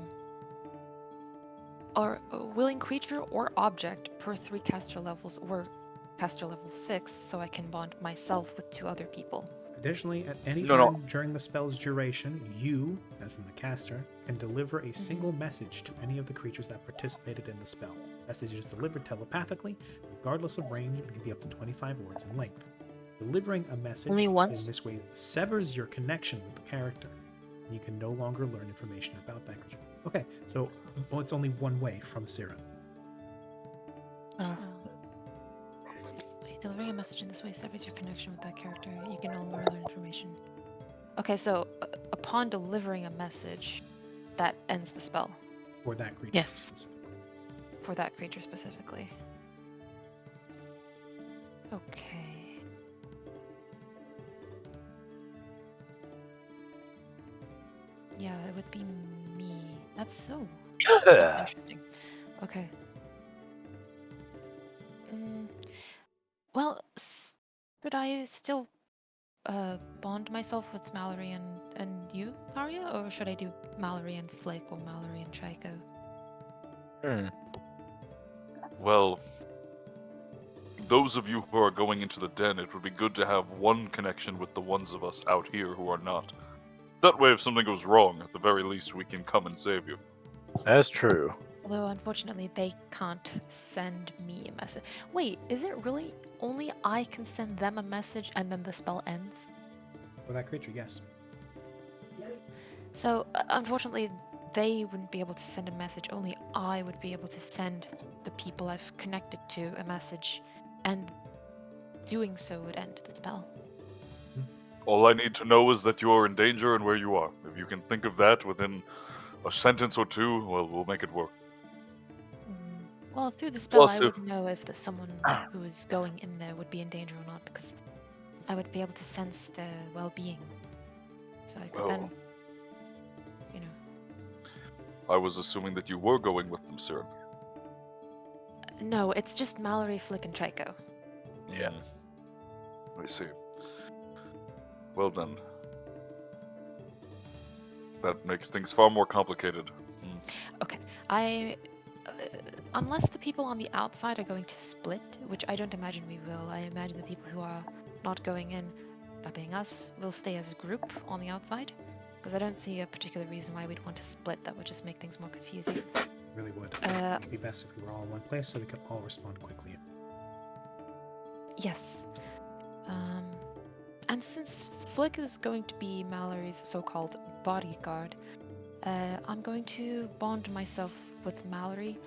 a willing creature or object per 3 caster levels or caster level 6, so I can bond myself with 2 other people. Additionally, at any No, time no. during the spell's duration, you, as in the caster, can deliver a single message to any of the creatures that participated in the spell. The message is delivered telepathically, regardless of range, and can be up to 25 words in length. Delivering a message Only in once? this way severs your connection with the character. You can no longer learn information about that creature. Okay, so it's only one way from Siren. Delivering a message in this way severs your connection with that character. You can no longer learn information. Okay, so upon delivering a message, that ends the spell For that creature Yes. specifically. for that creature specifically. Okay. Yeah, it would be me. That's interesting. Okay. Well, should I still bond myself with Mallory and you, Karia, or should I do Mallory and Flake or Mallory and Chaiko? Well, those of you who are going into the den, it would be good to have one connection with the ones of us out here who are not. That way, if something goes wrong, at the very least, we can come and save you. That's true. Although, unfortunately, they can't send me a message. Wait, is it really only I can send them a message and then the spell ends? For that creature, yes. So, unfortunately, they wouldn't be able to send a message. Only I would be able to send the people I've connected to a message, and doing so would end the spell. All I need to know is that you are in danger and where you are. If you can think of that within a sentence or 2, well, we'll make it work. Well, through the spell, Plus, I if- would know if someone who is going in there would be in danger or not, because I would be able to sense their well-being. So I could Well- then, I was assuming that you were going with them, Siren. No, it's just Mallory, Flick, and Chaiko. Yeah. I see. Well then. That makes things far more complicated. Unless the people on the outside are going to split, which I don't imagine we will. I imagine the people who are not going in, that being us, will stay as a group on the outside. Because I don't see a particular reason why we'd want to split. That would just make things more confusing. Really would. It'd be best if we were all in one place so we could all respond quickly. Yes. And since Flick is going to be Mallory's so-called bodyguard, I'm going to bond myself with Mallory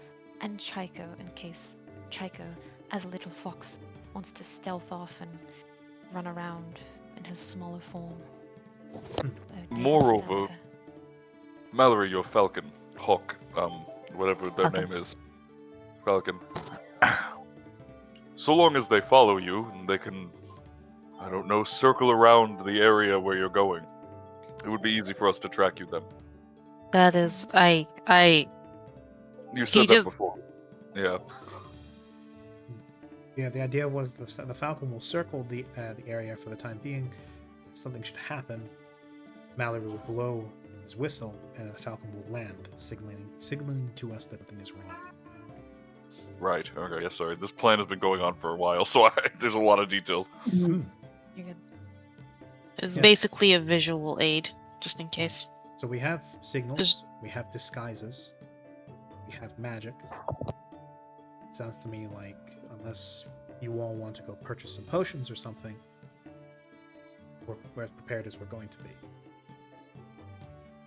and Chaiko in case Chaiko, as a little fox, wants to stealth off and run around in his smaller form. Moreover, Mallory, your falcon, hawk, whatever their Falcon. name is, falcon. So long as they follow you, and they can, I don't know, circle around the area where you're going, it would be easy for us to track you then. That is, You said that just- before. Yeah. Yeah, the idea was the Falcon will circle the area for the time being. If something should happen, Mallory will blow his whistle, and the Falcon will land, signaling to us that something is wrong. Right. Okay. Yeah. Sorry. This plan has been going on for a while, so there's a lot of details. You're good. It's Yes. basically a visual aid, just in case. So we have signals, we have disguises, we have magic. It sounds to me like, unless you all want to go purchase some potions or something, we're as prepared as we're going to be.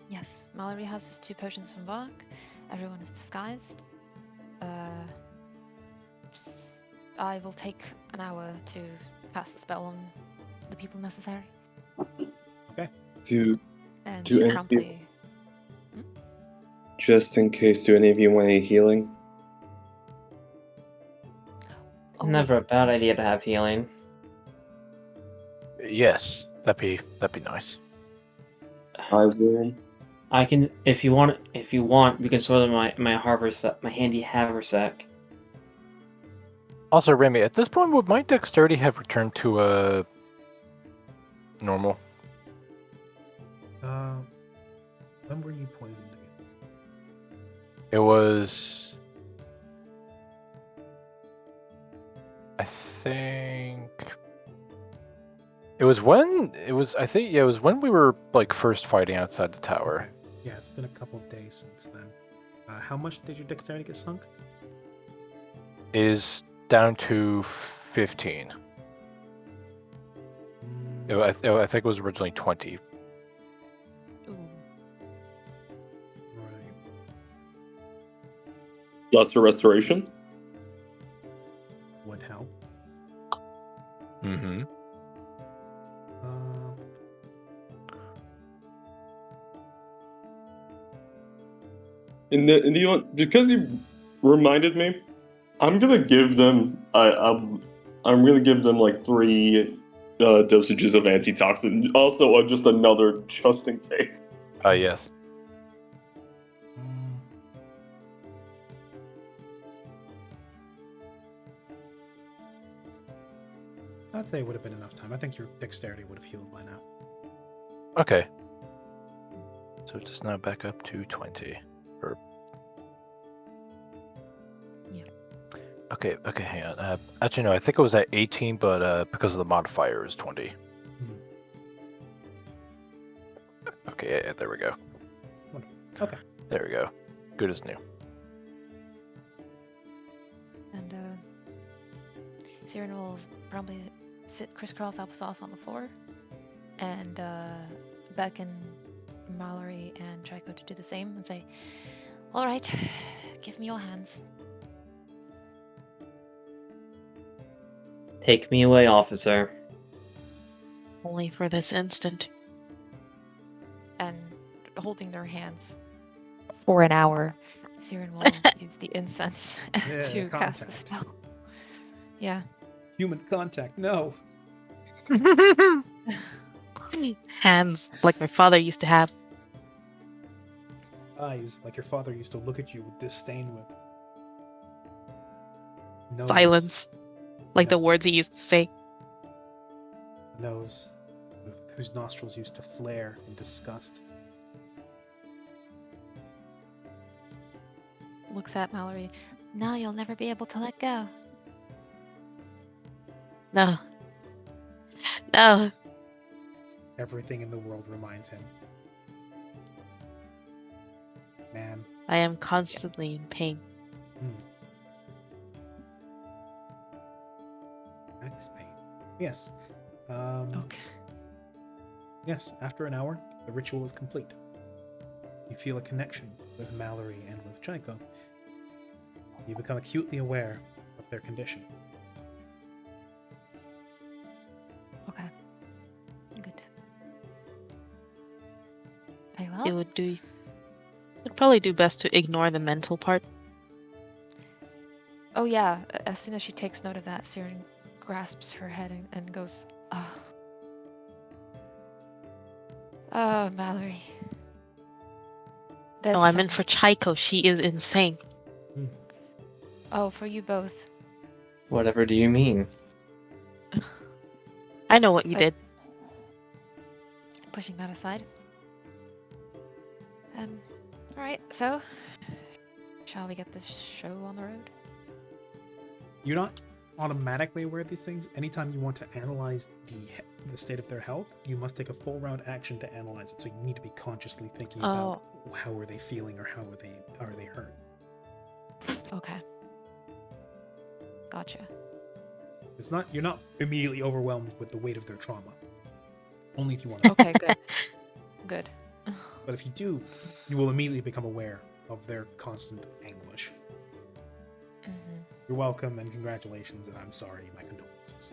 Yes, Mallory has his 2 potions from Vark. Everyone is disguised. I will take an hour to cast the spell on the people necessary. Do And Do she any of promptly. just in case, do any of you want any healing? Oh, Never a wait, bad I idea to should- have healing. Yes, that'd be nice. I will. I can, if you want, you can store them in my haversack, my handy haversack. Also, Remy, at this point, would my dexterity have returned to normal? When were you poisoned again? It was. I think. It was when it was. I think it was when we were like first fighting outside the tower. Okay. Yeah, it's been a couple of days since then. How much did your dexterity get sunk? Is down to 15. I think it was originally 20. Ooh. Right. Lesser restoration? Would help. Mm-hmm. Um, And you know, because you reminded me, I'm gonna give them. I'm gonna give them like 3 dosages of antitoxin. Also, just another just in case. Yes. mm, I'd say it would have been enough time. I think your dexterity would have healed by now. Okay. So it's just now back up to 20. Or... Yeah. Okay, hang on. Actually, no, I think it was at 18, but because of the modifier, it was 20. Mhm. Okay, yeah, there we go. Wonderful. Okay. There we go. Good as new. And Siren will probably sit crisscross applesauce on the floor, and beckon Mallory and Trico to do the same and say, "All right, give me your hands." Take me away, officer. Only for this instant. And holding their hands for an hour, Siren will use the incense Yeah, to cast the contact. spell. Yeah. Human contact, no. Hands like my father used to have. Eyes, like your father used to look at you with disdain with. Nose, Silence. Like the No. words he used to say. Nose, whose nostrils used to flare in disgust. Looks at Mallory. Now you'll never be able to let go. No. No. Everything in the world reminds him. Man. I am constantly in pain. Max pain. Yes. Okay. Yes, after an hour, the ritual is complete. You feel a connection with Mallory and with Chico. You become acutely aware of their condition. Okay. Good. Very well. It would do. It'd probably do best to ignore the mental part. Oh yeah. As soon as she takes note of that, Siren grasps her head and goes, "Oh, oh, Mallory." There's No, I so meant for much- Chico. She is insane. Oh, for you both. Whatever do you mean? I know what you I- did. Pushing that aside. All right. So, shall we get this show on the road? You're not automatically aware of these things. Anytime you want to analyze the state of their health, you must take a full round action to analyze it. So you need to be consciously thinking about how are they feeling or how are they hurt. Okay. Gotcha. You're not immediately overwhelmed with the weight of their trauma. Only if you want to. Okay. Good. Good. But if you do, you will immediately become aware of their constant anguish. Mm-hmm. You're welcome and congratulations, and I'm sorry. My condolences.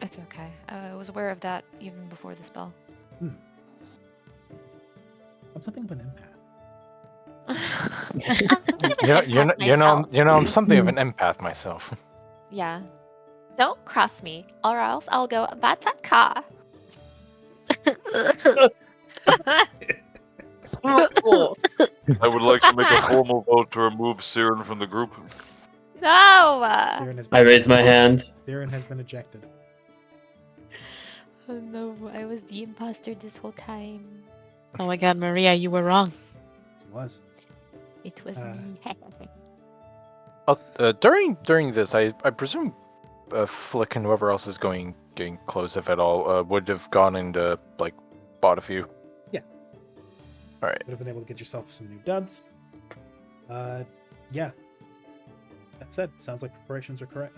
It's okay. I was aware of that even before the spell. I'm something of an empath. I'm something of an I'm something of an empath myself. Yeah. Don't cross me, or else I'll go bataka. I would like to make a formal vote to remove Siren from the group. No! Siren has I been raise my hand. Siren has been ejected. Oh no, I was the imposter this whole time. Oh my god, Maria, you were wrong. She was. It was Uh, me. During this, I presume Flick and whoever else is getting close, if at all, would have gone into like bought a few. Yeah. All right. Would have been able to get yourself some new duds. Yeah. That said, sounds like preparations are correct.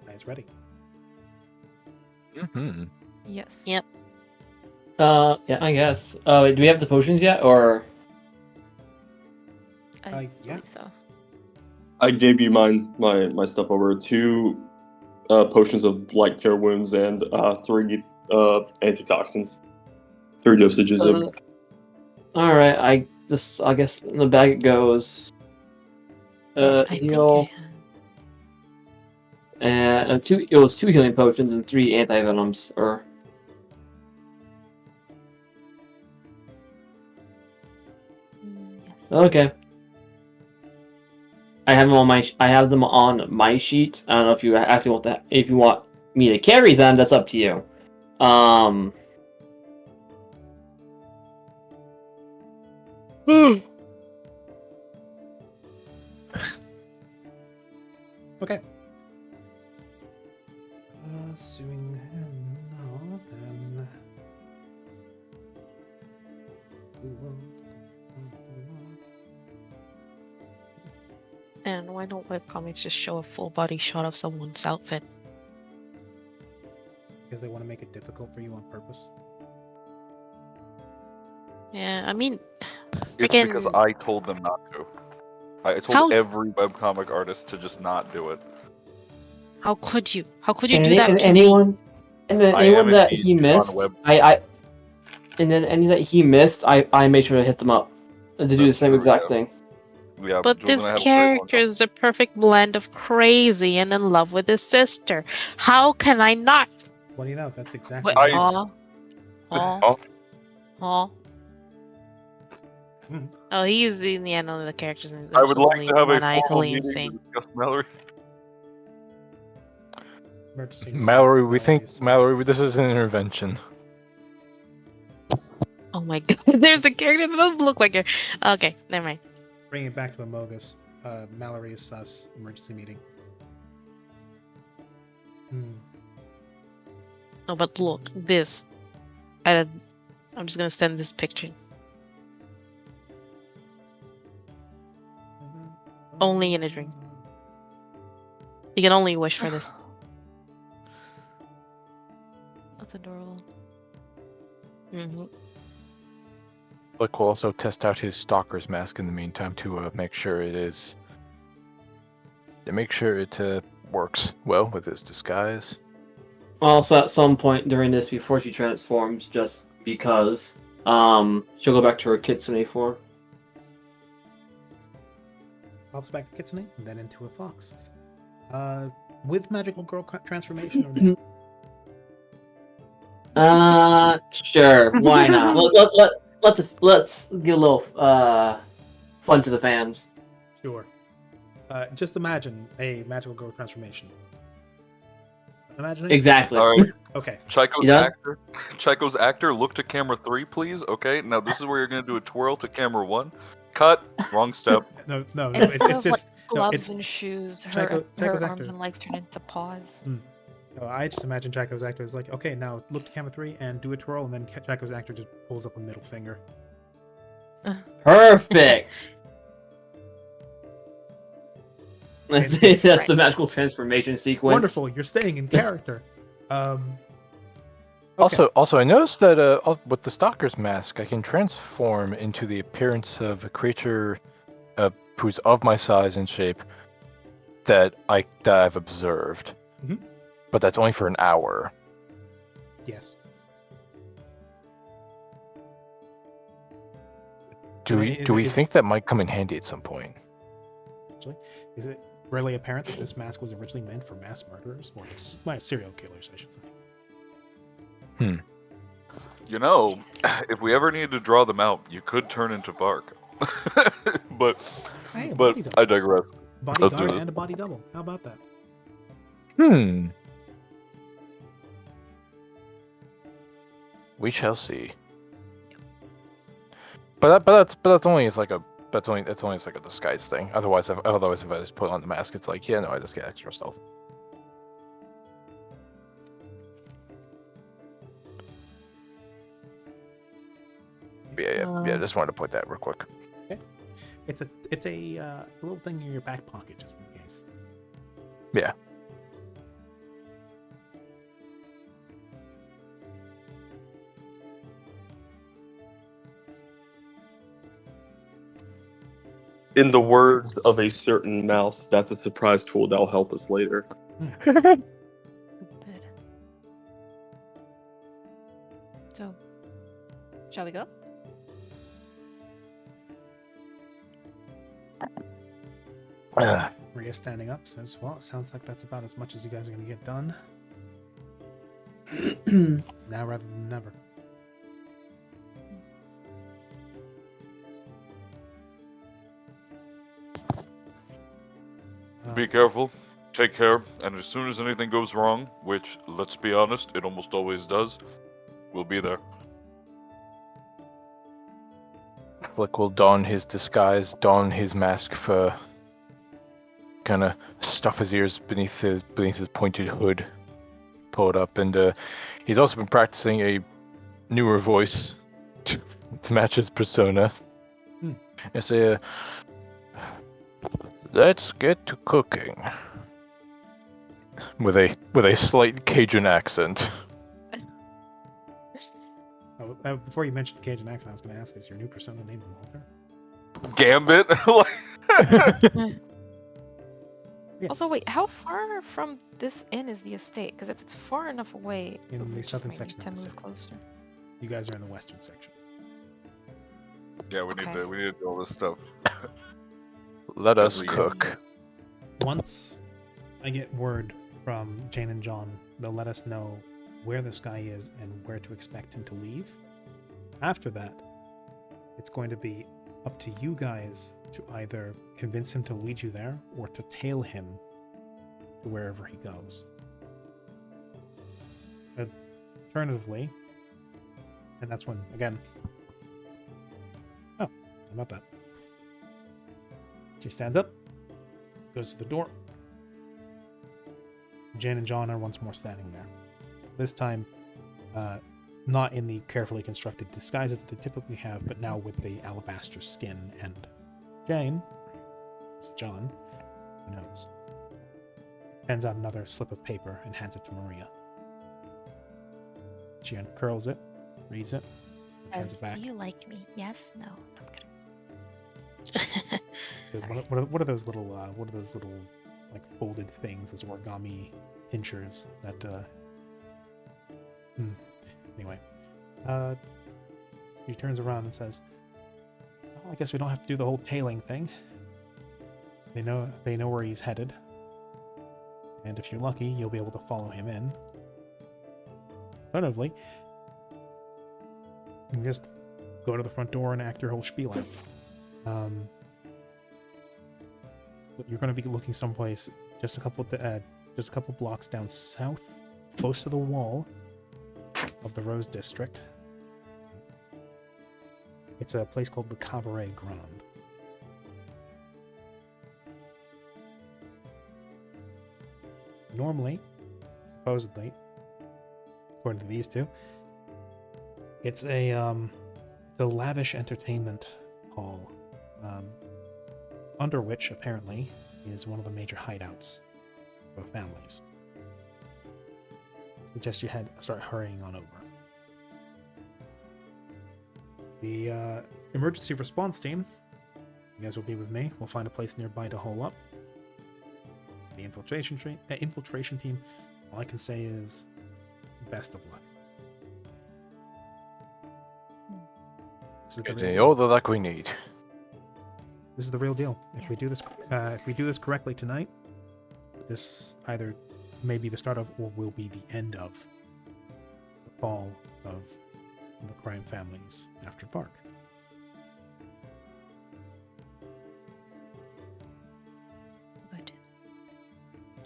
Guys, ready? Mm-hmm. Yes. Yep. Yeah, I guess. Do we have the potions yet, or? I yeah. believe so. I gave you my stuff over. 2 potions of light cure wounds and 3 antitoxins. 3 dosages of. All right. I guess in the bag it goes. I think Heal. And 2. It was 2 healing potions and 3 anti-venoms. Or Yes. okay. I have them on my sheet. I don't know if you actually want that. If you want me to carry them, that's up to you. Okay. Assuming no, then we will. And why don't webcomics just show a full body shot of someone's outfit? Because they want to make it difficult for you on purpose. Yeah, I mean, It's Freaking- because I told them not to. I told How- every webcomic artist to just not do it. how could you? How could you and do that and to me? anyone, and then I anyone am that indeed he on missed, web. and then any that he missed, I made sure to hit them up to do the That's same true, exact yeah. thing. Yeah, But Jules and this I had a very long character is the perfect blend of crazy and in love with his sister. How can I not? What do you know? That's exactly. Wait, what I- Oh, he's in the end of the characters. And I would like only to have a maniacally formal meeting insane. to discuss Mallory. Emergency Mallory, we think says- Mallory, this is an intervention. Oh my god, there's a character that doesn't look like her. Okay, never mind. Bringing it back to Amogus. Mallory is sus. Emergency meeting. No, but look, this. I'm just gonna send this picture. Only in a dream. You can only wish for this. That's adorable. Hmm. Flick will also test out his stalker's mask in the meantime to make sure it works well with his disguise. Also, at some point during this, before she transforms, just because, she'll go back to her kitsune form. Pops back to Kitsune and then into a fox. With magical girl transformation or no? Sure, why not? Let's give a little fun to the fans. Sure. Just imagine a magical girl transformation. Imagine it? Exactly. All right, Okay. Chico's You done? actor. Chico's actor, look to camera 3, please. Okay, now this is where you're gonna do a twirl to camera 1. Cut. Wrong step. No, Instead it's of just gloves it's- and shoes, Chico's her arms actor. and legs turn into paws. I just imagine Chico's actor is like, okay, now look to camera 3 and do a twirl, and then Chico's actor just pulls up a middle finger. Perfect. Okay. That's the magical transformation sequence. Wonderful, you're staying in character. Okay. Also, I noticed that with the stalker's mask, I can transform into the appearance of a creature who's of my size and shape. that I've observed, Mhm. but that's only for an hour. Yes. Do Is we it- think that might come in handy at some point? Actually, is it really apparent that this mask was originally meant for mass murderers or serial killers, I should say? You know, Jesus. if we ever need to draw them out, you could turn into bark. but Hey, a but body double. I digress. Bodyguard this. and a body double. How about that? We shall see. But that's only as like a disguise thing. Otherwise, if I just put on the mask, it's like, yeah, no, I just get extra stealth. Yeah. Just wanted to point that real quick. It's a little thing in your back pocket just in case. Yeah. In the words of a certain mouse, that's a surprise tool that'll help us later. Good. So, shall we go? Rhea standing up says, well, it sounds like that's about as much as you guys are going to get done. Now rather than never. Be careful. Take care. And as soon as anything goes wrong, which, let's be honest, it almost always does, we'll be there. Flick will don his disguise, don his mask for kind of stuff his ears beneath his pointed hood, pull it up, and he's also been practicing a newer voice to match his persona. I say, let's get to cooking, with a slight Cajun accent. Oh, before you mentioned Cajun accent, I was going to ask, is your new persona named Walter? Gambit? Yes. Also, wait, how far from this inn is the estate? Because if it's far enough away, In we the just southern might section need of to the move city. closer. You guys are in the western section. Yeah, we Okay. need to do all this stuff. Let us As we- cook. Once I get word from Jane and John, they'll let us know where this guy is and where to expect him to leave. After that, it's going to be up to you guys to either convince him to lead you there or to tail him to wherever he goes. Alternatively, and that's when, again... Oh, how about that? She stands up, goes to the door. Jane and John are once more standing there. This time, not in the carefully constructed disguises that they typically have, but now with the alabaster skin. And Jane, it's John, who knows, extends out another slip of paper and hands it to Maria. She uncurls it, reads it, hands it back. Do you like me? Yes? No? I'm kidding. What are those little like folded things, those origami pinchers that anyway. He turns around and says, well, I guess we don't have to do the whole tailing thing. They know where he's headed. And if you're lucky, you'll be able to follow him in. Alternatively, you can just go to the front door and act your whole spiel out. You're going to be looking someplace just a couple blocks down south, close to the wall of the Rose District. It's a place called the Cabaret Grand. Normally, supposedly, according to these two, it's a lavish entertainment hall, under which apparently is one of the major hideouts for families. Suggest you start hurrying on over. The emergency response team, you guys will be with me. We'll find a place nearby to hole up. infiltration team, all I can say is best of luck. This is the real Getting deal. all the luck we need. This is the real deal. If we do this correctly tonight, this either may be the start of or will be the end of the fall of the crime families after Park. Good.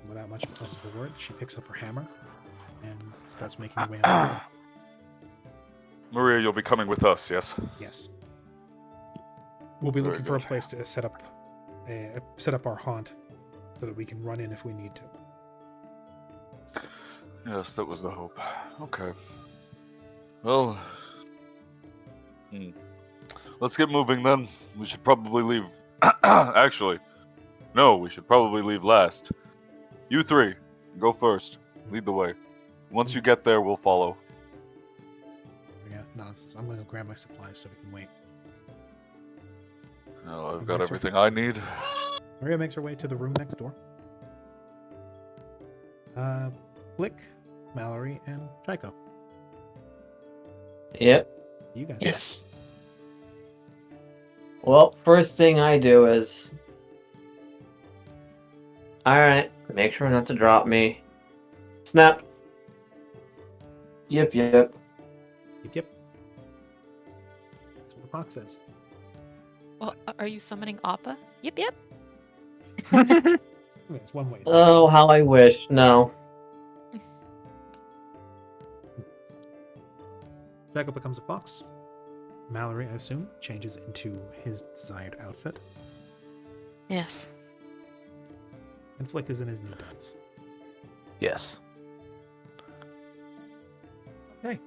Without much else of a word, she picks up her hammer and starts making her way out the door. Maria, you'll be coming with us, yes? Yes. We'll be Very looking for a good. place to set up our haunt so that we can run in if we need to. Yes, that was the hope. Okay. Well, let's get moving then. We should probably leave. Actually, no, we should probably leave last. You three, go first. Lead the way. Once you get there, we'll follow. Yeah, nonsense. I'm going to grab my supplies so we can wait. Well, I've Okay, got sir. everything I need. Maria makes her way to the room next door. Flick, Mallory, and Chico. Yep. You guys. Yes. Well, first thing I do is. Alright, make sure not to drop me. Snap. Yep. Yep. That's what the fox says. Well, are you summoning Appa? Yep, yep. It's one way. Oh, how I wish. No. Chico becomes a fox. Mallory, I assume, changes into his desired outfit. Yes. And Flick is in his new duds. Yes. Okay.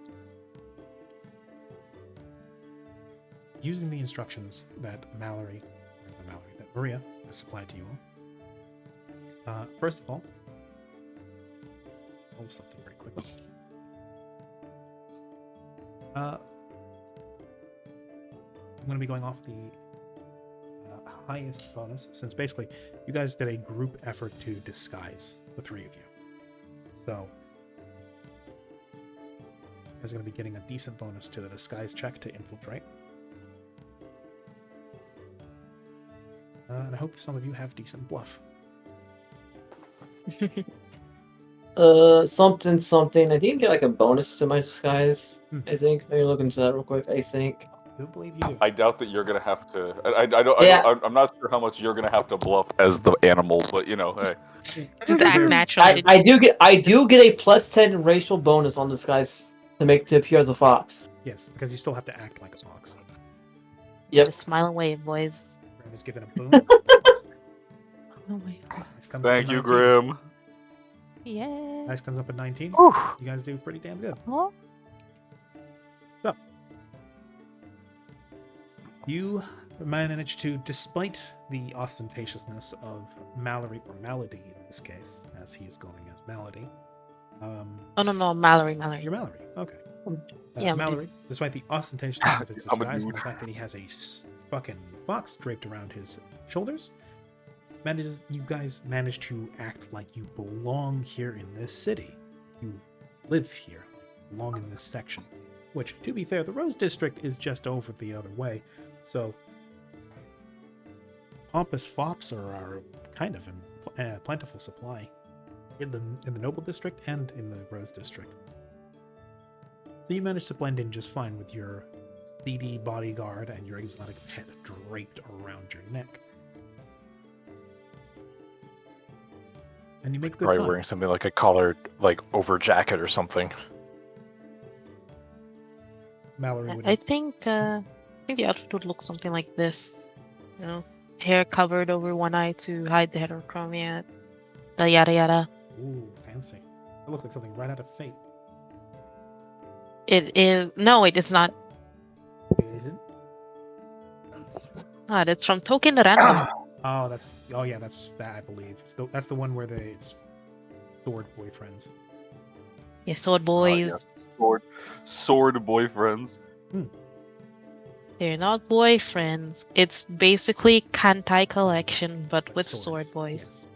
Using the instructions that that Maria has supplied to you all. First of all, roll something very quickly. I'm going to be going off the highest bonus, since basically you guys did a group effort to disguise the three of you. So, you guys are going to be getting a decent bonus to the disguise check to infiltrate. And I hope some of you have decent bluff. Something. I think you get like a bonus to my disguise. I think. Maybe look into that real quick. I think. I do believe you do. I doubt that you're gonna have to. I'm not sure how much you're gonna have to bluff as the animal, but you know, hey. Just act naturally. I do get a +10 racial bonus on disguise to appear as a fox. Yes, because you still have to act like a fox. Yep. Just smile and wave, boys. Grim is given a boon. Oh my god. Nice comes up Thank at you, 19. Grim. Yeah. Nice comes up at 19. You guys do pretty damn good. Oh. So, you managed to, despite the ostentatiousness of Mallory, or Malady in this case, as he's going as Malady. Oh no, Mallory. You're Mallory. Okay. Yeah, I'm Mallory, despite the ostentatiousness of its I'm a disguise and dude. the fact that he has a fucking fox draped around his shoulders, you guys manage to act like you belong here in this city. You live here, belong in this section. Which, to be fair, the Rose District is just over the other way, so pompous fops are kind of in plentiful supply in the Noble District and in the Rose District. So you managed to blend in just fine with your seedy bodyguard and your exotic pet draped around your neck. And you make good Probably time. wearing something like a collared, like over jacket or something. Mallory would. I think the outfit would look something like this. You know, hair covered over one eye to hide the heterochromia. The yada yada. Ooh, fancy. That looks like something right out of Fate. It is it is not. Is it? Not. It's from Token Random. That's that I believe. That's the one where it's sword boyfriends. Yeah, sword boys. Yeah. Sword boyfriends. They're not boyfriends. It's basically Kantai collection, but with sword swords, boys.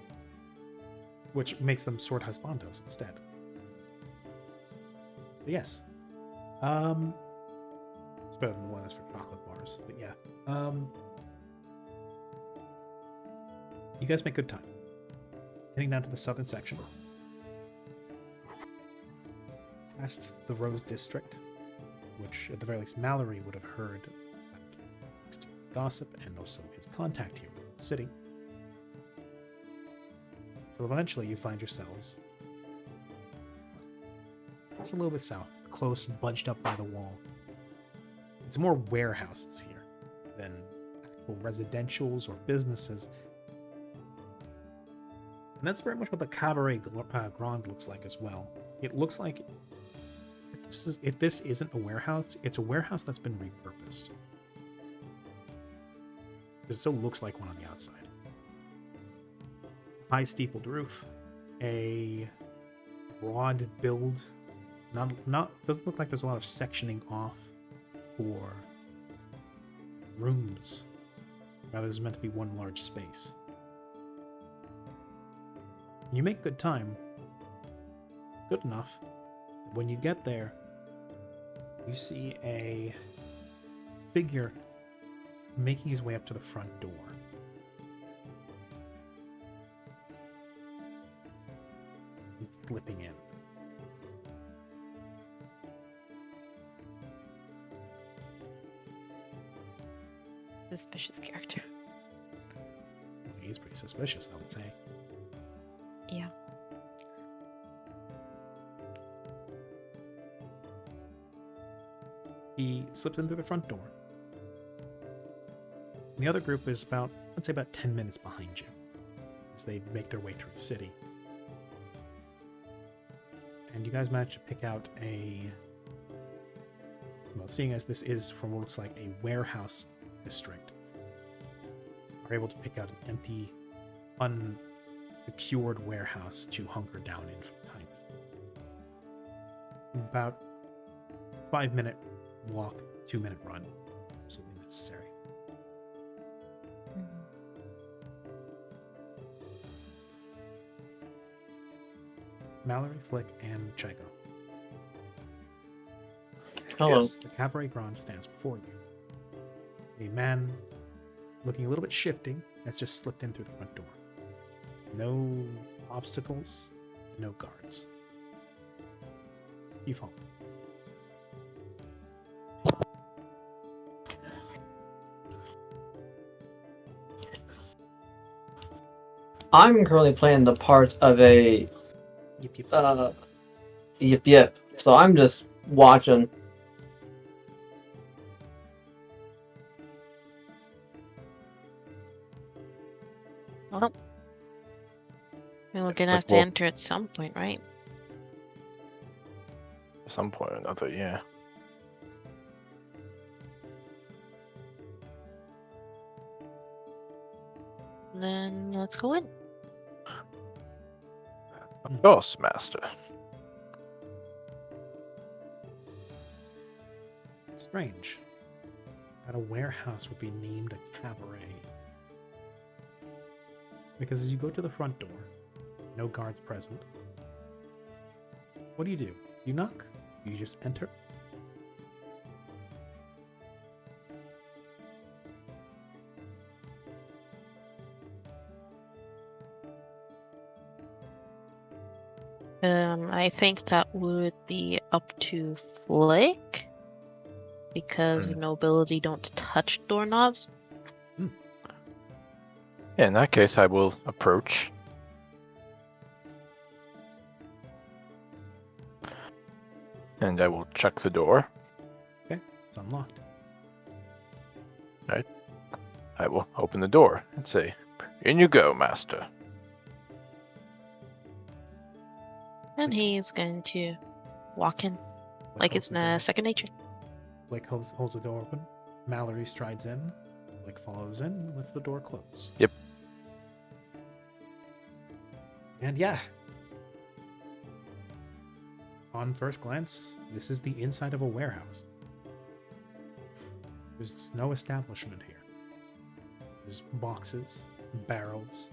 which makes them sword husbandos instead. So yes, it's better than the one that's for chocolate bars. But yeah, you guys make good time. Heading down to the southern section, past the Rose District, which at the very least Mallory would have heard gossip and also his contact here with the city. So eventually you find yourselves it's a little bit south, close, bunched up by the wall. It's more warehouses here than actual residentials or businesses. And that's very much what the Cabaret Grand looks like as well. It looks like if this isn't a warehouse, it's a warehouse that's been repurposed. It still looks like one on the outside. High steepled roof, a broad build. Doesn't look like there's a lot of sectioning off for rooms. Rather, there's meant to be one large space. You make good time. Good enough. When you get there, you see a figure making his way up to the front door. He's slipping in. Suspicious character. He's pretty suspicious, I would say. Yeah. He slips in through the front door. The other group is I'd say about 10 minutes behind you as they make their way through the city. And you guys manage to pick out seeing as this is from what looks like a warehouse district, are able to pick out an empty, unsecured warehouse to hunker down in for the time being. About 5-minute walk, 2-minute run, absolutely necessary. Mallory, Flick, and Chico. Hello. Yes. The Cabaret Grand stands before you. A man looking a little bit shifting has just slipped in through the front door. No obstacles, no guards. You follow. I'm currently playing the part of a yip. So I'm just watching. Well, we're gonna Like have to what? enter at some point, right? At some point or another, yeah. Then let's go in. Of course, master. It's strange that a warehouse would be named a cabaret. Because as you go to the front door, no guards present. What do? You knock? You just enter? I think that would be up to Flick because nobility don't touch doorknobs. Yeah, in that case, I will approach. And I will check the door. Okay, it's unlocked. I will open the door and say, "In you go, master." And he's going to walk in like it's second nature. Blake holds the door open. Mallory strides in. Blake follows in with the door closed. Yep. And yeah. On first glance, this is the inside of a warehouse. There's no establishment here. There's boxes, barrels,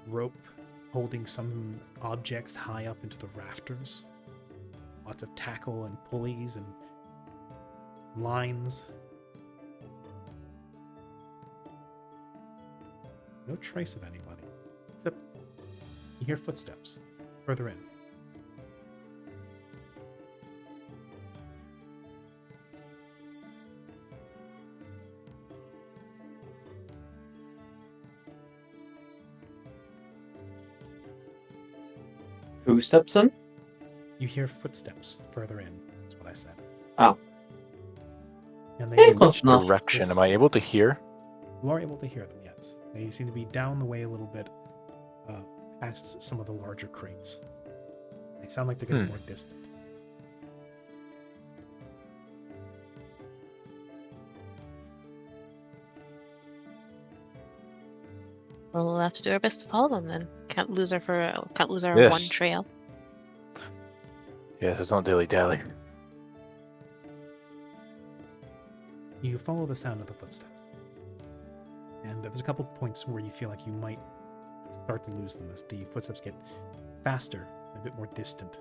rope, holding some objects high up into the rafters. Lots of tackle and pulleys and lines. No trace of anybody, except you hear footsteps further in. Who steps in? You hear footsteps further in, is what I said. Oh. And Hey, they close Which enough. direction? This- Am I able to hear? You are able to hear them, yes. They seem to be down the way a little bit, past some of the larger crates. They sound like they're getting more distant. Well, we'll have to do our best to follow them then. Can't lose our Yes. one trail. Yes, it's not dilly dally. You follow the sound of the footsteps. And there's a couple of points where you feel like you might start to lose them as the footsteps get faster, a bit more distant.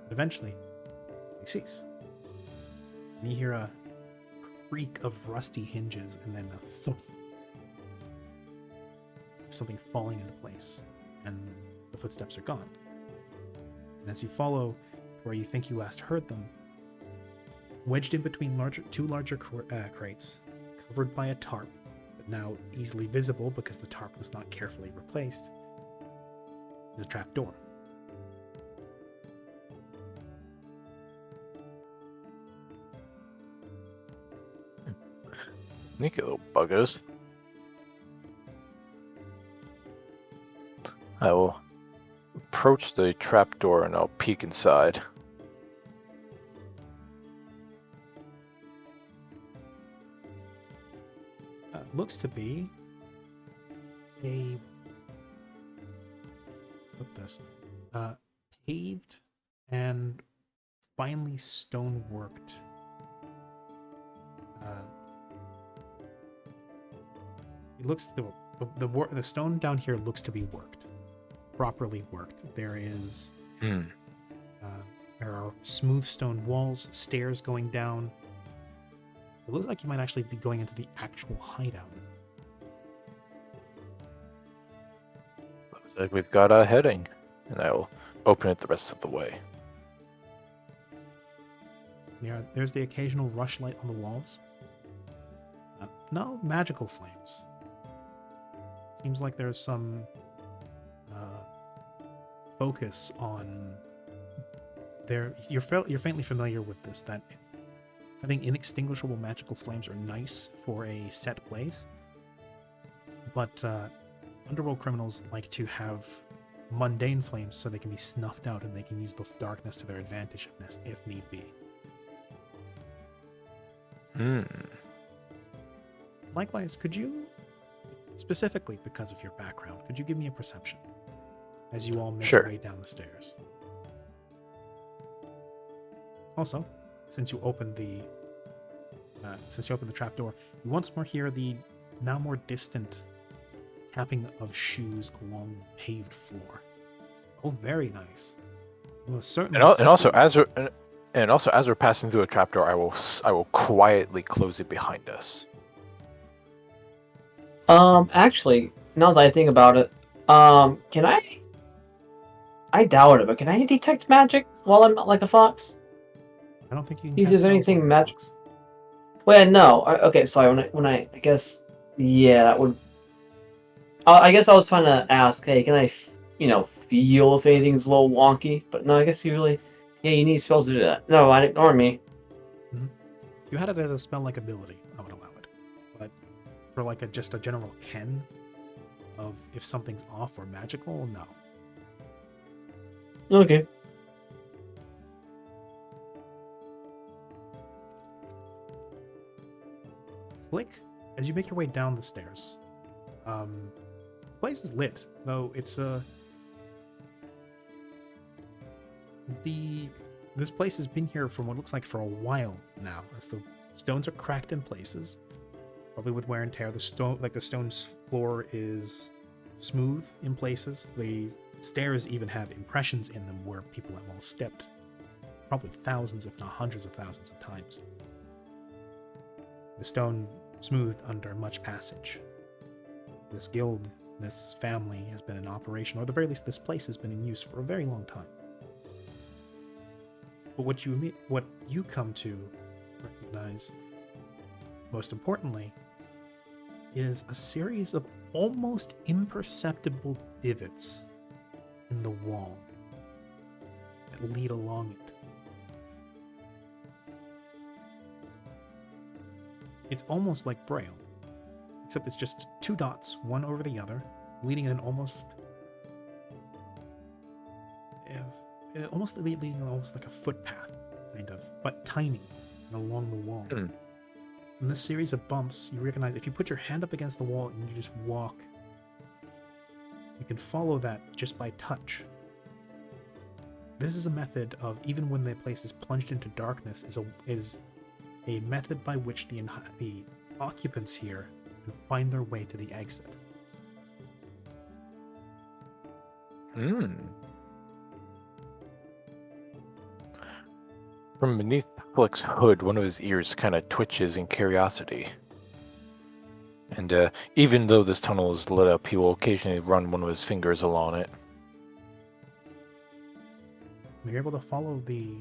But eventually, they cease. And you hear a creak of rusty hinges and then a thump. Something falling into place, and the footsteps are gone. And as you follow where you think you last heard them, wedged in between two larger crates, covered by a tarp, but now easily visible because the tarp was not carefully replaced, is a trapdoor. Sneaky little buggers. I will approach the trapdoor and I'll peek inside. Looks to be a paved and finely stoneworked it looks the stone down here looks to be worked, properly worked. There is there are smooth stone walls, stairs going down. It looks like you might actually be going into the actual hideout. Looks like we've got a heading, and I will open it the rest of the way. There's the occasional rushlight on the walls. No magical flames. Seems like there's some focus on there. You're faintly familiar with this, that having inextinguishable magical flames are nice for a set place, but underworld criminals like to have mundane flames so they can be snuffed out and they can use the darkness to their advantage if need be. Likewise, could you, specifically because of your background, could you give me a perception as you all make Sure. your way down the stairs? Also, since you opened the trapdoor, you once more hear the now more distant tapping of shoes along the paved floor. Oh, very nice. Well, certainly. And also as we're passing through a trapdoor, I will quietly close it behind us. Actually, now that I think about it, can I doubt it, but can I detect magic while I'm like a fox? I don't think you can. Is cast there spells anything while you're magic? fox. Well, no. Okay, sorry. When I guess, yeah, that would. I guess I was trying to ask, hey, can I, feel if anything's a little wonky? But no, I guess you need spells to do that. No, ignore me. If you had it as a spell-like ability, I would allow it. But for just a general ken of if something's off or magical, no. Okay. Flick, as you make your way down the stairs, the place is lit, though it's this place has been here for what looks like for a while now, as the stones are cracked in places, probably with wear and tear. The stone floor is smooth in places. The stairs even have impressions in them where people have all stepped probably thousands, if not hundreds of thousands of times. The stone smoothed under much passage. This guild, this family has been in operation, or at the very least, this place has been in use for a very long time. But what you come to recognize, most importantly, is a series of almost imperceptible divots in the wall that lead along it. It's almost like Braille, except it's just two dots, one over the other, leading in almost leading almost like a footpath, kind of, but tiny and along the wall. In this series of bumps, you recognize if you put your hand up against the wall and you just walk, you can follow that just by touch. This is a method of, even when the place is plunged into darkness, is a method by which the occupants here can find their way to the exit. From beneath Flick's hood, one of his ears kind of twitches in curiosity. And even though this tunnel is lit up, he will occasionally run one of his fingers along it. You're able to follow the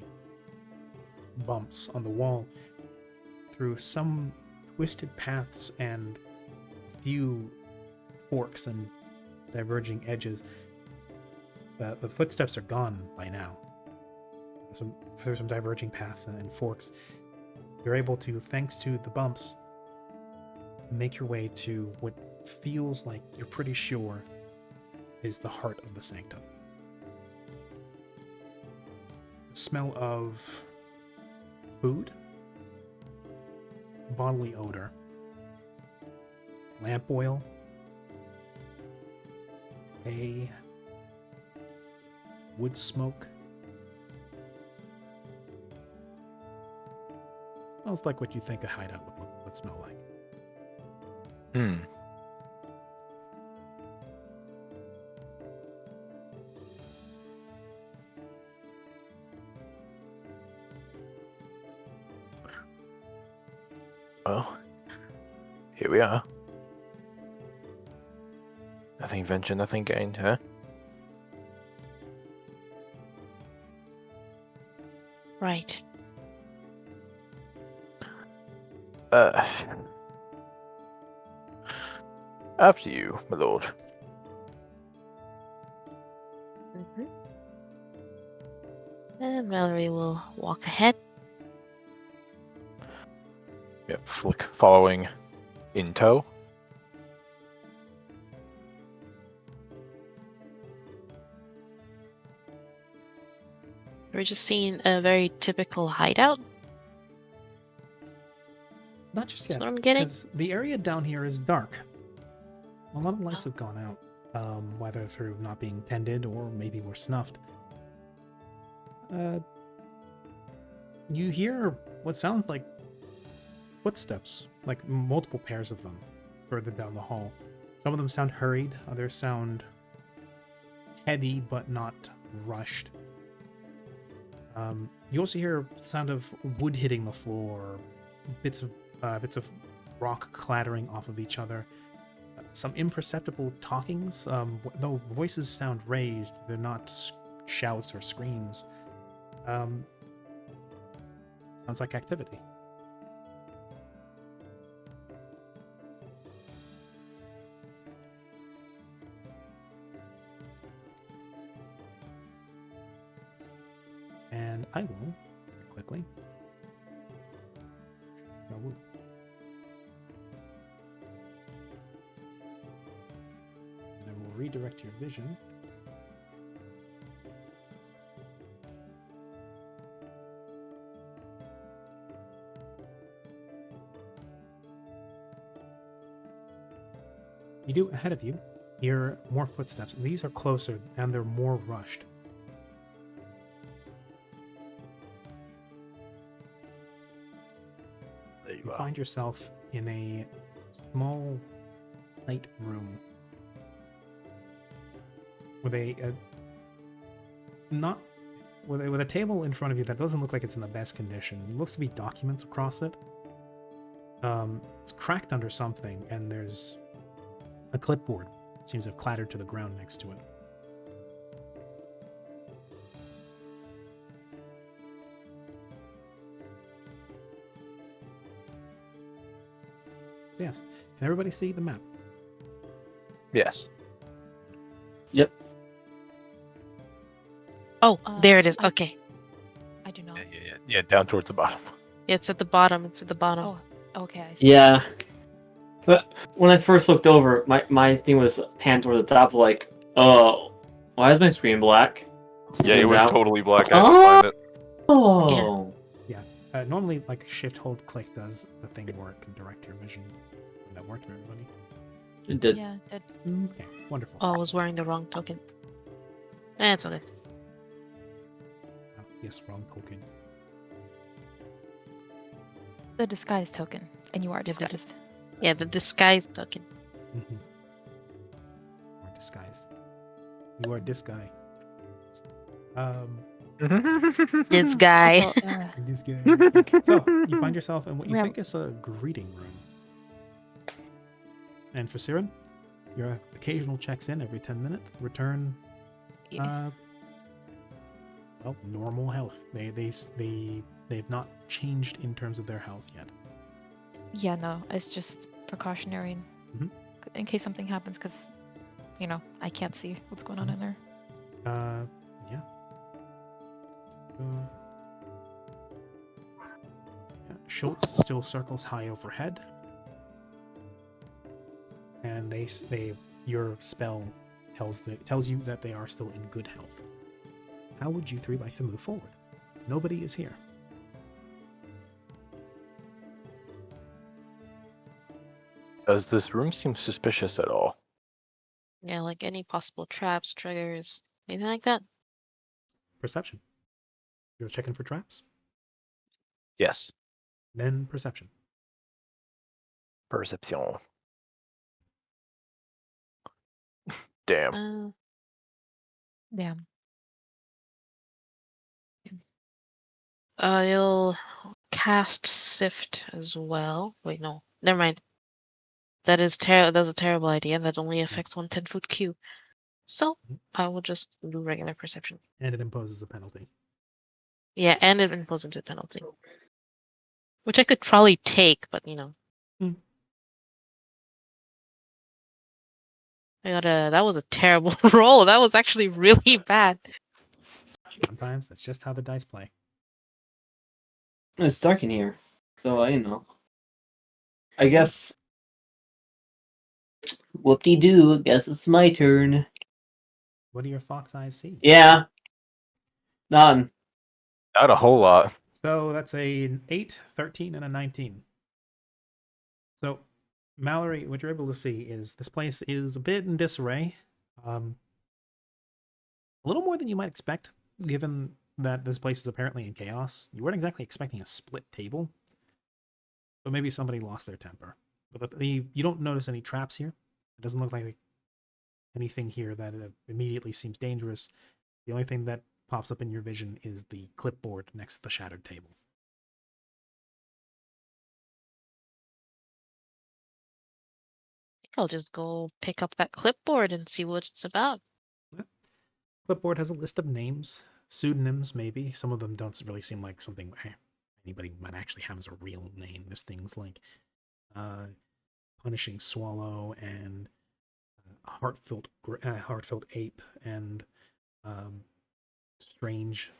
bumps on the wall through some twisted paths and a few forks and diverging edges. The footsteps are gone by now. There's some diverging paths and forks. You're able to, thanks to the bumps, make your way to what feels like you're pretty sure is the heart of the sanctum. The smell of food, bodily odor, lamp oil, hay, wood smoke. Smells like what you think a hideout would smell like. Well, here we are. Nothing ventured, nothing gained, huh? Right. After you, my lord. And Mallory will walk ahead. Yep, Flick following in tow. We're just seeing a very typical hideout. Not just That's yet, what I'm getting. because the area down here is dark. A lot of lights have gone out, whether through not being tended or maybe were snuffed. You hear what sounds like footsteps, like multiple pairs of them, further down the hall. Some of them sound hurried, others sound heavy but not rushed. You also hear the sound of wood hitting the floor, bits of rock clattering off of each other. Some imperceptible talkings, though voices sound raised, they're not shouts or screams. Sounds like activity. And I will, very quickly, I will redirect your vision. You do, ahead of you, hear more footsteps. These are closer and they're more rushed. You find yourself in a small, tight room. with a not with a table in front of you that doesn't look like it's in the best condition. It looks to be documents across it. It's cracked under something, and there's a clipboard. It seems to have clattered to the ground next to it. So yes, can everybody see the map? Yes. Oh, there it is. I- Okay. I do not. Yeah, down towards the bottom. It's at the bottom. It's at the bottom. Oh, okay, I see. Yeah. But when I first looked over, my thing was pan toward the top, like, oh, why is my screen black? Yeah, it Zoomed was out. totally black. I had to find it. Oh. Normally, like shift, hold, click does the thing work and direct your vision. Would that work for everybody? It did. Yeah, it did. Okay, wonderful. Oh, I was wearing the wrong token. It's okay. Oh, yes, wrong token. The disguise token, and you are Yeah, the dis- disguised. Yeah, the disguise token. Mm-hmm. Or disguised. You are this guy. This guy. Also, This guy. Okay, so you find yourself in what you Ram- think is a greeting room. And for Siren, your occasional checks in every 10 minutes return yeah. well, normal health. They've not changed in terms of their health yet. Yeah, no, it's just precautionary in case something happens, because, I can't see what's going on in there. Yeah. Schultz still circles high overhead, and your spell tells you that they are still in good health. How would you three like to move forward? Nobody is here. Does this room seem suspicious at all? Yeah, like any possible traps, triggers, anything like that. Perception. You're checking for traps? Yes. Then perception. Perception. Damn. Damn. You'll cast Sift as well. Wait, no, never mind. That's a terrible idea. That only affects 1 10-foot cube. So I will just do regular perception. And it imposes a penalty. Yeah, and it imposes a penalty, which I could probably take, but that was a terrible roll. That was actually really bad. Sometimes that's just how the dice play. It's dark in here, so I guess. Whoop-de-doo, guess it's my turn. What do your fox eyes see? Yeah. None. Not a whole lot. So that's an 8, 13, and a 19. So, Mallory, what you're able to see is this place is a bit in disarray. A little more than you might expect, given that this place is apparently in chaos. You weren't exactly expecting a split table, but maybe somebody lost their temper. But you don't notice any traps here. It doesn't look like anything here that immediately seems dangerous. The only thing that pops up in your vision is the clipboard next to the shattered table. I'll just go pick up that clipboard and see what it's about. Clipboard has a list of names, pseudonyms maybe. Some of them don't really seem like something anybody might actually have as a real name. There's things like Punishing Swallow and Heartfelt Ape and Strange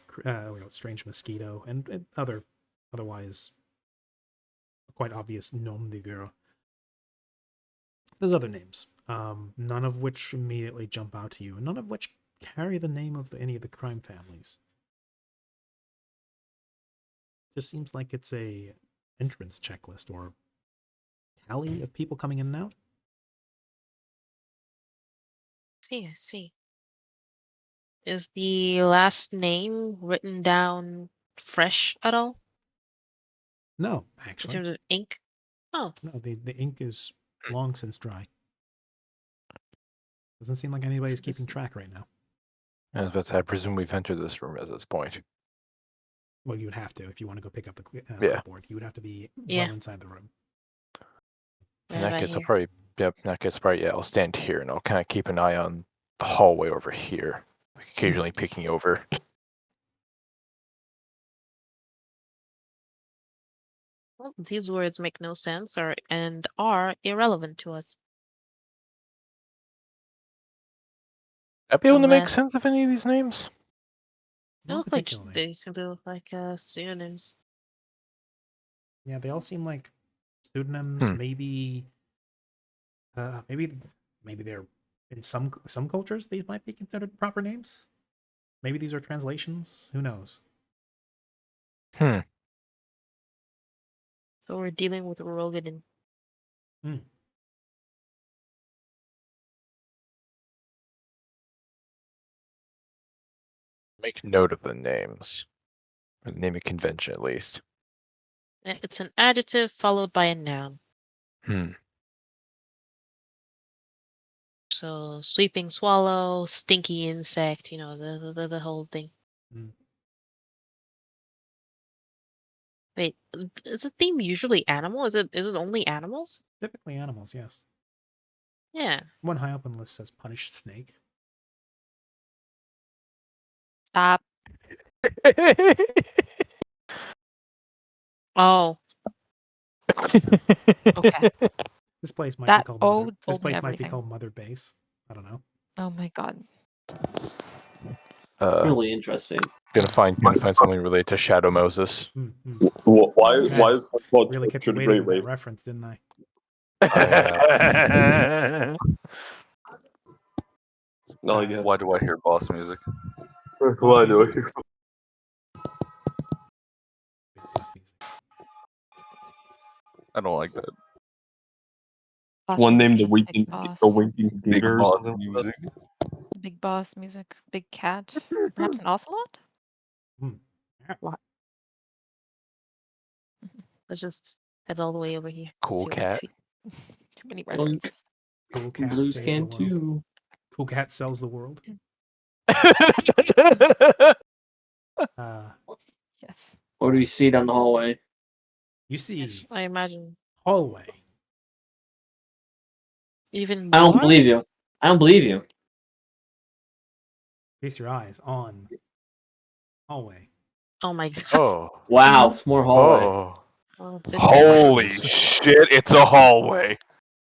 Mosquito and otherwise quite obvious nom de guerre. There's other names, none of which immediately jump out to you, and none of which carry the name of any of the crime families. It just seems like it's a entrance checklist or tally of people coming in and out. I see. Is the last name written down fresh at all? No, In actually. terms of ink? Oh, No, the ink is long since dry. Doesn't seem like anybody's So this- keeping track right now. I was about to say, I presume we've entered this room at this point. Well, you would have to if you want to go pick up the Yeah. clipboard. You would have to be Yeah. well inside the room. In Right that about case, I'll here. probably, in that case, probably, yeah, I'll stand here and I'll kind of keep an eye on the hallway over here, occasionally peeking over. Well, these words make no sense and are irrelevant to us. I'd be able to make Unless- sense of any of these names? They Not look like particularly. they simply look like pseudonyms. Yeah, they all seem like pseudonyms. Hmm. Maybe they're in some cultures these might be considered proper names. Maybe these are translations. Who knows? Hmm. So we're dealing with Rogadin. Make note of the names. Or the naming convention, at least. It's an adjective followed by a noun. Hmm. So sweeping swallow, stinky insect, you know, the whole thing. Mm. Wait, is the theme usually animal? Is it only animals? Typically animals, yes. Yeah. One high up on the list says punished snake. Stop. Oh, Okay. This place might be That called O Mother. This told me place might be everything. called Mother Base. I don't know. Oh my god. Really interesting. Gonna find something related to Shadow Moses. Why Man, is SpongeBob Really kept tortured you a waiting great with that rape? reference, didn't I? No, I guess. Why do I hear boss music? Why do I hear? Big black music. I don't like that. Boss One music, named the big Winking boss. Big Skater or boss something. Like music. Big boss music. Big cat. Perhaps an ocelot? let's just head all the way over here. Cool See what we cat. see. Too many Oh, references. Cool cat Blues saves the can world. too. Cool cat sells the world. Yes. What do you see down the hallway? You see Yes, I imagine. hallway. Even I don't more? believe you. I don't believe you. Face your eyes on hallway. Oh my god. Oh. Wow, it's more hallway. Oh. Oh, goodness. Holy goodness. shit, it's a hallway.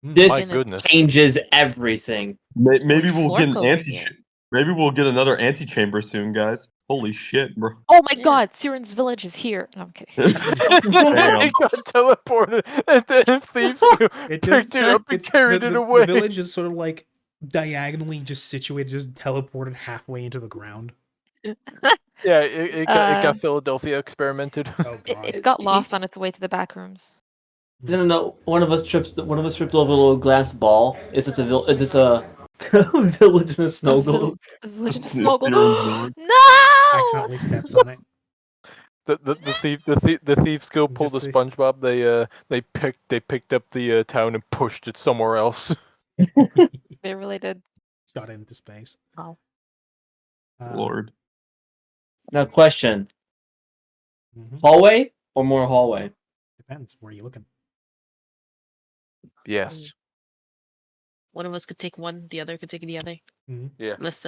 This My Goodness. goodness. changes everything. maybe We we'll get an fork over anti. here. Maybe we'll get another antechamber soon, guys. Holy shit, bro. Oh my Yeah. god, Siren's village is here. No, I'm kidding. I got teleported and then thieves It picked just it up and it's carried the it away. The village is sort of like diagonally just situated, just teleported halfway into the ground. Yeah, it Uh, got Philadelphia experimented. Oh It, god. it got lost on its way to the back rooms. No. One of us tripped over a little glass ball. Is this a village in a snow globe? A village in a It's snow globe. Siren's village. No! Accidentally steps on it. The thieves go pull the Just the- SpongeBob. They picked up the town and pushed it somewhere else. They really did. Shot it into space. Oh. Lord. Now, question: Mhm. hallway or more hallway? Depends. Where are you looking? Yes. One of us could take one, the other could take the other. Mhm. Yeah. Let's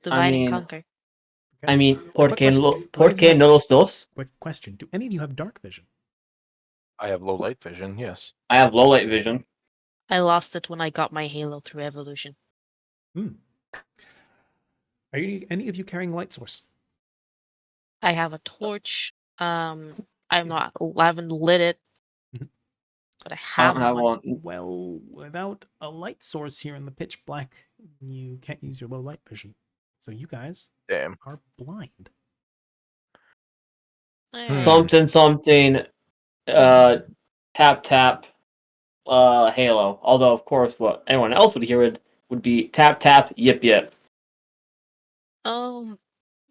divide and mean- conquer. I mean, ¿por Quick qué no los dos? Quick question. Do any of you have dark vision? I have low light vision. Yes. I have low light vision. I lost it when I got my halo through evolution. Are any of you carrying light source? I have a torch. I haven't lit it, Mhm. but I I have don't have one. one. Well, without a light source here in the pitch black, you can't use your low light vision. So you guys Damn. are blind. Eh, Something. Tap. Halo. Although, of course, what anyone else would hear would be tap. Yip. Oh,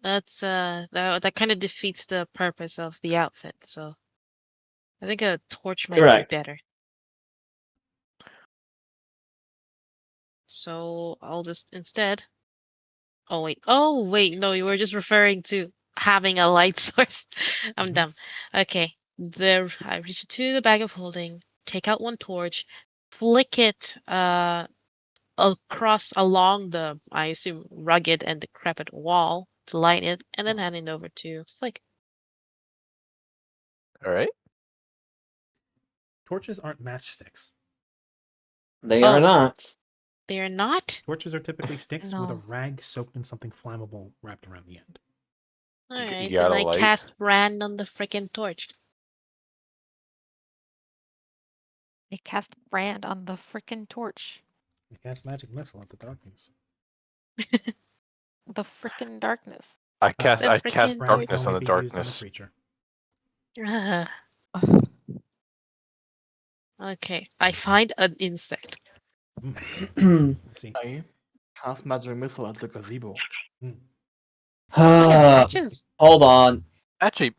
that's that kind of defeats the purpose of the outfit. So I think a torch might Correct. be better. So I'll just instead. Oh wait. Oh wait. No, you were just referring to having a light source. I'm Mhm. dumb. Okay. There. I reach to the bag of holding. Take out one torch. Flick it. Across along the, I assume, rugged and decrepit wall to light it, and then hand it over to Flick. All right. Torches aren't matchsticks. They are Oh. not. They are not? Torches are typically sticks with a No. rag soaked in something flammable wrapped around the end. Alright, You then got a I light? cast brand on the frickin' torch. I cast brand on the frickin' torch. You cast magic missile at the darkness. The frickin' darkness. I cast The I cast frickin' Brand can darkness on only the be used on a darkness. creature. Ugh. Ugh. Okay, I find an insect. Let's see. I cast magic missile at the gazebo. Hmm. I have matches. Hold on. Actually,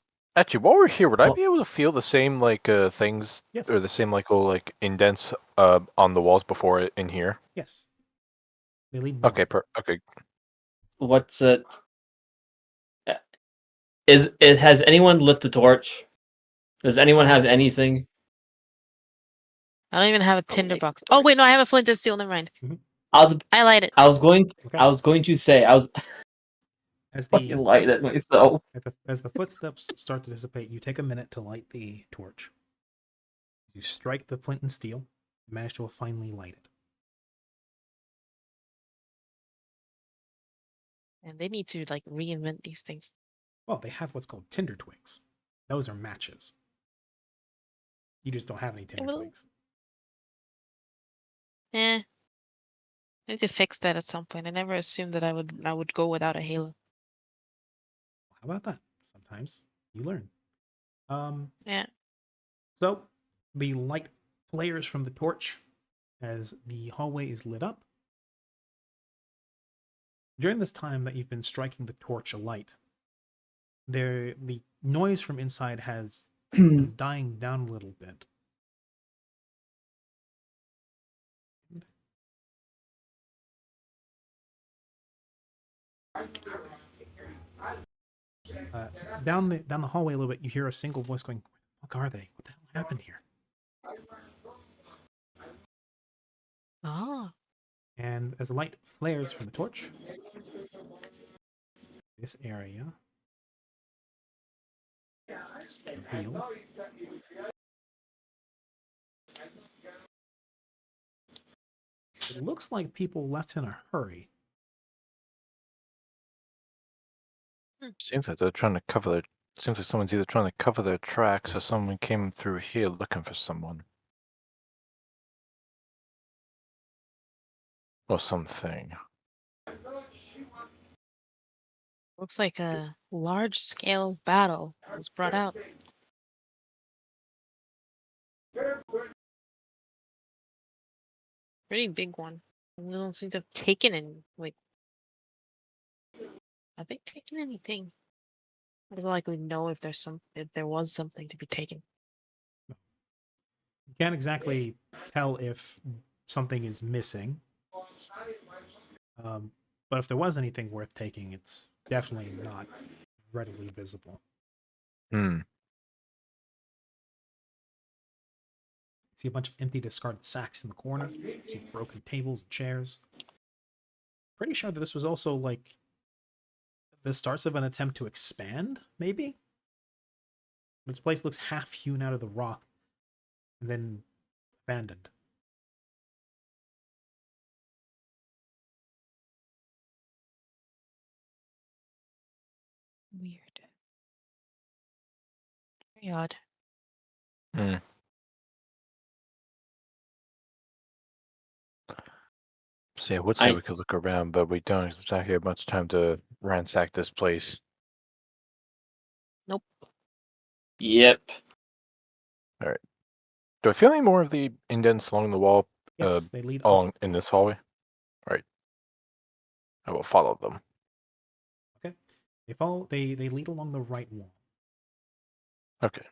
while we're here, would I Oh. be able to feel the same like things Yes. or the same like little like indents on the walls before it in here? Yes. They lead Okay, north. okay. What's it? Has anyone lit the torch? Does anyone have anything? I don't even have a tinderbox. Oh wait, no, I have a flint and steel. Never mind. I light it. I was going Okay. to say I was As fucking the light it myself. as the footsteps start to dissipate, you take a minute to light the torch. You strike the flint and steel, and manage to finally light it. And they need to like reinvent these things. Well, they have what's called tinder twigs. Those are matches. You just don't have any tinder Well, twigs. I need to fix that at some point. I never assumed that I would go without a halo. How about that? Sometimes you learn. Yeah. So the light flares from the torch as the hallway is lit up. During this time that you've been striking the torch alight, the noise from inside has been dying down a little bit. Down the hallway a little bit, you hear a single voice going, "What the fuck are they? What the hell happened here?" Ah. And as the light flares from the torch, this area revealed. It looks like people left in a hurry. Seems like they're trying to cover their. Seems like someone's either trying to cover their tracks or someone came through here looking for someone. Or something. Looks like a large-scale battle was brought out. Pretty big one. We don't seem to have taken any. Wait, have they taken anything? I don't likely know if there was something to be taken. You can't exactly tell if something is missing. But if there was anything worth taking, it's definitely not readily visible. Hmm. See a bunch of empty discarded sacks in the corner. See broken tables and chairs. Pretty sure that this was also like the starts of an attempt to expand, maybe? This place looks half hewn out of the rock and then abandoned. Weird. Very odd. Hmm. So yeah, I would say we could look around, but we don't exactly have much time to ransack this place. Nope. Yep. Alright. Do I feel any more of the indents along the wall Yes, they lead along up. in this hallway? Alright. I will follow them. Okay. They lead along the right wall. Okay.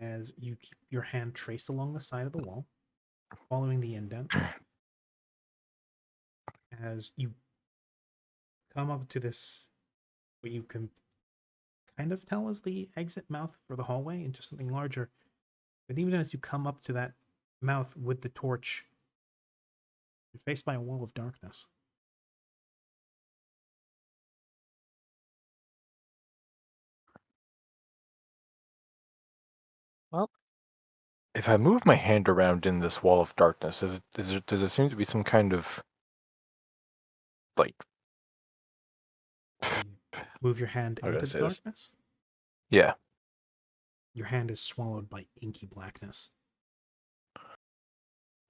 As you keep your hand traced along the side of the wall, following the indents, as you come up to this, what you can kind of tell is the exit mouth for the hallway and just something larger. But even as you come up to that mouth with the torch, you're faced by a wall of darkness. Well, if I move my hand around in this wall of darkness, does there seem to be some kind of like You move your hand How do I into the say this? darkness. yeah? Your hand is swallowed by inky blackness.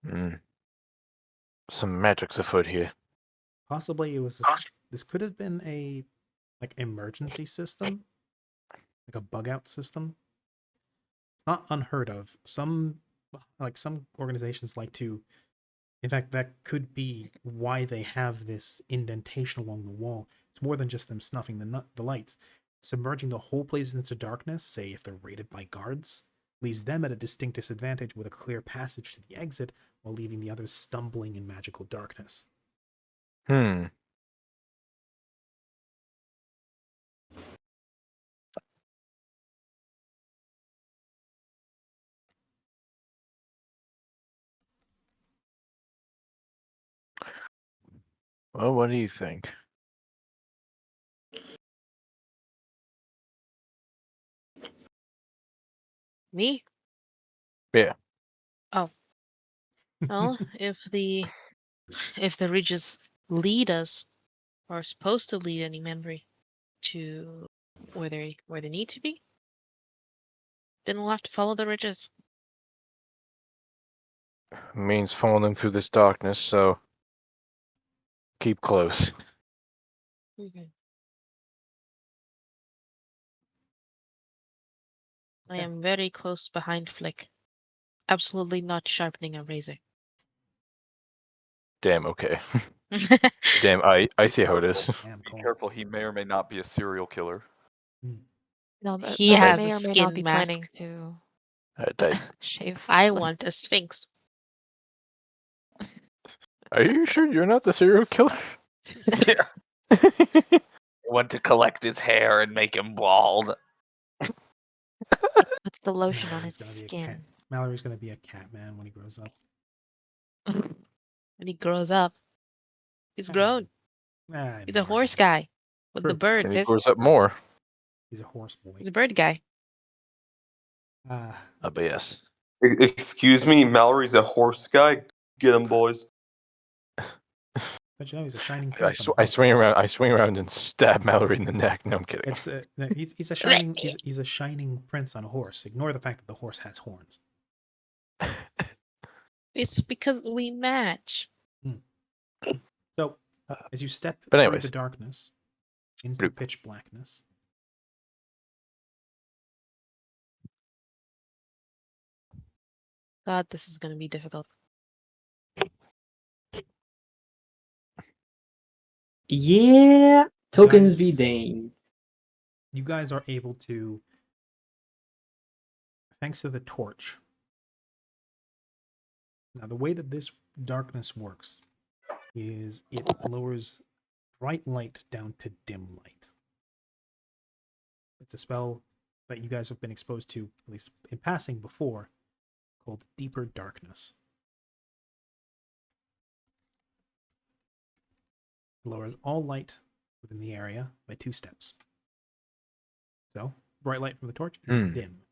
Mm. Some magic's afoot here. Possibly it was this could have been a like emergency system, like a bug out system. It's not unheard of. Some organizations like to, in fact, that could be why they have this indentation along the wall. It's more than just them snuffing the lights. Submerging the whole place into darkness, say if they're raided by guards, leaves them at a distinct disadvantage with a clear passage to the exit, while leaving the others stumbling in magical darkness. Hmm. Well, what do you think? Me? Yeah. Oh, well, if the ridges lead us, or are supposed to lead any memory to where they need to be, then we'll have to follow the ridges. Means following through this darkness, so keep close. I am very close behind Flick. Absolutely not sharpening a razor. Damn, okay. Damn, I see how it is. Damn, Be Cole. careful, he may or may not be a serial killer. No, but He they has may a or may not skin be mask. planning to I, shave. I want a sphinx. are you sure you're not the serial killer? Yeah. Want to collect his hair and make him bald. It puts the lotion on He's its gonna be a cat. skin. Mallory's gonna be a cat man when he grows up. When he grows up, he's grown. He's a Never horse mind. guy with the True. bird. And he This- grows up more. He's a horse boy. He's a bird guy. But yes. Excuse me, Mallory's a horse guy. Get him, boys. But you know he's a shining I, prince on a I horse. swing around and stab Mallory in the neck. No, I'm kidding. It's no, he's a shining he's a shining prince on a horse. Ignore the fact that the horse has horns. It's because we match. So as you step But through anyways. the darkness into Roop. pitch blackness, God, this is gonna be difficult. Yeah, tokens be Guys- dang. you guys are able to, thanks to the torch. Now the way that this darkness works is it lowers bright light down to dim light. It's a spell that you guys have been exposed to, at least in passing before, called Deeper Darkness. It lowers all light within the area by 2 steps. So, bright light from the torch is dim.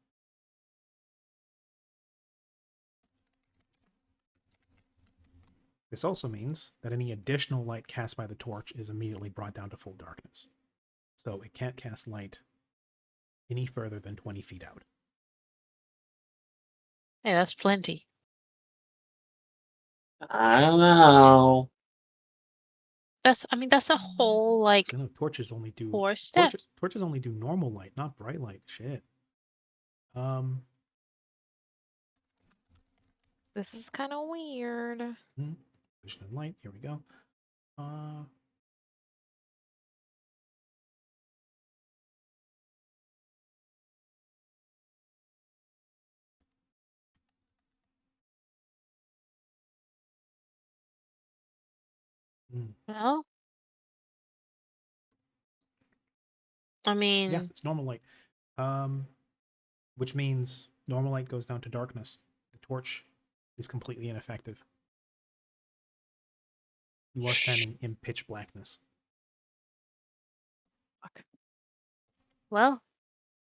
This also means that any additional light cast by the torch is immediately brought down to full darkness. So it can't cast light any further than 20 feet out. Hey, that's plenty. I don't know. That's a whole like So no, torches only do 4 steps. torches only do normal light, not bright light. Shit. This is kind of weird. Vision and light. Here we go. Well, I mean, Yeah, it's normal light. Which means normal light goes down to darkness. The torch is completely ineffective. You are standing in pitch blackness. Fuck. well,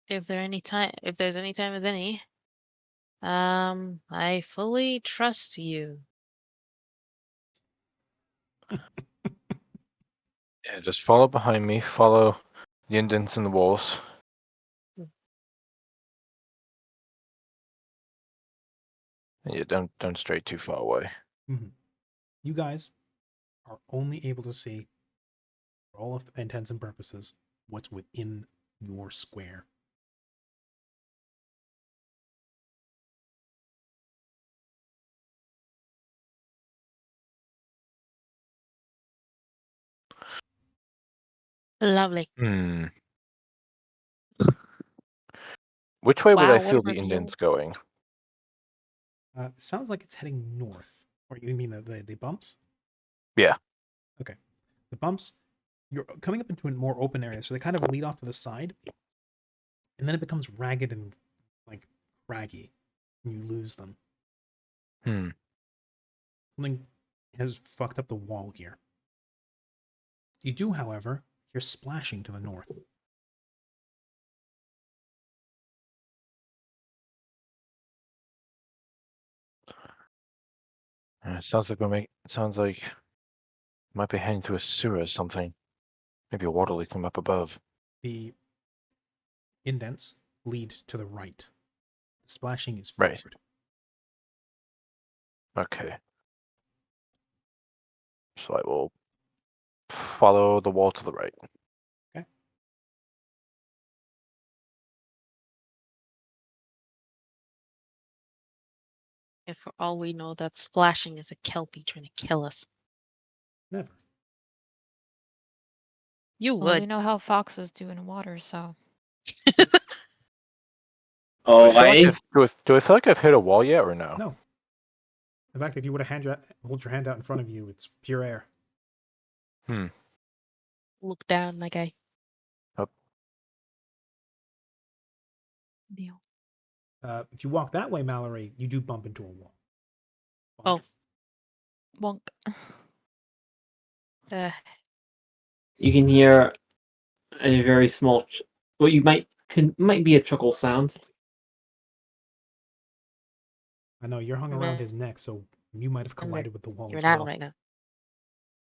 if there's any time as any, I fully trust you. Yeah, just follow behind me. Follow the indents in the walls. And yeah, don't stray too far away. You guys are only able to see, for all intents and purposes, what's within your square. Lovely. Which way would Wow, I what a feel the reveal. indents going? It sounds like it's heading north. Or you mean the bumps? Yeah. Okay. The bumps, you're coming up into a more open area, so they kind of lead off to the side, and then it becomes ragged and like craggy, and you lose them. Something has fucked up the wall here. You do, however, hear splashing to the north. It sounds like might be heading to a sewer or something. Maybe a water leak from up above. The indents lead to the right. The splashing is Right. forward. Okay. So I will follow the wall to the right. Okay. If for all we know, that splashing is a kelpie trying to kill us. Never. You Well, we would. know how foxes do in water, so. Oh, do I I. feel like I've hit a wall yet or no? No. In fact, if you were to hold your hand out in front of you, it's pure air. Look down, my guy. Deal. If you walk that way, Mallory, you do bump into a wall. Oh. Wonk. You can hear a very small, what you might be a chuckle sound. I know you're hung around his neck, so you might have collided with the wall You're as not well. right now.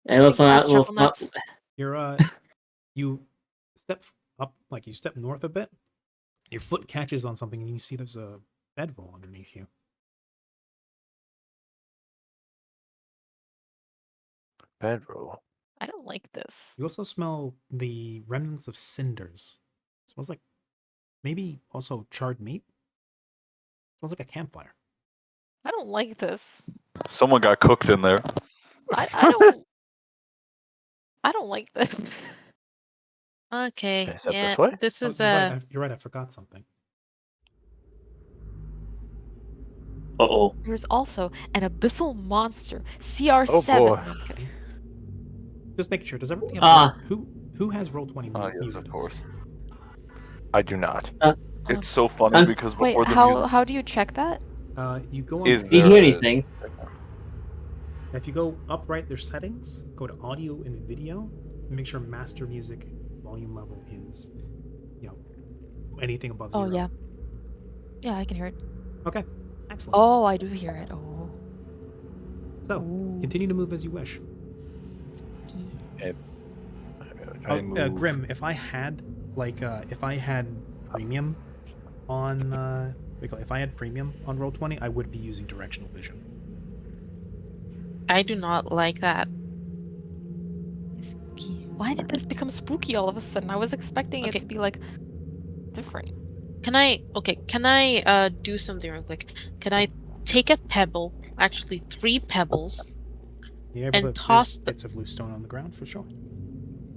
And let's not. Chuckle nuts. You're you step up, like you step north a bit. Your foot catches on something, and you see there's a bedroll underneath you. Bedroll. I don't like this. You also smell the remnants of cinders. It smells like maybe also charred meat. It smells like a campfire. I don't like this. Someone got cooked in there. I don't. I don't like this. Okay. Can I step Yeah. this way? This Oh, is you're right. I forgot something. Uh-oh. There's also an abyssal monster, CR7. Oh, boy. No, I'm kidding. Just make sure. Does everybody have who has Roll20 Oh, yes, muted? of course. I do not. It's so funny because Wait, before the music how do you check that? You go on. is Do you there hear a- anything? If you go up right, there's settings. Go to audio and video. And make sure master music volume level is, anything above 0. Oh, yeah. Yeah, I can hear it. Okay. Excellent. Oh, I do hear it. Oh. So, continue to move as you wish. Okay. Try and move. Grim, if I had premium on if I had premium on Roll20, I would be using directional vision. I do not like that. Spooky. Why did this become spooky all of a sudden? I was expecting it to be like different. Can I do something real quick? Can I take a pebble, actually 3 pebbles, and toss them? Bits of loose stone on the ground for sure.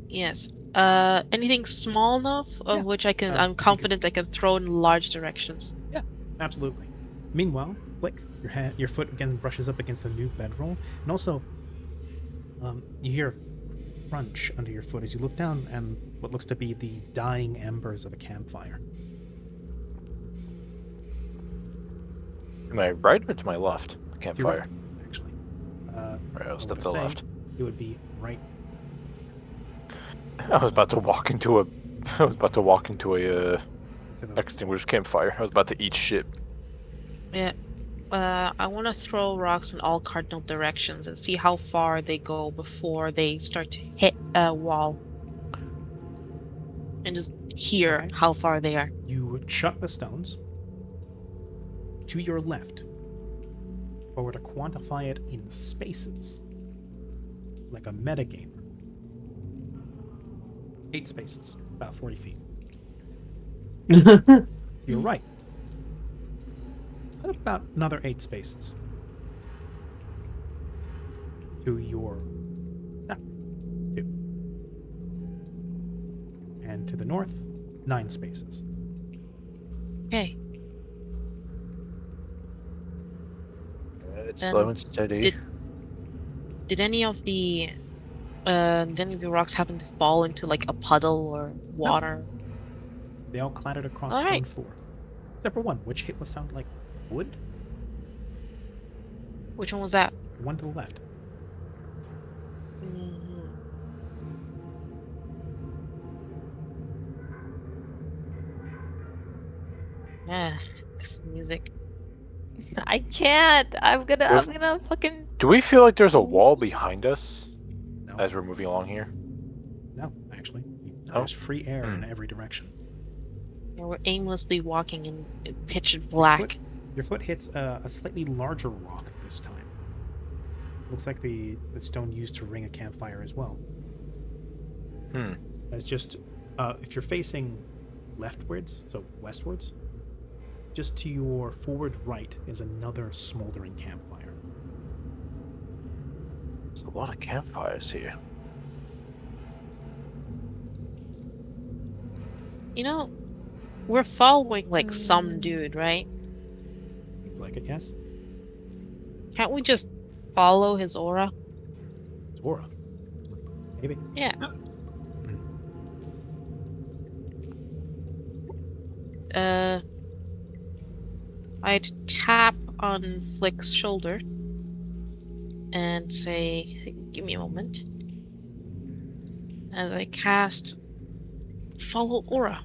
Yes. Anything small enough of which I'm confident I can throw in large directions. Yeah, absolutely. Meanwhile, Flick, your foot again brushes up against the new bedroll, and also, You hear a crunch under your foot as you look down, and what looks to be the dying embers of a campfire. To my right or to my left? To your Campfire. right, actually. Right, I'll I step wanna to the say left. It would be right. I was about to walk into a. I was about to walk into a To the, extinguished campfire. I was about to eat shit. Yeah. I want to throw rocks in all cardinal directions and see how far they go before they start to hit a wall. And just hear Okay. how far they are. You chuck the stones to your left. If I were to quantify it in spaces, like a metagamer, 8 spaces, about 40 feet. To your right, about another 8 spaces. To your south, 2. And to the north, 9 spaces. Okay. It's Then slow and steady. Did any of the rocks happen to fall into like a puddle or water? They all clattered across All stone right. floor. Except for one, which hit what sounded like wood. Which one was that? The one to the left. Mhm. Yeah, this music. I can't. I'm There's- gonna fucking. Do we feel like there's a wall behind us No, as we're moving along here? no, actually. Oh. There's free air in every direction. Yeah, we're aimlessly walking in pitch Your black. Your foot hits a slightly larger rock this time. Looks like the stone used to ring a campfire as well. As just, if you're facing leftwards, so westwards, just to your forward right is another smoldering campfire. There's a lot of campfires here. You know, we're following like some dude, right? Seems like it, yes? Can't we just follow his aura? It's Aura. Maybe. Yeah. I'd tap on Flick's shoulder and say, "Give me a moment," as I cast Follow Aura.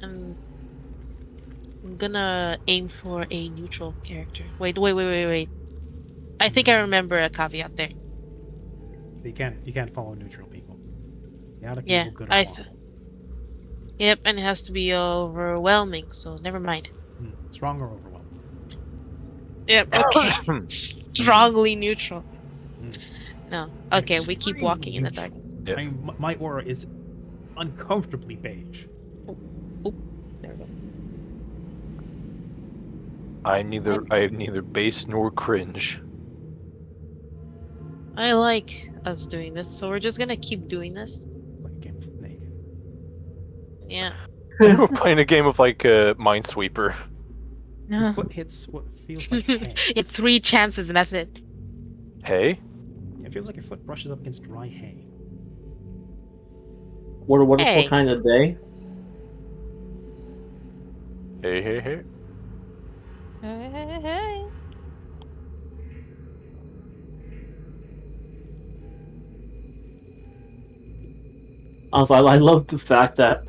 And I'm gonna aim for a neutral character. Wait. I think I remember a caveat there. You can't follow neutral people. Chaotic Yeah, evil, good or lawful. Yep, and it has to be overwhelming, so never mind. Strong or overwhelming? Yep, okay. Strongly neutral. No. Okay, we keep Extremely walking in the dark. neutral. I mean, my aura is uncomfortably beige. Oop. There we go. I have neither base nor cringe. I like us doing this, so we're just gonna keep doing this. Like a game of Snake. Yeah. We're playing a game of like Minesweeper. Your foot hits what feels like hay. Yeah, 3 chances and that's it. Hey? Yeah, it feels like your foot brushes up against dry hay. What Hey. kind of day? Hey. Hey. Also, I love the fact that,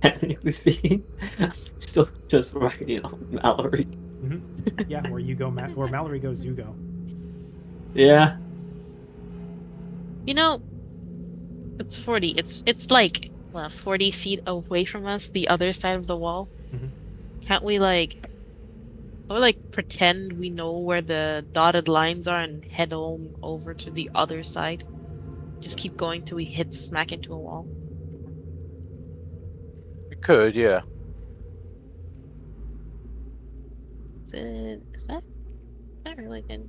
technically speaking, I'm still just riding on Mallory. Yeah, where you go, where Mallory goes, you go. Yeah. You know, it's 40. It's like 40 feet away from us, the other side of the wall. Can't we pretend we know where the dotted lines are and head on over to the other side? Just keep going till we hit smack into a wall. We could, yeah. Is that really good?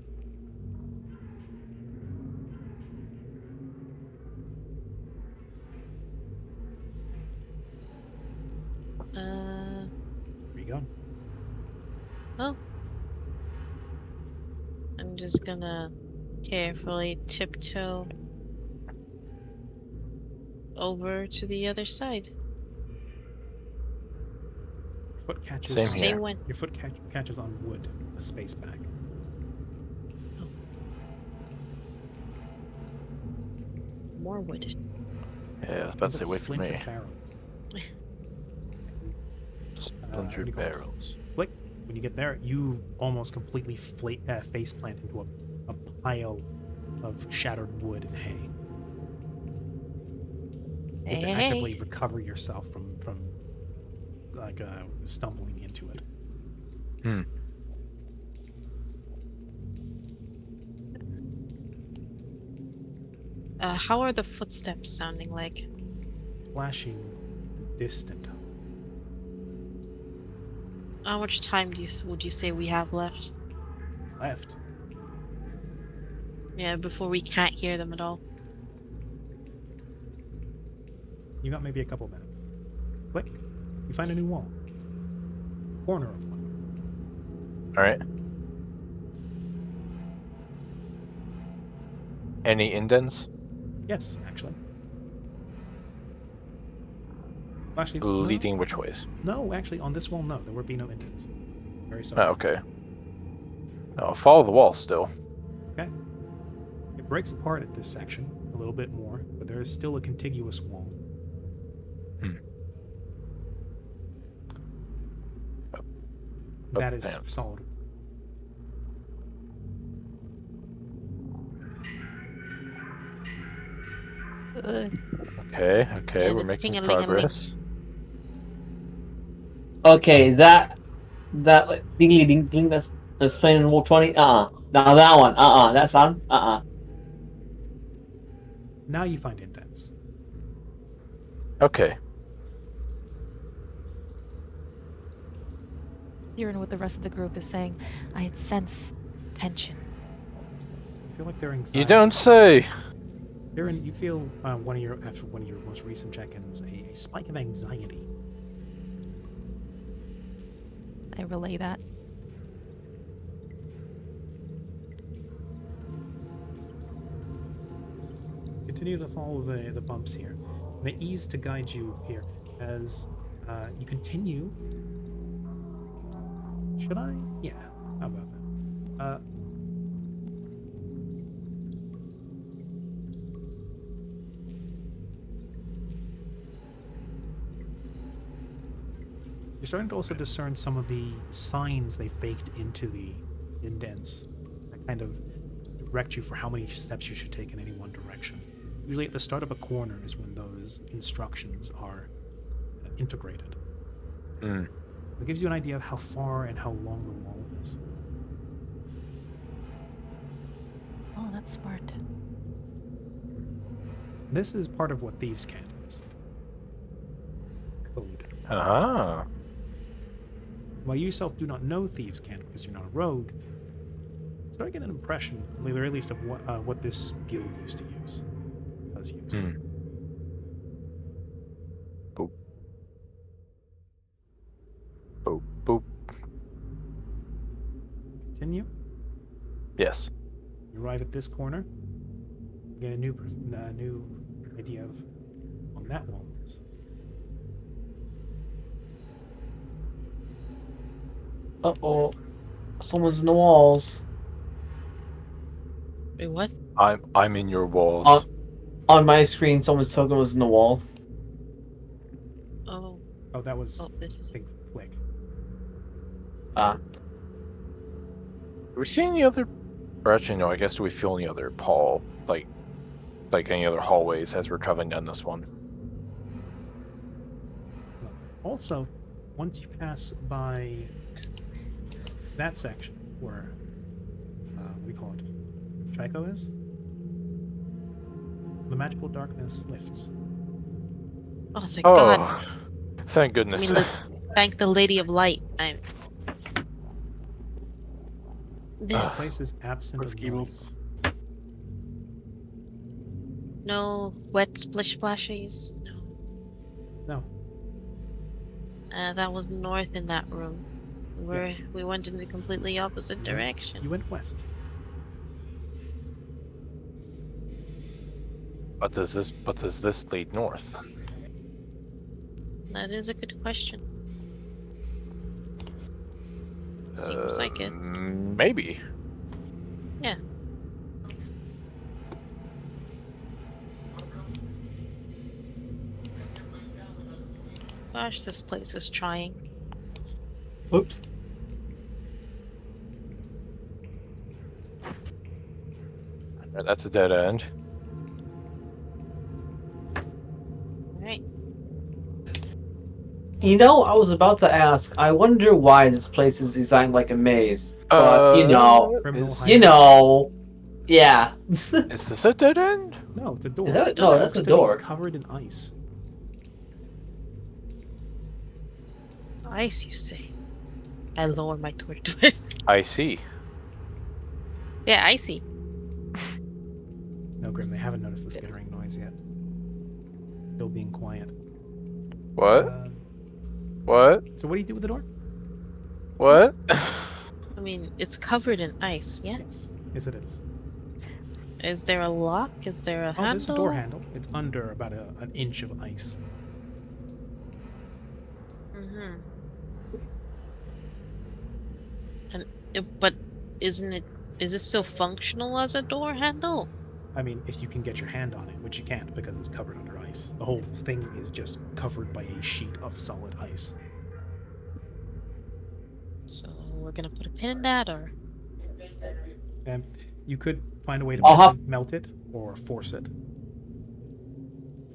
Where you going? Well, I'm just gonna Carefully tiptoe over to the other side. Your foot catches. Same Just say here. when. Your foot catches on wood, a space back. More wood. Yeah, I was about to say, Those wait for me. splintered barrels. what do Splintered you call it? barrels. Click. When you get there, you almost completely face plant into a pile of shattered wood and hay. You have to actively Hey. recover yourself from like stumbling into it. Hmm. How are the footsteps sounding like? Flashing, distant. How much time would you say we have left? Left. Yeah, before we can't hear them at all. You got maybe a couple minutes. Click. You find a new wall. Corner of one. All right. Any indents? Yes, actually. Actually, Leading which ways? no, actually, on this wall, no. There would be no indents. Very Oh, sorry. okay. I'll follow the wall still. Okay. It breaks apart at this section a little bit more, but there is still a contiguous wall. That is damn. solid. Ugh. Okay, Yeah, we're the making ting-a-ling-a-ling. progress. Okay, that like, dingly ding ding. That's playing in Wall 20. Now that one. That sound. Now you find indents. Okay. Hearing what the rest of the group is saying, I sense tension. You feel like they're anxiety. You don't say. Siren, you feel after one of your most recent check-ins a spike of anxiety. I relay that. Continue to follow the bumps here. They ease to guide you here as you continue. Should I? Yeah. How about that? You're starting to also discern some of the signs they've baked into the indents that kind of direct you for how many steps you should take in any one direction. Usually at the start of a corner is when those instructions are integrated. It gives you an idea of how far and how long the wall is. Oh, that's smart. This is part of what Thieves' Cant is. Code. Ah. While you yourself do not know Thieves' Cant because you're not a rogue, you start getting an impression, at the very least, of what this guild used to use. Does use. Boop. Boop, boop. Continue. Yes. You arrive at this corner. You get a new idea of on that wall is. Someone's in the walls. Wait, what? I'm in your walls. On my screen, someone's token was in the wall. Oh. Oh, that was This is. Big Flick. Do we see any other? Or actually, no. I guess do we feel any other like any other hallways as we're traveling down this one? Also, once you pass by that section where what do you call it? Trico is? The magical darkness lifts. Oh, thank God. Thank goodness. I mean, thank the Lady of Light. This place is absent of Risky noise. No wet splish splashies. No. No. That was north in that room. Yes. We went in the completely opposite direction. You went west. But does this lead north? That is a good question. Seems like it. Maybe. Yeah. Gosh, this place is trying. Oops. That's a dead end. Alright. You know, I was about to ask. I wonder why this place is designed like a maze. But Criminal is, hideout. Yeah. is this a dead end? No, it's a door. Is that It's no? oak That's a stone door. covered in ice. Ice, you say? I lower my torch to it. I see. Yeah, icy. No, Grim, they haven't noticed the skittering noise yet. It's still being quiet. What? What? So what do you do with the door? What? I mean, it's covered in ice, yeah? Yes. Yes, it is. Is there a lock? Is there a Oh, handle? there's a door handle. It's under about an inch of ice. Mm-hmm. And but is it still functional as a door handle? I mean, if you can get your hand on it, which you can't because it's covered under ice. The whole thing is just covered by a sheet of solid ice. So we're gonna put a pin in that, or And you could find a way to I'll hop- melt it or force it.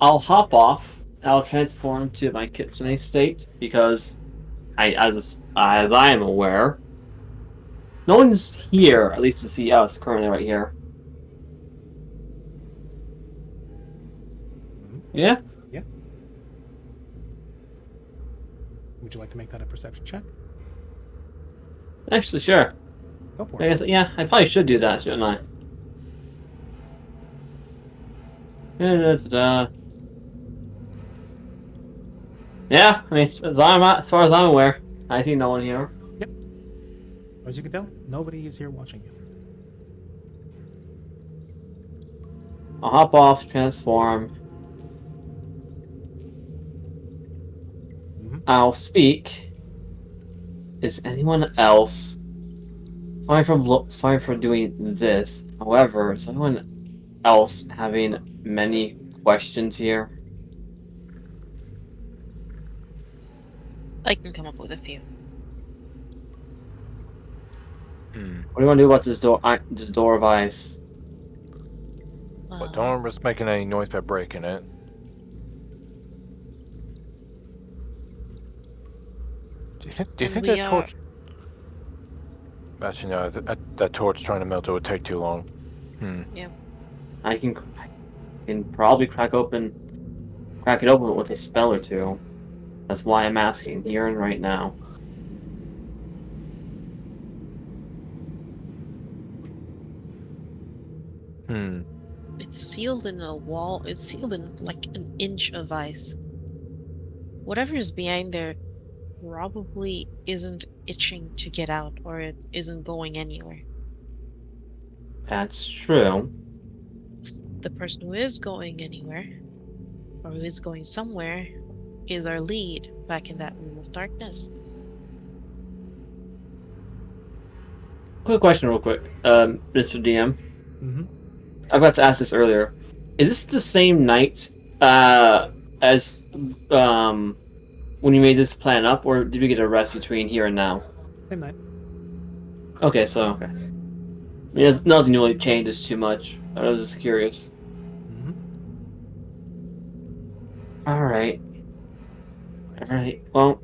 I'll hop off. I'll transform to my kitsune state because, as I am aware, no one's here. At least to see us currently right here. Yeah. Yeah. Would you like to make that a perception check? Actually, sure. Go for I it. guess, yeah, I probably should do that, shouldn't I? Da-da-da-da. Yeah, I mean, as far as I'm aware, I see no one here. As you can tell, nobody is here watching you. I'll hop off, transform. Mhm. I'll speak. Is anyone else? Sorry for doing this. However, is anyone else having many questions here? I can come up with a few. What do you want to do about this door? This door of ice. But don't risk making any noise by breaking it. Do you think that torch? Actually, no. That torch trying to melt it would take too long. I can probably crack it open with a spell or two. That's why I'm asking here and right now. It's sealed in a wall. It's sealed in like an inch of ice. Whatever is behind there probably isn't itching to get out, or it isn't going anywhere. That's true. The person who is going anywhere, or who is going somewhere, is our lead back in that room of darkness. Quick question, real quick, Mr. DM. Mm-hmm. I forgot to ask this earlier. Is this the same night as when you made this plan up, or did we get a rest between here and now? Same night. Okay, so okay. I mean, nothing really changes too much. I was just curious. Mm-hmm. All right. Well,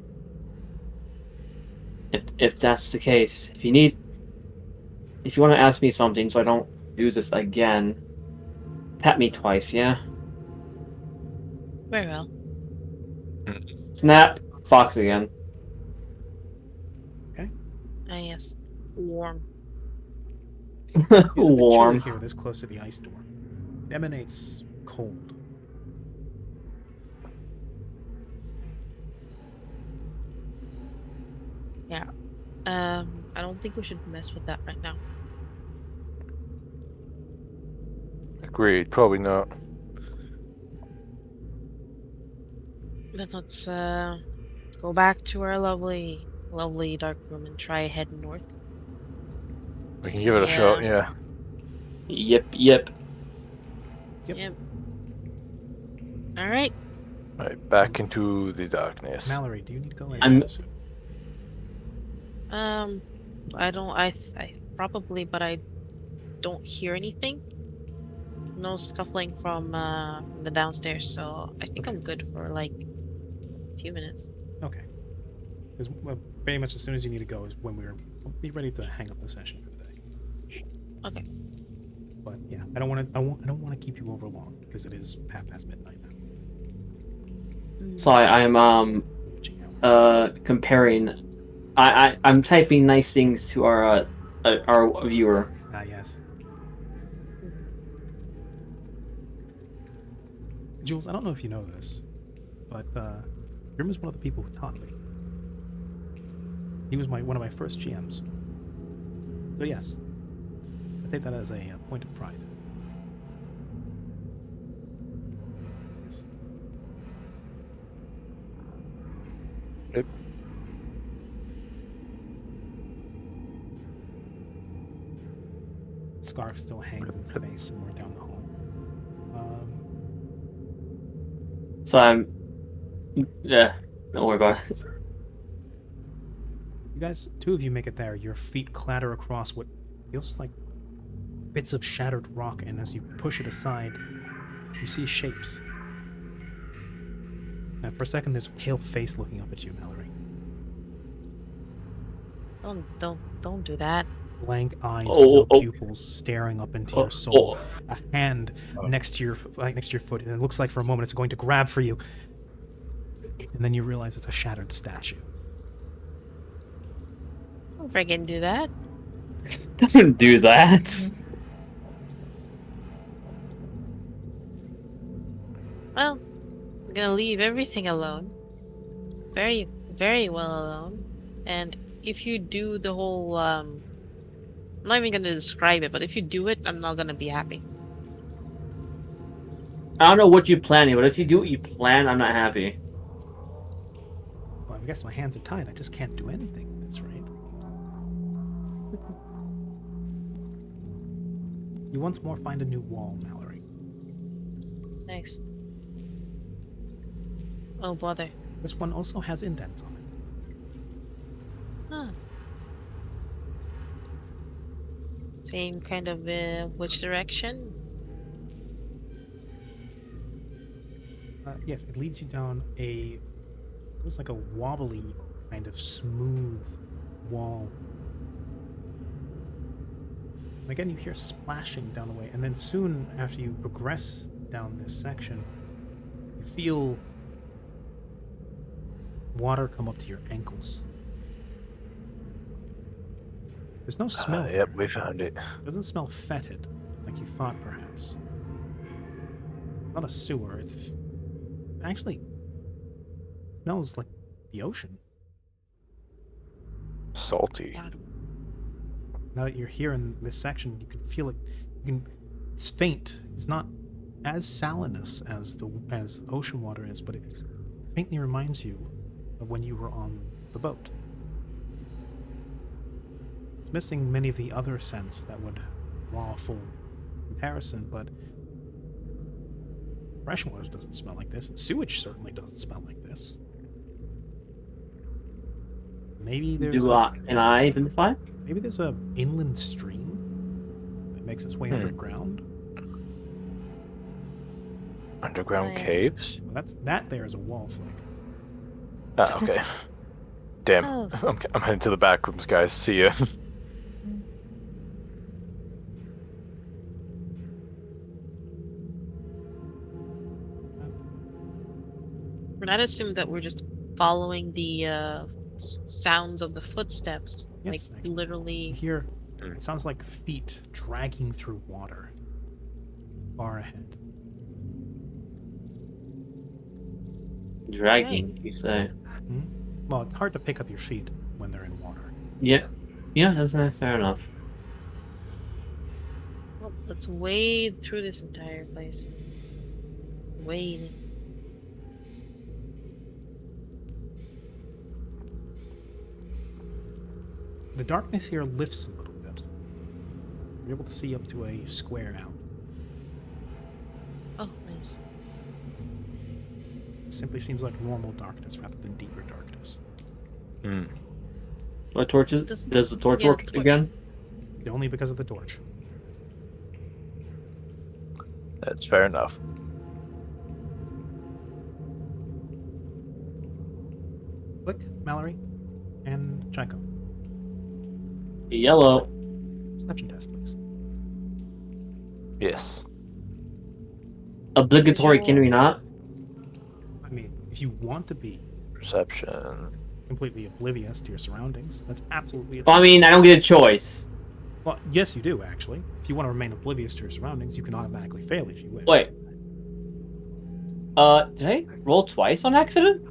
if that's the case, if you want to ask me something, so I don't do this again, pat me twice, yeah. Very well. Snap, fox again. Ah, yes. Warm. It's a bit chilly Warm. here, this close to the ice door. It emanates cold. Yeah. I don't think we should mess with that right now. Agreed. Probably not. Then let's go back to our lovely, lovely dark room and try heading north. We can give it a shot. Yeah. Yep. Yep. Yep. All right. Right, back into the darkness. Mallory, do you need to go I'm- in soon? I don't. I probably, but I don't hear anything. No scuffling from the downstairs, so I think Okay. I'm good for like a few minutes. Okay. Because well, pretty much as soon as you need to go is when we'll be ready to hang up the session for the day. Okay. But yeah, I don't want to keep you over long because it is past midnight now. So I'm Reaching out. comparing. I'm typing nice things to our viewer. Ah, yes. Jules, I don't know if you know this, but Grim is one of the people who taught me. He was one of my first GMs. So yes, I take that as a point of pride. Yes. Yep. Scarf still hangs in space somewhere down the hall. So I'm. Yeah. Don't worry about it. You guys, two of you make it there. Your feet clatter across what feels like bits of shattered rock, and as you push it aside, you see shapes. Now, for a second, there's a pale face looking up at you, Mallory. Don't do that. Blank eyes Oh, with no oh. pupils staring up into Oh, your soul. oh. A hand next to your foot, and it looks like for a moment it's going to grab for you. And then you realize it's a shattered statue. Don't freaking do that. Don't do that. Well, I'm gonna leave everything alone. Very, very well alone. And if you do the whole, I'm not even gonna describe it, but if you do it, I'm not gonna be happy. I don't know what you're planning, but if you do what you plan, I'm not happy. Well, I guess my hands are tied. I just can't do anything at this rate. You once more find a new wall, Mallory. Nice. Oh bother. This one also has indents on it. Huh. Same kind of which direction? Yes, it leads you down looks like a wobbly, kind of smooth wall. And again, you hear splashing down the way, and then soon after you progress down this section, you feel water come up to your ankles. There's no smell. Yep, here. we found it. It doesn't smell fetid, like you thought, perhaps. Not a sewer. It's actually smells like the ocean. Salty. God. Now that you're here in this section, you can feel it. It's faint. It's not as salinous as ocean water is, but it faintly reminds you of when you were on the boat. It's missing many of the other scents that would draw a full comparison, but fresh water doesn't smell like this, and sewage certainly doesn't smell like this. Maybe there's Can I identify? maybe there's a inland stream that makes its way underground. Underground Right. caves? Well, that there is a wall flick. Ah, okay. Damn. Oh. I'm heading to the back rooms, guys. See ya. I'd assume that we're just following the sounds of the footsteps. Yes, Like actually. You literally. hear it sounds like feet dragging through water far ahead. Dragging, you say? Well, it's hard to pick up your feet when they're in water. Yeah. Yeah, that's fair enough. Oh, let's wade through this entire place. Wade. The darkness here lifts a little bit. You're able to see up to a square out. Oh, nice. It simply seems like normal darkness rather than deeper darkness. Hmm. What torch is? Does the torch Yeah, work torch. again? Only because of the torch. That's fair enough. Flick, Mallory, and Chico. Yellow. Perception test, please. Yes. Obligatory, can Visual. we not? I mean, if you want to be Perception. completely oblivious to your surroundings, that's absolutely. Well, I mean, I don't get a choice. Well, yes, you do actually. If you want to remain oblivious to your surroundings, you can automatically fail if you wish. Wait. Did I roll twice on accident?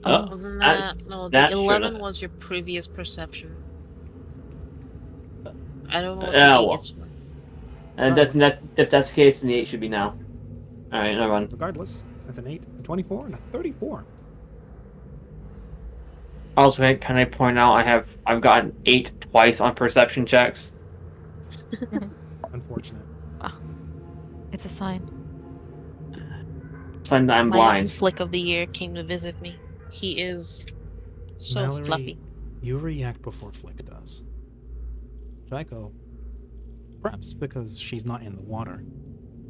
Wasn't I- that no? that The should've- 11 was your previous perception. I don't know what Yeah, the 8 well. is for. And if that's the case, then the 8 should be now. Alright, never mind. Regardless, that's an 8, a 24, and a 34. Also, can I point out I've gotten 8 twice on perception checks. Unfortunate. It's a sign. Sign that I'm My blind. flick of the year came to visit me. He is so Mallory, fluffy. you react before Flick does. Jaiko, perhaps because she's not in the water,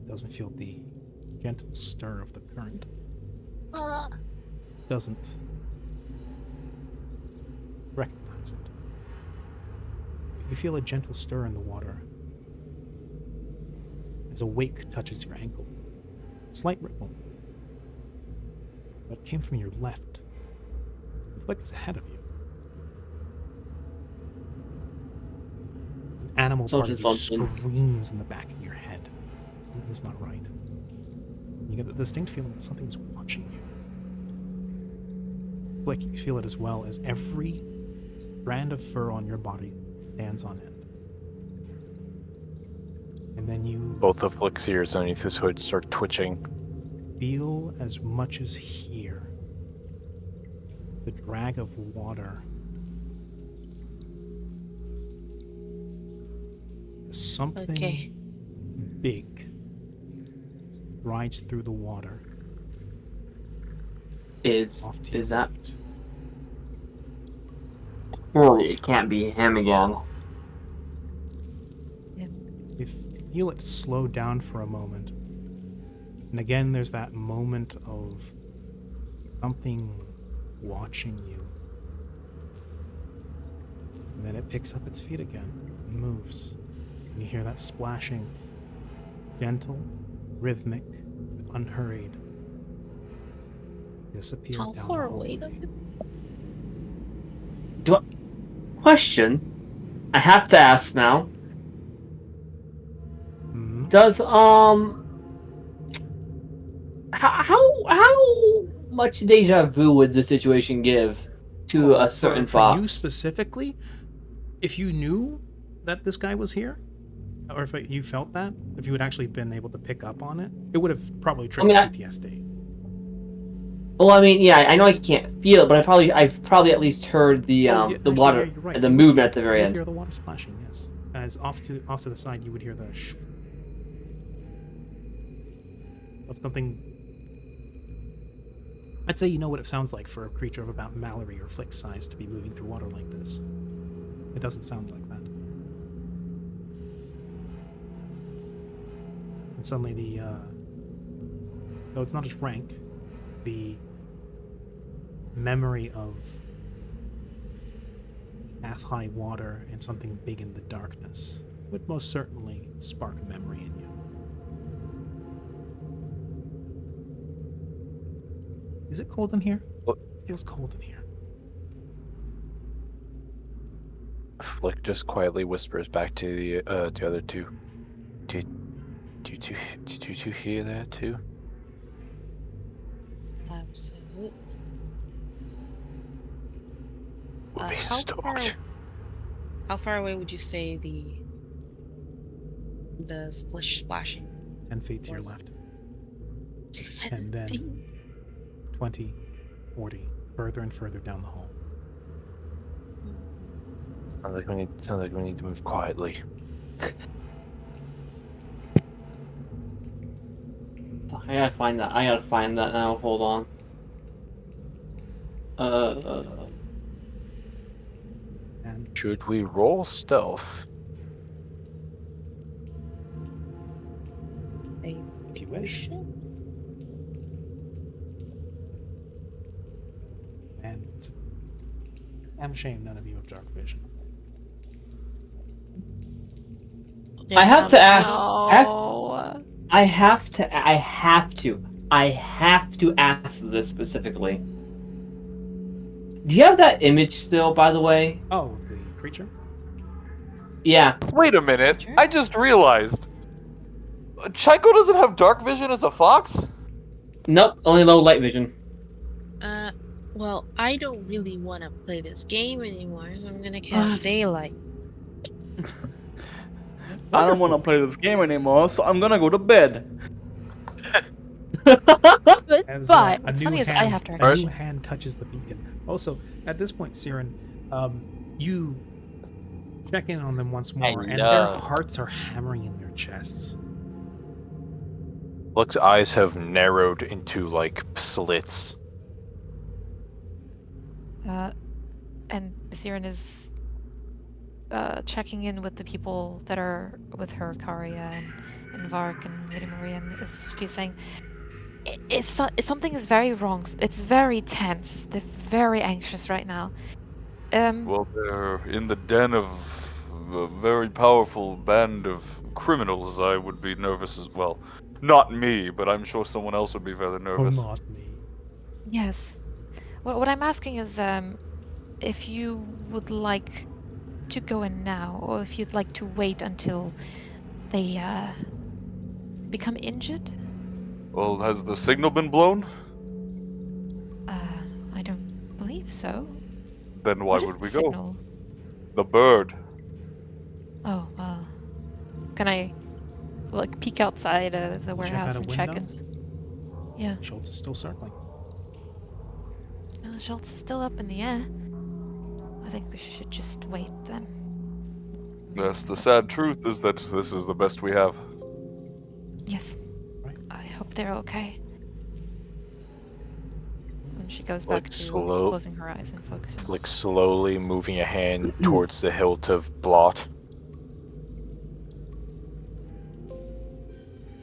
doesn't feel the gentle stir of the current. Doesn't recognize it. You feel a gentle stir in the water as a wake touches your ankle. Slight ripple. But it came from your left. The Flick is ahead of you. An animal part of you Something. screams in the back of your head. Something's not right. You get the distinct feeling that something is watching you. Flick, you feel it as well as every strand of fur on your body stands on end. And then you Both of Flick's ears underneath his hood start twitching. feel as much as hear the drag of water. Something Okay. big rides through the water. Is Off to your that? left. Surely it can't be him again. You feel it slow down for a moment. And again, there's that moment of something watching you. And then it picks up its feet again and moves. And you hear that splashing. Gentle, rhythmic, unhurried. Disappear How down far the away hallway. does it? Question. I have to ask now. Mhm. Does how much deja vu would the situation give to a certain for you fox? specifically, if you knew that this guy was here, or if you felt that, if you had actually been able to pick up on it, it would have probably triggered PTSD. Well, I mean, yeah, I know I can't feel it, but I've probably at least heard the Oh, yeah, the actually, water, yeah, you're right. the You would movement hear- at the very you would end. hear the water splashing, yes. As off to the side, you would hear the sh of something. I'd say you know what it sounds like for a creature of about Mallory or Flick's size to be moving through water like this. It doesn't sound like that. And suddenly though it's not just rank, the memory of half-high water and something big in the darkness would most certainly spark a memory in you. Is it cold in here? What? It feels cold in here. Flick just quietly whispers back to the other two. Did you hear that too? Absolutely. We're being How stalked. far away would you say the splashing? 10 feet to your Was- left. And then 20, 40, further and further down the hall. Sounds like we need to move quietly. I gotta find that. I gotta find that now. Hold on. And Should we roll stealth? if you wish. And it's I'm ashamed none of you have dark vision. I have to ask. No. I have to ask this specifically. Do you have that image still, by the way? Oh, the creature? Yeah. Wait a minute. I just realized. Chico doesn't have dark vision as a fox? Nope, only low light vision. Well, I don't really want to play this game anymore, so I'm gonna cast daylight. I don't want to play this game anymore, so I'm gonna go to bed. As But a what's new funny is I hand, have to a new hand touches the beacon. Also, at this point, Siren, you check in on them once more, and their hearts are hammering in their chests. Luck's eyes have narrowed into like slits. And Siren is checking in with the people that are with her, Karia and Vark and Lady Maria, and she's saying, something is very wrong. It's very tense. They're very anxious right now. Well, they're in the den of a very powerful band of criminals. I would be nervous as well. Not me, but I'm sure someone else would be very nervous. Oh, not me. Yes. What I'm asking is, if you would like to go in now, or if you'd like to wait until they become injured. Well, has the signal been blown? I don't believe so. Then why What is would the we go? signal? The bird. Oh, well. Can I, like, peek outside the warehouse out a and check window? if... Yeah. Schultz is still circling. Schultz is still up in the air. I think we should just wait then. Yes, the sad truth is that this is the best we have. Yes. Right. I hope they're okay. And she goes Like back to slow- closing her eyes and focusing. Like slowly moving a hand towards the hilt of Blot.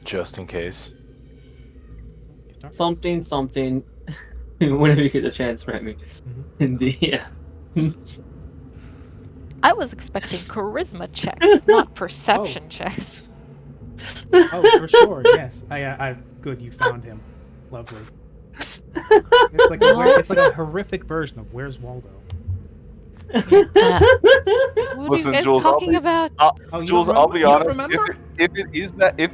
Just in case. Something. Whenever you get the chance, write me. In the I was expecting charisma checks, not perception checks. Oh, for sure, yes. I good, you found him. Lovely. It's like a horrific version of Where's Waldo? What Listen, are you guys Jules, I'll talking be- about? Oh, you Jules, remember? I'll be You don't honest. remember? If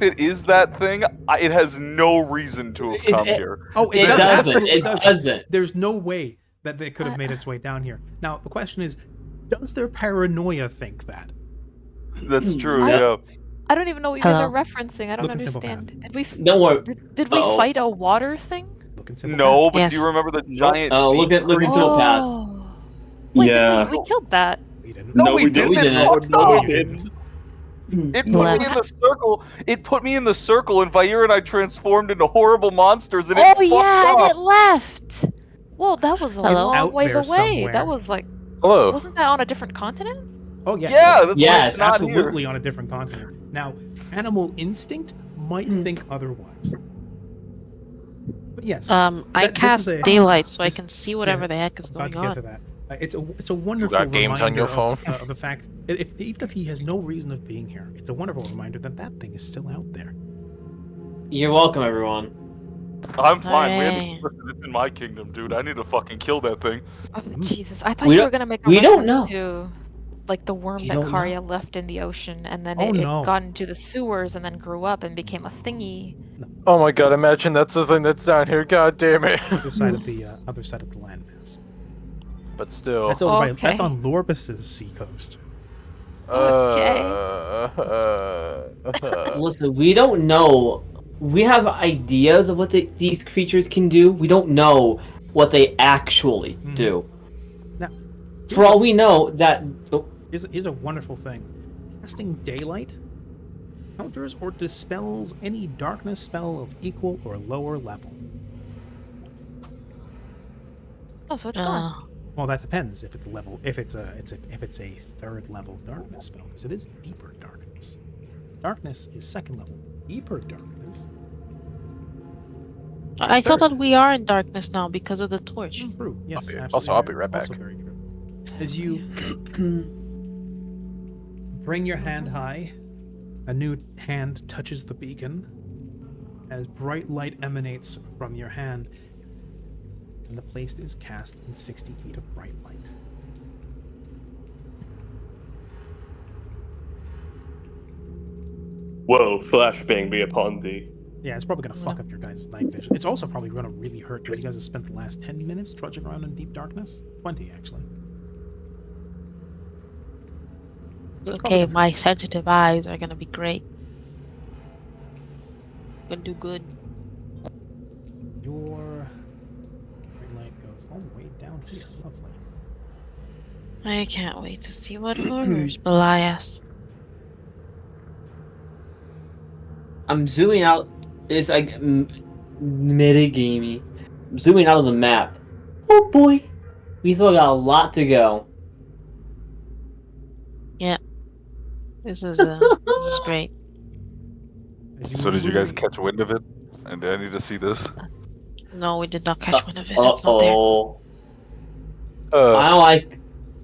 it is that thing, it has no reason to have Is come it- here. Oh, It does, doesn't. absolutely It does. doesn't. There's no way that they could have made its way down here. Now, the question is, does their paranoia think that? That's true. I Yeah. don't- I don't even know what you guys Hello? are referencing. I don't Look in Simple understand. Did we Don't worry. did we Uh-oh. fight a water thing? Look in Simple No, but Yes. do you remember the giant? Look deep at Simple creature? Path. Oh. Wait, Yeah. we killed that. We didn't. No, No, we we didn't. didn't. It fucked No, up. we didn't. It put me in the circle. It put me in the circle, and Vair and I transformed into horrible monsters, and it Oh fucked yeah, up. and it left. Whoa, that was a Hello? long Out ways there away. somewhere. That was like, Hello. wasn't that on a different continent? Oh, yes. Yeah, that's why Yes, it's not absolutely here. on a different continent. Now, animal instinct might think otherwise. But yes, I this cast is a- daylight so I this- can see whatever the heck is about going to get to on. that. It's a wonderful got games on reminder your phone? Of the fact, even if he has no reason of being here, it's a wonderful reminder that that thing is still out there. You're welcome, everyone. I'm fine. Hooray. Listen, it's in my kingdom, dude. I need to fucking kill that thing. Oh, Jesus, I thought We you don't- were gonna make a we don't reference know. to like the worm You that don't know? Karya left in the ocean, and then Oh, it no. got into the sewers and then grew up and became a thingy. Oh my god, imagine that's the thing that's down here, god damn it. Other side of the landmass. But still. That's over Okay. that's on Lorbus's seacoast. Listen, we don't know. We have ideas of what these creatures can do. We don't know what they actually do. Now, For all we know, that Here's a wonderful thing. Casting daylight counters or dispels any darkness spell of equal or lower level. Oh, so it's gone. Well, that depends if it's level. If it's a third level darkness spell, because it is deeper darkness. Darkness is second level. Deeper darkness. I is thought third. that we are in darkness now because of the torch. True. Yes. be- Absolutely. also, I'll be right Also back. very true. As you bring your hand high, a new hand touches the beacon. As bright light emanates from your hand, and the place is cast in 60 feet of bright light. Whoa, flashbang be upon thee. Yeah, it's probably going to fuck up your guys' night vision. It's also probably going to really hurt because you guys have spent the last 10 minutes trudging around in deep darkness. 20, actually. It's That's okay, probably my gonna hurt. sensitive eyes are gonna be great. It's gonna do good. Your green light goes all the way down here. Lovely. I can't wait to see what horrors belie us. I'm zooming out. It's like metagamey. I'm zooming out of the map. Oh boy, we still got a lot to go. This is great. As you So move did you guys away- catch wind of it? And I need to see this. No, we did not catch one of it. It's not there. Uh-oh. Uh,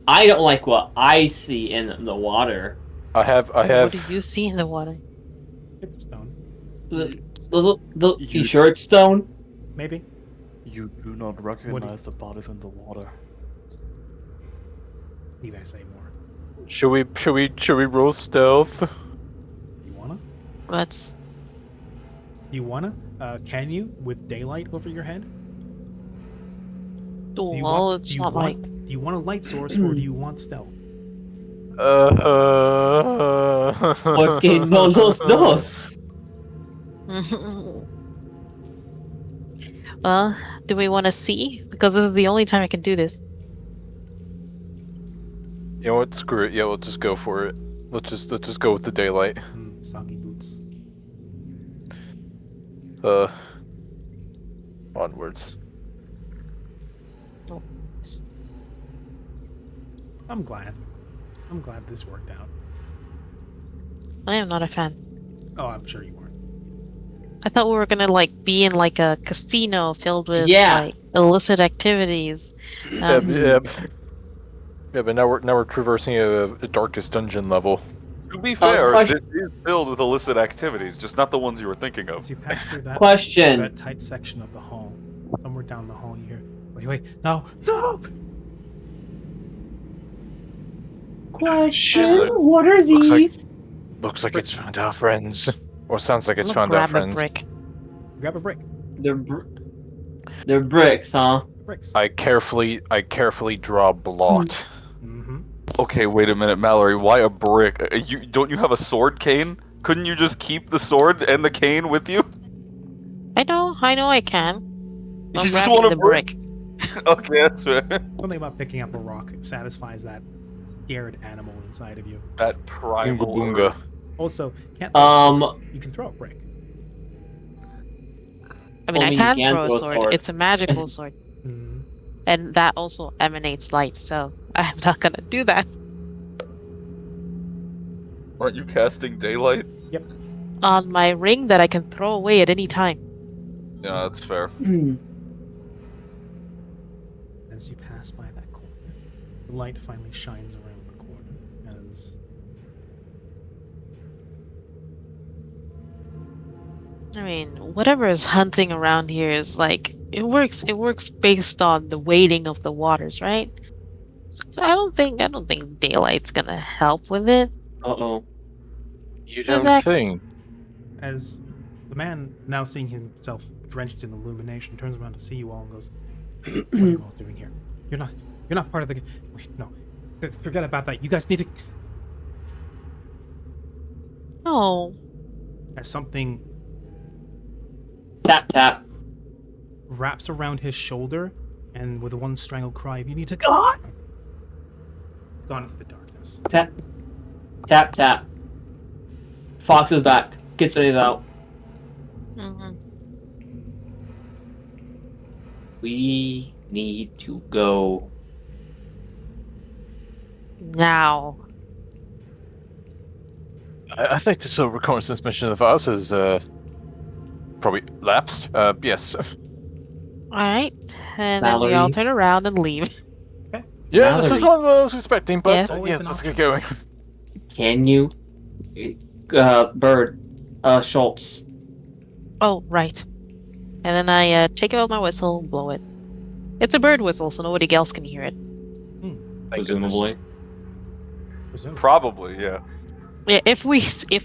I don't like what I see in the water. I have. What do you see in the water? Bits of stone. You sure it's stone? Maybe. You do not recognize the bodies in the water. Need I say more? Should we roll stealth? You wanna? Let's. You wanna? Can you with daylight over your head? Do you Well, want- it's do you not want- like. Do you want a light source or do you want stealth? Porque no los dos. Well, do we want to see? Because this is the only time I can do this. You know what? Screw it. Yeah, we'll just go for it. Let's just go with the daylight. Soggy boots. Onwards. I'm glad. I'm glad this worked out. I am not a fan. Oh, I'm sure you weren't. I thought we were gonna like be in like a casino filled with Yeah. like illicit activities. Yeah, but now we're traversing a darkest dungeon level. To be fair, question- this is filled with illicit activities, just not the ones you were thinking of. As you pass through that, Question. that tight section of the hall, somewhere down the hall, you hear, wait, no, no! Question. Shit. What are Looks like- these? Looks like it's Bricks. found our friends, or sounds like I'm it's gonna found our grab a friends. brick. Grab a brick. They're bricks, huh? Bricks. I carefully draw blot. Mm-hmm. Okay, wait a minute, Mallory. Why a brick? Don't you have a sword cane? Couldn't you just keep the sword and the cane with you? I know I can. You I'm just grabbing want a the brick. Okay, that's fair. Something about picking up a rock satisfies that scared animal inside of you. That Boonga primal. boonga. Also, can't throw a sword. You can throw a brick. I mean, I Only you can can throw a sword. It's a magical sword, Mm. and that also emanates light. So I'm not gonna do that. Aren't you casting daylight? On my ring that I can throw away at any time. Yeah, that's fair. As you pass by that corner, the light finally shines around the corner as I mean, whatever is hunting around here is like it works. It works based on the weighting of the waters, right? So I don't think daylight's gonna help with it. Uh-oh. You don't Exactly. think? as the man, now seeing himself drenched in illumination, turns around to see you all and goes, "What are you all doing here? You're not part of the. Wait, no, forget about that. You guys need to." No. As something Tap, tap. wraps around his shoulder, and with one strangled cry, "You need to go!" gone into the darkness. Tap, tap, tap. Fox is back. Get Sunny's out. Mhm. We need to go. Now. I think this reconnaissance mission of ours has probably lapsed. Yes. Alright. And then we all Mallory. turn around and leave. Yeah, this is Mallory. what I was expecting, but Yes. Always yes, an let's option. get going. Can you, Bird, Schultz? Oh, right. And then I take out my whistle, blow it. It's a bird whistle, so nobody else can hear it. Thank goodness. Presumably. Presumably. Probably, yeah. Yeah, if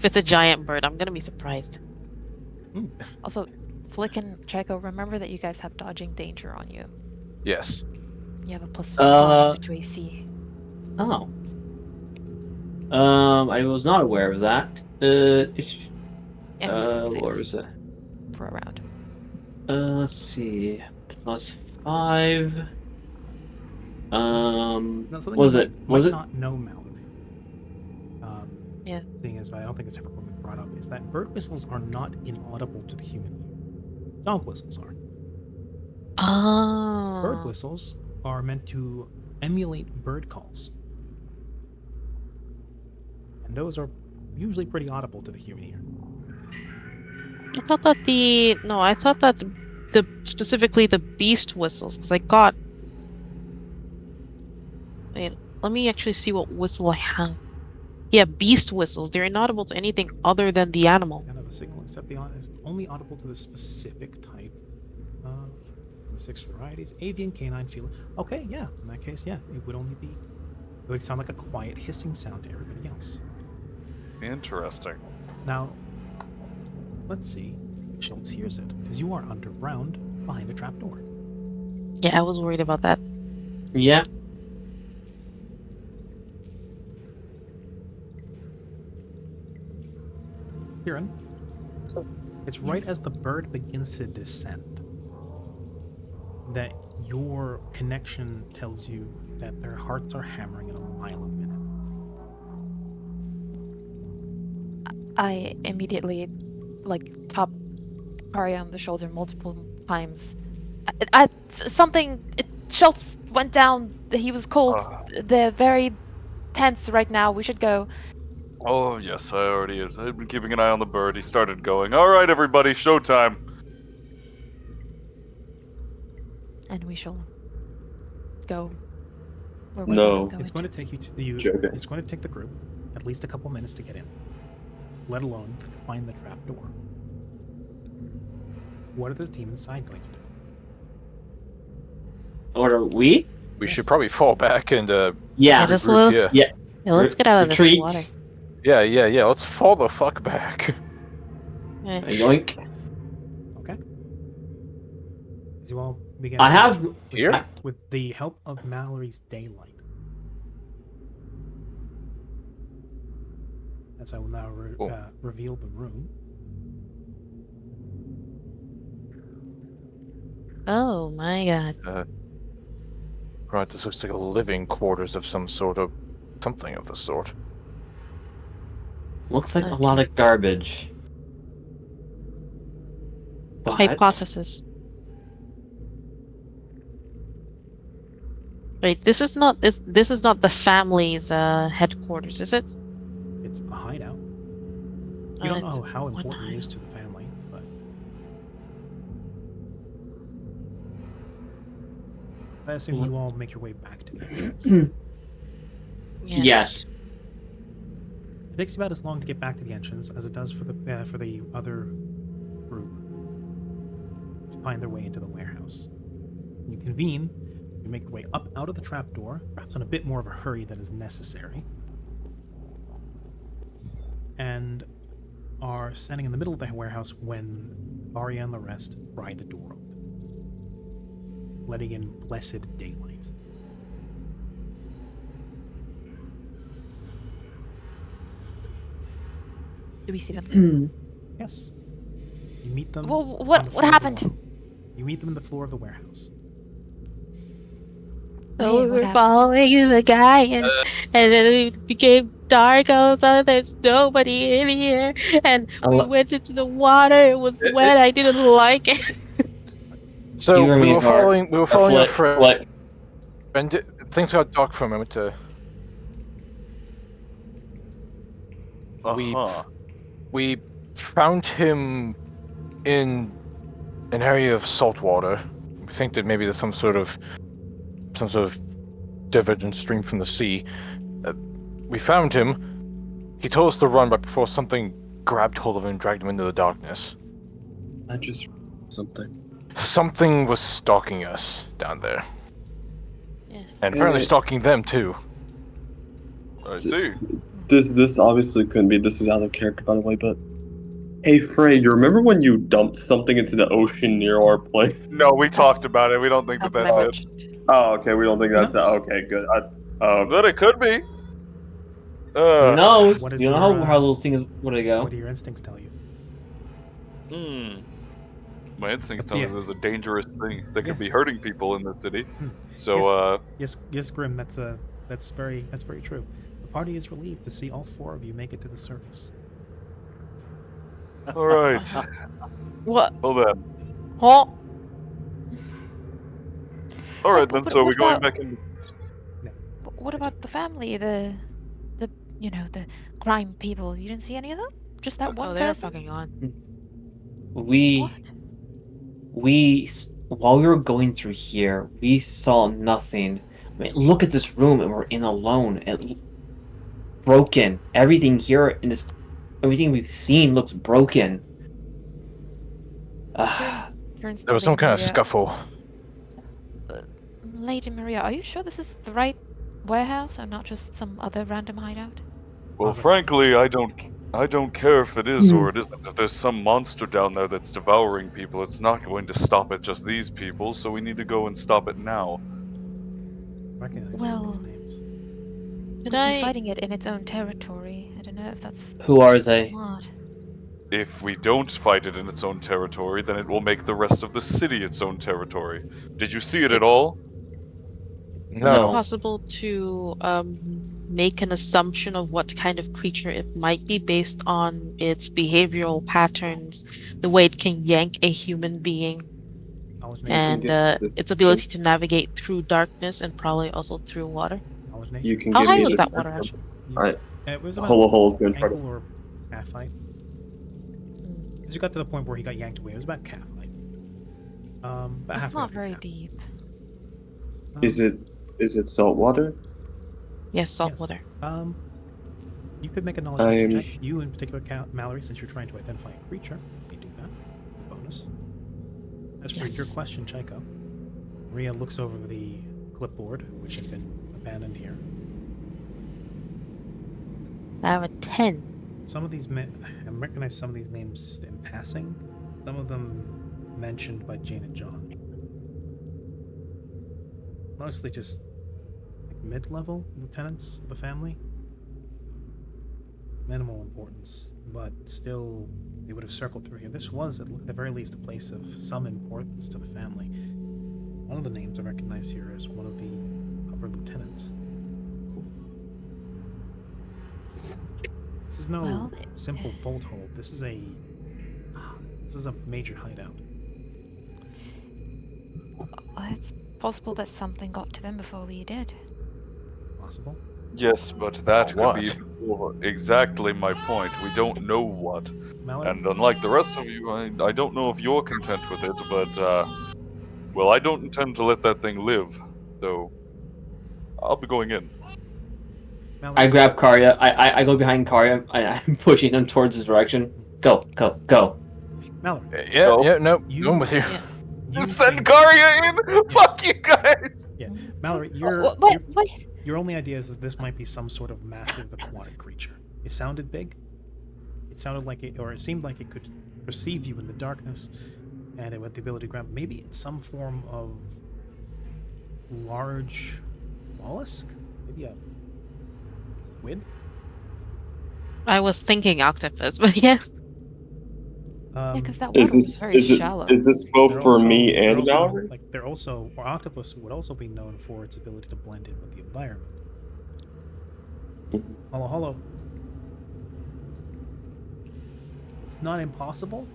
it's a giant bird, I'm gonna be surprised. Also, Flick and Checo, remember that you guys have dodging danger on you. Yes. You have a +5 to AC. Oh. I was not aware of that. And reflex What saves was it? for a round. Let's see. +5. Now, What something was you it? might Was it? not know, Mallory. Yeah. Seeing as I don't think it's ever been brought up, is that bird whistles are not inaudible to the human ear. Dog whistles are. Oh. Bird whistles are meant to emulate bird calls. And those are usually pretty audible to the human ear. I thought that specifically the beast whistles, because I got. Wait, let me actually see what whistle I have. Yeah, beast whistles. They're inaudible to anything other than the animal. Kind of a signal, except it's only audible to the specific type of the 6 varieties. Avian, canine, feline. Okay, yeah. In that case, yeah, it would sound like a quiet hissing sound to everybody else. Interesting. Now, let's see if Schultz hears it, because you are underground behind a trapdoor. Yeah, I was worried about that. Yeah. Kieran, it's right Yes. as the bird begins to descend that your connection tells you that their hearts are hammering at a mile a minute. I immediately, tap Arya on the shoulder multiple times. Schultz went down. He was cold. They're very tense right now. We should go. Oh, yes, I've been keeping an eye on the bird. He started going. All right, everybody, showtime. And we shall go where we're No. It's going to take you Joking. It's going to take the group at least a couple minutes to get in, let alone find the trapdoor. What are the team inside going to do? What are we? We Yes. should probably fall back and Yeah. just regroup, look- yeah. Yeah, let's get out of this Retreat. water. Yeah. Let's fall the fuck back. Yeah. Yoink. Okay. As you all begin I have. Here? with the help of Mallory's daylight. As I will now Cool. reveal the room. Oh my god. Right, this looks like a living quarters of some sort of something of the sort. Looks like a lot of garbage. But Hypothesis. Wait, this is not the family's headquarters, is it? It's a hideout. You Oh, don't it's know how one important it is to the family, but I assume you all make your way back to the entrance. Yes. It takes you about as long to get back to the entrance as it does for the other group to find their way into the warehouse. You convene. You make your way up out of the trapdoor, perhaps in a bit more of a hurry than is necessary, and are standing in the middle of the warehouse when Arya and the rest pry the door open, letting in blessed daylight. Do we see them? Yes. You meet them. Well, on what the floor of the- happened? You meet them in the floor of the warehouse. So we What were happened? following the guy, and then it became dark. All of a sudden, there's nobody in here, and we Unle- went into the water. It was wet. I didn't like it. So You we mean were following our friend, Flip. and things got dark for a moment. We found him in an area of salt water. We think that maybe there's some sort of divergent stream from the sea. We found him. He told us to run, but before something grabbed hold of him and dragged him into the darkness. I just something. Something was stalking us down there, Yes. and apparently stalking them too. I see. This obviously couldn't be. This is out of character, by the way. But hey, Frey, you remember when you dumped something into the ocean near our place? No, we talked about it. We don't think that that's it. Oh, okay. We don't think that's it. Okay, good. But it could be. Who knows? What is You know your, how those things where they go. What do your instincts tell you? My instincts tell me Yes. there's a dangerous thing that could be Yes. hurting people in this city. Hmm. So, yes, Grim. That's very true. The party is relieved to see all 4 of you make it to the surface. all right. What? Hold on. Huh? All right, What- then. what- So what we're going about- back in. What about the family? The the grime people. You didn't see any of them? Just that one Oh, they're person? fucking on. We while we were going through here, we saw nothing. I mean, look at this room, and we're in alone. Broken. Everything here in this, everything we've seen looks broken. Turns to There was some Lady kind of Maria. scuffle. Lady Maria, are you sure this is the right warehouse and not just some other random hideout? Well, Positive. frankly, I don't care if it is or it isn't. If there's some monster down there that's devouring people, it's not going to stop at just these people. So we need to go and stop it now. Recognize some of these Well- names. Could Did be I? fighting it in its own territory. I don't know if that's Who are they? smart. If we don't fight it in its own territory, then it will make the rest of the city its own territory. Did you see it at all? Is it No. possible to make an assumption of what kind of creature it might be based on its behavioral patterns, the way it can yank a human being, Knowledge and nature. its ability to navigate through darkness and probably also through water? Knowledge nature. You can How give high me was the that water actually? Alright. It was about Holo is gonna try ankle to. or calf height. As you got to the point where he got yanked away, it was about calf height. About It's halfway not up your very calf. deep. Is it salt water? Yes, salt Yes. water. You could make a knowledge nature I'm- check. You in particular, Mallory, since you're trying to identify a creature, you do that. Bonus. As for your Yes. question, Chaiko, Maria looks over the clipboard, which had been abandoned here. I have a 10. Some of these, I recognize some of these names in passing. Some of them mentioned by Jane and John. Mostly just like mid-level lieutenants of the family. Minimal importance, but still, they would have circled through here. This was, at the very least, a place of some importance to the family. One of the names I recognize here is one of the upper lieutenants. This is no Well, simple bolt hold. This is a major hideout. It's possible that something got to them before we did. Possible. Yes, but that could What? be exactly my point. We don't know what. Mallory? And unlike the rest of you, I don't know if you're content with it, but, well, I don't intend to let that thing live. So, I'll be going in. Mallory, I grab Karya. I go behind Karya. I'm pushing him towards his direction. Go. Mallory, Yeah, No. no, You- I'm with you. Yeah. you Send think- Karya in! Fuck you guys! Mallory, Wait. your only idea is that this might be some sort of massive aquatic creature. It sounded big. It sounded like it, or it seemed like it could perceive you in the darkness, and it had the ability to grab. Maybe it's some form of large mollusk. Maybe a squid. I was thinking octopus, but yeah. Yeah, because that Is water was this very shallow. is this both they're for also- me they're and also, Mallory? like they're also, or octopus would also be known for its ability to blend in with the environment. Hollow, hollow. It's not impossible.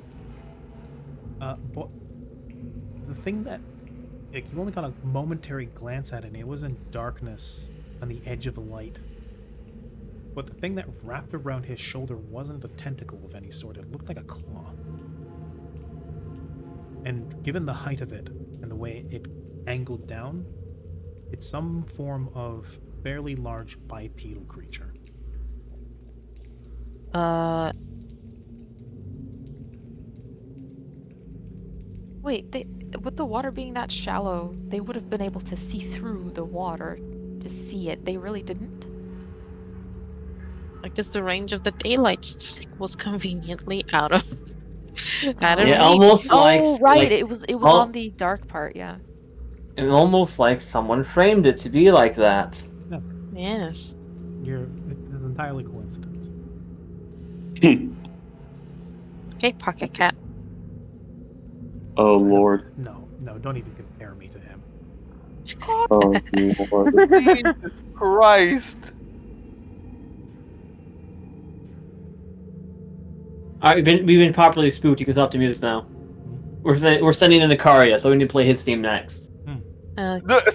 But the thing that, like, you only got a momentary glance at it, and it was in darkness on the edge of the light. But the thing that wrapped around his shoulder wasn't a tentacle of any sort. It looked like a claw. And given the height of it and the way it angled down, it's some form of fairly large bipedal creature. Wait, with the water being that shallow, they would have been able to see through the water to see it. They really didn't? I guess the range of the daylight just was conveniently out of Yeah, reach. almost like Oh, right. like It was al- on the dark part, yeah. and almost like someone framed it to be like that. Yes. It's entirely coincidence. Okay, pocket cat. Oh Lord. No, don't even compare me to him. Oh Lord. Christ. Alright, we've been properly spooked. You can stop the music now. We're sending in the Karia, so we need to play his theme next.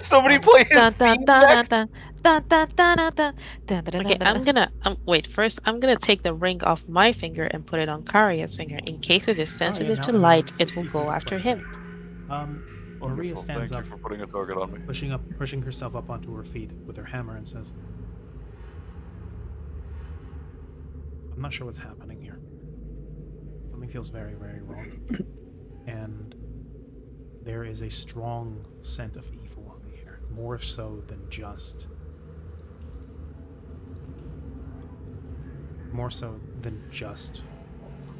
Somebody play his Dun, dun, theme dun, next? dun, dun, dun, dun, dun, dun, dun, dun, Okay, dun, I'm dun. gonna wait. First, I'm gonna take the ring off my finger and put it on Karia's finger. In case it is sensitive to light, it will go after him. Maria Wonderful. stands Thank up, you for putting a target on me. pushing herself up onto her feet with her hammer, and says, "I'm not sure what's happening here. Something feels very, very wrong, and there is a strong scent of evil on the air, more so than just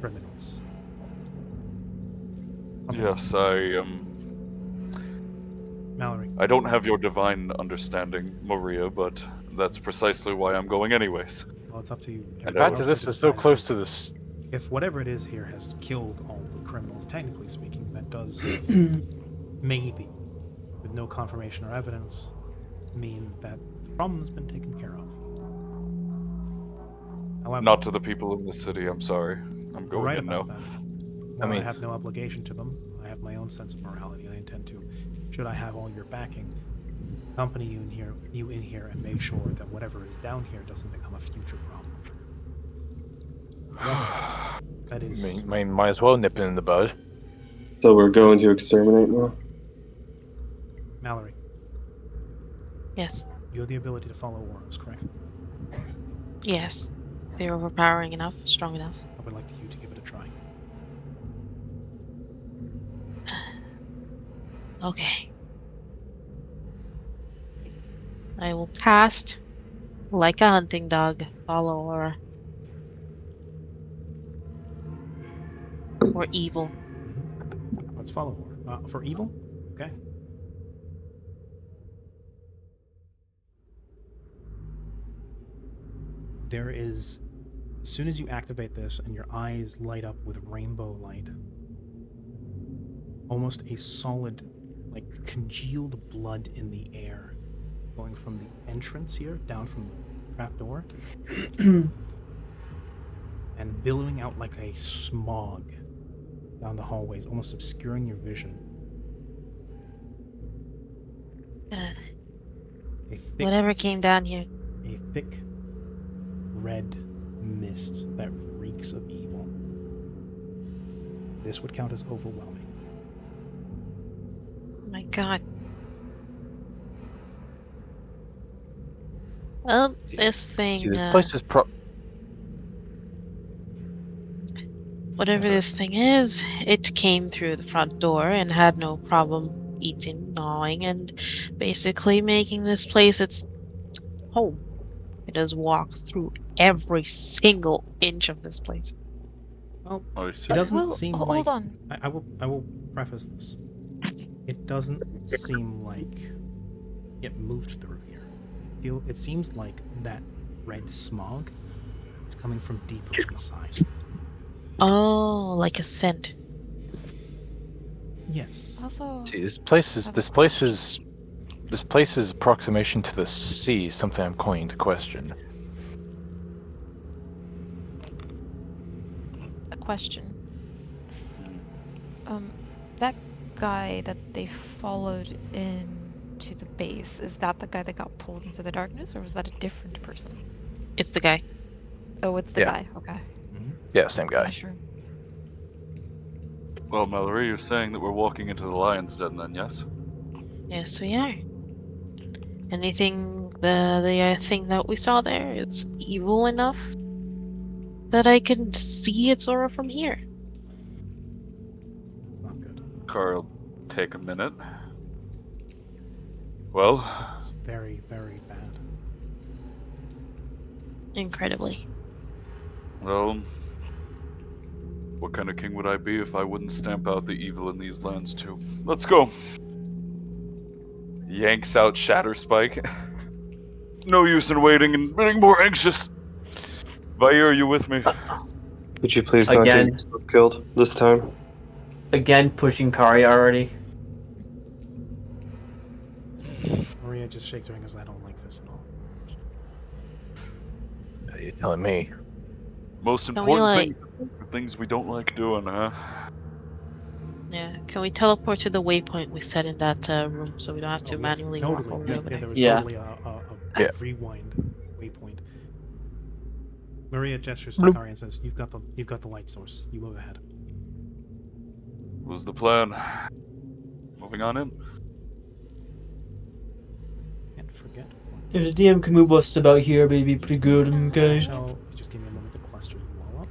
criminals." Something's Yes, Mallory. I don't have your divine understanding, Maria, but that's precisely why I'm going anyways. Well, it's up to you. The know fact it's is, this is so close to this. If whatever it is here has killed all the criminals, technically speaking, that does maybe, with no confirmation or evidence, mean that the problem's been taken care of. However, Not to the people in the city, I'm sorry. I'm you're going right in about now. that. I Well, I mean- have no obligation to them. I have my own sense of morality, and I intend to, should I have all your backing, accompany you in here, and make sure that whatever is down here doesn't become a future problem. However, that is Might as well nip it in the bud. So we're going to exterminate now? Mallory. Yes. You have the ability to follow Auras, correct? Yes. They're overpowering enough, strong enough. I would like you to give it a try. Okay. I will cast like a hunting dog, follow or evil. Let's follow Aura. For evil? Okay. There is, as soon as you activate this and your eyes light up with rainbow light, almost a solid, like congealed blood in the air, going from the entrance here down from the trapdoor, and billowing out like a smog down the hallways, almost obscuring your vision. A thick, Whatever came down here. a thick red mist that reeks of evil. This would count as overwhelming. My God. Well, this thing. See, this place is Whatever this thing is, it came through the front door and had no problem eating, gnawing, and basically making this place its home. It has walked through every single inch of this place. Well, I it see. doesn't Well, seem hold like. on. I will preface this. It doesn't seem like it moved through here. It seems like that red smog is coming from deeper inside. Oh, like a scent. Yes. Also, See, this place is approximation to the sea, something I'm calling into question. a question. That guy that they followed into the base, is that the guy that got pulled into the darkness, or was that a different person? It's the guy. Oh, it's the Yeah. guy. Okay. Yeah, same guy. Yeah, sure. Well, Mallory, you're saying that we're walking into the lion's den then, yes? Yes, we are. Anything the thing that we saw there is evil enough that I can see its aura from here. That's not good. Carl, take a minute. Well, It's very, very bad. Incredibly. well, what kind of king would I be if I wouldn't stamp out the evil in these lands too? Let's go. Yanks out Shatter Spike. No use in waiting and getting more anxious. Vair, are you with me? Could you please not Again. get yourself killed this time? Again, pushing Kari already. Maria just shakes her fingers. I don't like this at all. You're telling me. Most Don't we, important things we don't like doing, huh? Yeah. Can we teleport to the waypoint we set in that room so we don't have to Oh, yes, manually walk totally. all the way over Yeah, there? there was Yeah. totally a Yeah. rewind waypoint. Maria gestures to Bloop. Kari and says, "You've got the light source. You move ahead." Was the plan? Moving on in. Can't forget. If the DM can move us about here, maybe pretty good, I okay? shall just give me a moment to cluster you all up.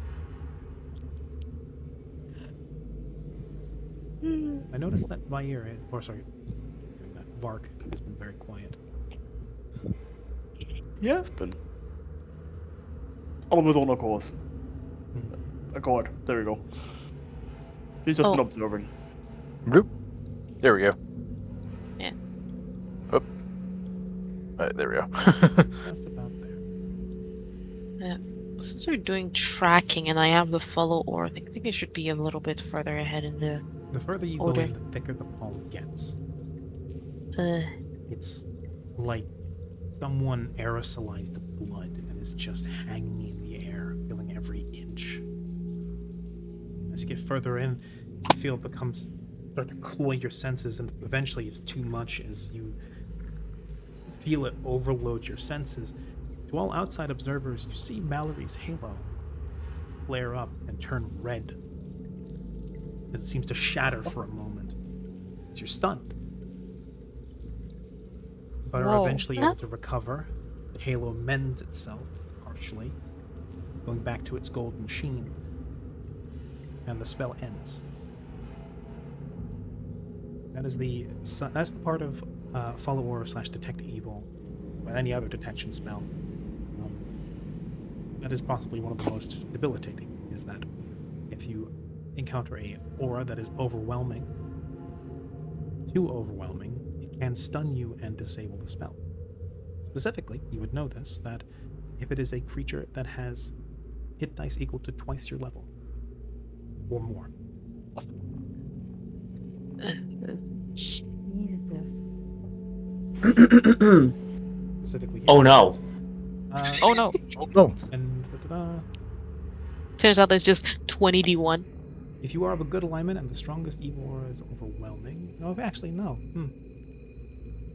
I noticed that Vair is, or sorry, doing that Vark has been very quiet. Yeah, it's been. On his own, of course. Accord. There we go. He's just been Oh. observing. Bloop. There we go. Yeah. Oh. There we go. Just about there. Since we're doing tracking and I have the follow aura, I think it should be a little bit further ahead in the. The further you Order. go in, the thicker the pall gets. Uh, It's like someone aerosolized the blood and is just hanging in the air, filling every inch. As you get further in, you feel it start to cloy your senses, and eventually it's too much as you feel it overload your senses. To all outside observers, you see Mallory's halo flare up and turn red as it seems to shatter for a moment as you're stunned. But are Whoa. eventually able to recover. The halo mends itself partially, going back to its golden sheen, and the spell ends. That's the part of follow aura / detect evil, or any other detection spell. That is possibly one of the most debilitating. Is that if you encounter a aura that is overwhelming, too overwhelming, it can stun you and disable the spell. Specifically, you would know this, that if it is a creature that has hit dice equal to twice your level, or more. Jesus. Specifically. Oh no. Oh no. Oh no. And turns out there's just 20d1. if you are of a good alignment and the strongest evil aura is overwhelming. No, actually, no.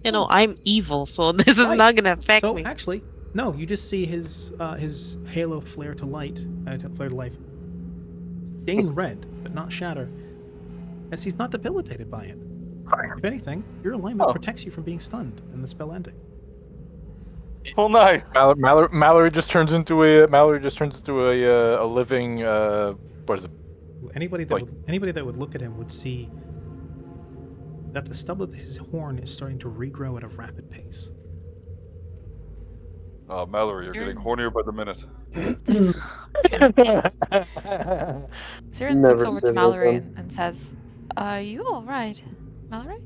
You know, I'm evil, so this is Right. not gonna affect So me. actually, no. You just see his halo flare to life, stain red, but not shatter, as he's not debilitated by it. If anything, your alignment protects you from being stunned and the spell ending. Oh, nice. Mallory just turns into a living what is it? Anybody that Like- would look at him would see that the stub of his horn is starting to regrow at a rapid pace. Mallory, you're getting hornier by the minute. Siren Never looks over said to that Mallory then. and says, "Are you all right, Mallory?"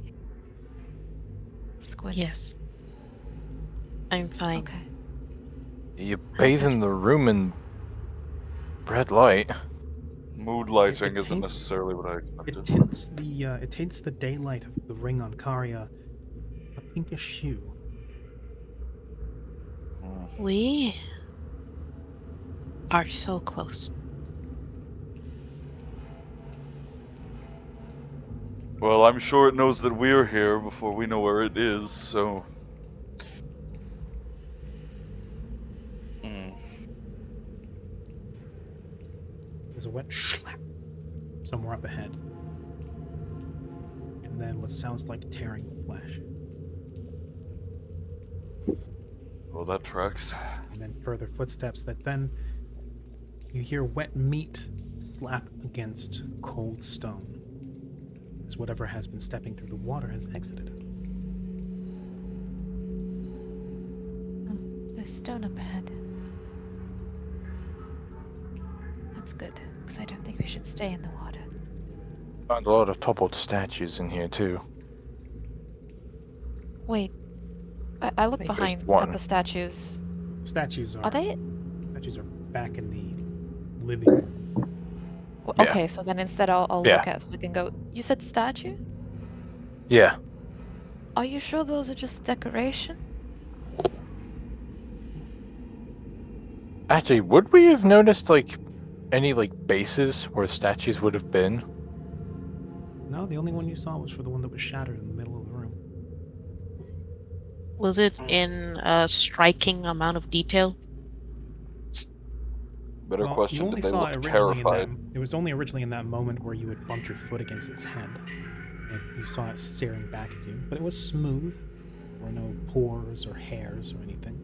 Squints. Yes. I'm fine. Okay. You bathe in the room in red light. Mood lighting It isn't taints- necessarily what I expected. It tints the daylight of the ring on Karya a pinkish hue. We are so close. Well, I'm sure it knows that we're here before we know where it is, so... There's a wet slap somewhere up ahead. And then what sounds like tearing flesh. Well, that tracks. And then further footsteps that then you hear wet meat slap against cold stone as whatever has been stepping through the water has exited it. Oh, there's stone up ahead. That's good, because I don't think we should stay in the water. Found a lot of toppled statues in here too. Wait, I look Wait, there's behind one. at the statues. Statues are Are they? Statues are back in the living room. Well, Yeah. Okay, so then instead I'll Yeah. look at Flick and go, you said statue? Yeah. Are you sure those are just decoration? Actually, would we have noticed like any like bases where statues would have been? No, the only one you saw was for the one that was shattered in the middle of the room. Was it in a striking amount of detail? Better Well, question, you only did they saw look it originally terrified? it was only originally in that moment where you had bumped your foot against its head. And you saw it staring back at you, but it was smooth. There were no pores or hairs or anything.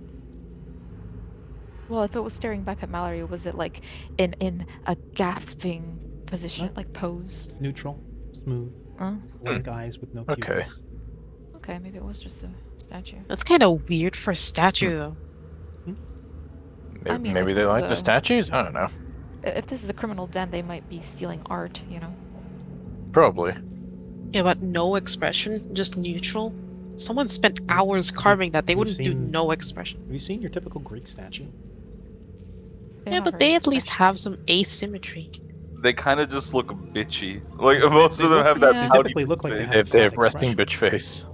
Well, if it was staring back at Mallory, was it like in a gasping position, No. like posed? Neutral, smooth, Uh, blank eyes with no Okay. pupils. okay, maybe it was just a statue. That's kind of weird for a statue, though. I mean, Maybe they it's, like the statues? I don't know. If this is a criminal den, they might be stealing art, you know? Probably. Yeah, but no expression, just neutral. Someone spent hours carving that. They You've wouldn't do seen- no expression. Have you seen your typical Greek statue? They're Yeah, not but very they at least expressive. have some asymmetry. They kind of just look bitchy. Like, most They of them look- have that Yeah. They pouty typically look like they face. have They a have, they flat have resting expression. bitch face.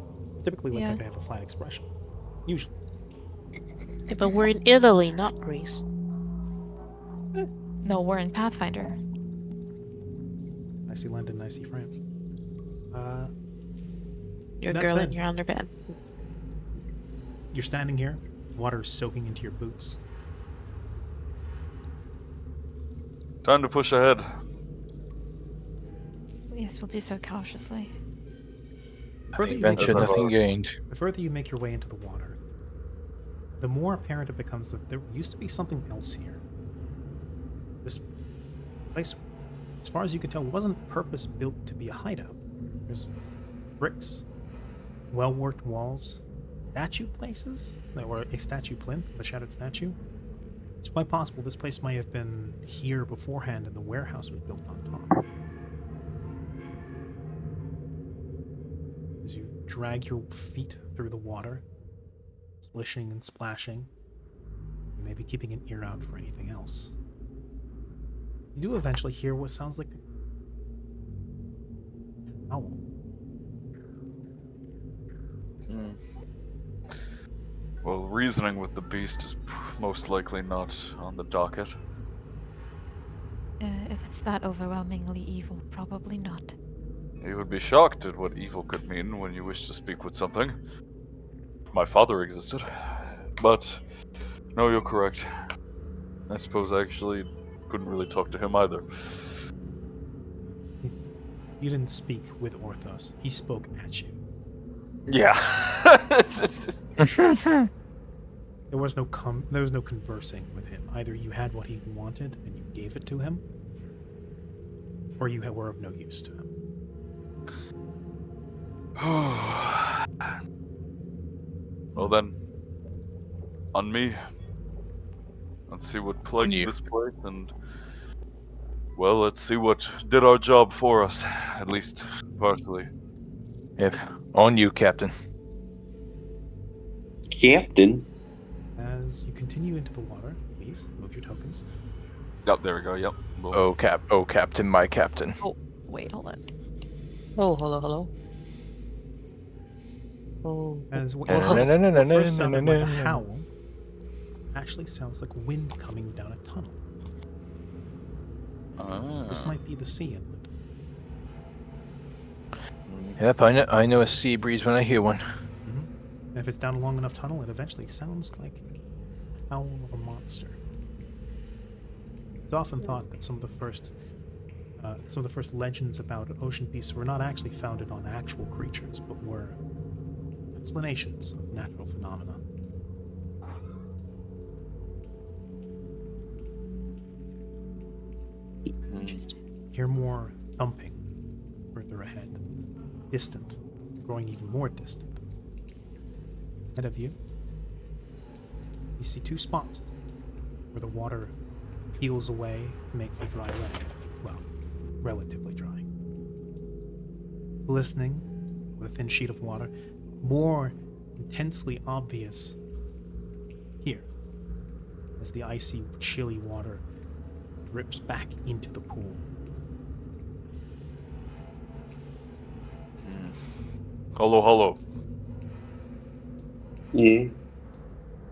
Typically look Yeah. like they have a flat expression. Usually. Yeah, but we're in Italy, not Greece. No, we're in Pathfinder. I see London, I see France. You're a That girl said- and you're underbed. You're standing here, water is soaking into your boots. Time to push ahead. Yes, we'll do so cautiously. The further you make Adventure, your- nothing gained. The further you make your way into the water, the more apparent it becomes that there used to be something else here. This place, as far as you could tell, wasn't purpose-built to be a hideout. There's bricks, well-worked walls, statue places, or a statue plinth, the shattered statue. It's quite possible this place might have been here beforehand and the warehouse was built on top. As you drag your feet through the water, splishing and splashing, and maybe keeping an ear out for anything else. You do eventually hear what sounds like an owl. Well, reasoning with the beast is most likely not on the docket. If it's that overwhelmingly evil, probably not. You would be shocked at what evil could mean when you wish to speak with something. My father existed. But, no, you're correct. I suppose I actually couldn't really talk to him either. You didn't speak with Orthos. He spoke at you. Yeah. There was no conversing with him. Either you had what he wanted and you gave it to him, or you were of no use to him. Well then, on me. Let's see what plagued you. this place, and well, let's see what did our job for us, at least partially. Yep. On you, Captain. Captain. As you continue into the water, please move your tokens. Yep, there we go. Yep. Boom. Oh, Captain, my Captain. Oh, wait, hold on. Oh, hello. Oh. As what No, first, no, no, no, what no, first no, sounded no, like a no, no. howl actually sounds like wind coming down a tunnel. This might be the sea inlet. Yep, I know a sea breeze when I hear one. And if it's down a long enough tunnel, it eventually sounds like the howl of a monster. It's often thought that some of the first legends about ocean beasts were not actually founded on actual creatures, but were explanations of natural phenomena. Interesting. Hear more thumping further ahead, distant, growing even more distant. Ahead of you, you see two spots where the water peels away to make for dry land. Well, relatively dry. Glistening with a thin sheet of water, more intensely obvious here, as the icy, chilly water drips back into the pool. Hello. Yeah.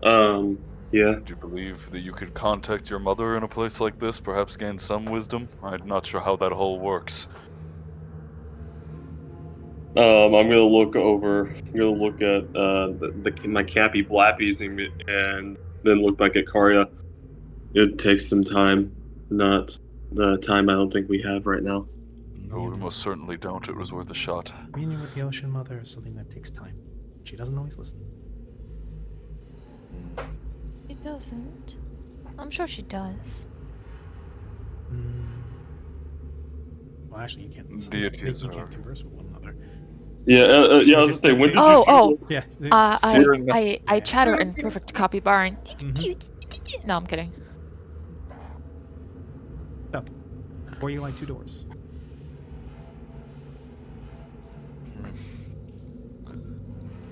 Yeah. Do you believe that you could contact your mother in a place like this, perhaps gain some wisdom? I'm not sure how that whole works. I'm gonna look over. I'm gonna look at my Cappy Blappies and then look back at Karya. It takes some time, not the time I don't think we have right now. No, we most certainly don't. It was worth a shot. Communion with the Ocean Mother is something that takes time. She doesn't always listen. She doesn't. I'm sure she does. Well, actually, you can't. Deities You are- can't converse with one another. Yeah, I was gonna say, when did you? Oh, Yeah. I chatter in perfect copy barn. No, I'm kidding. So, or you like two doors.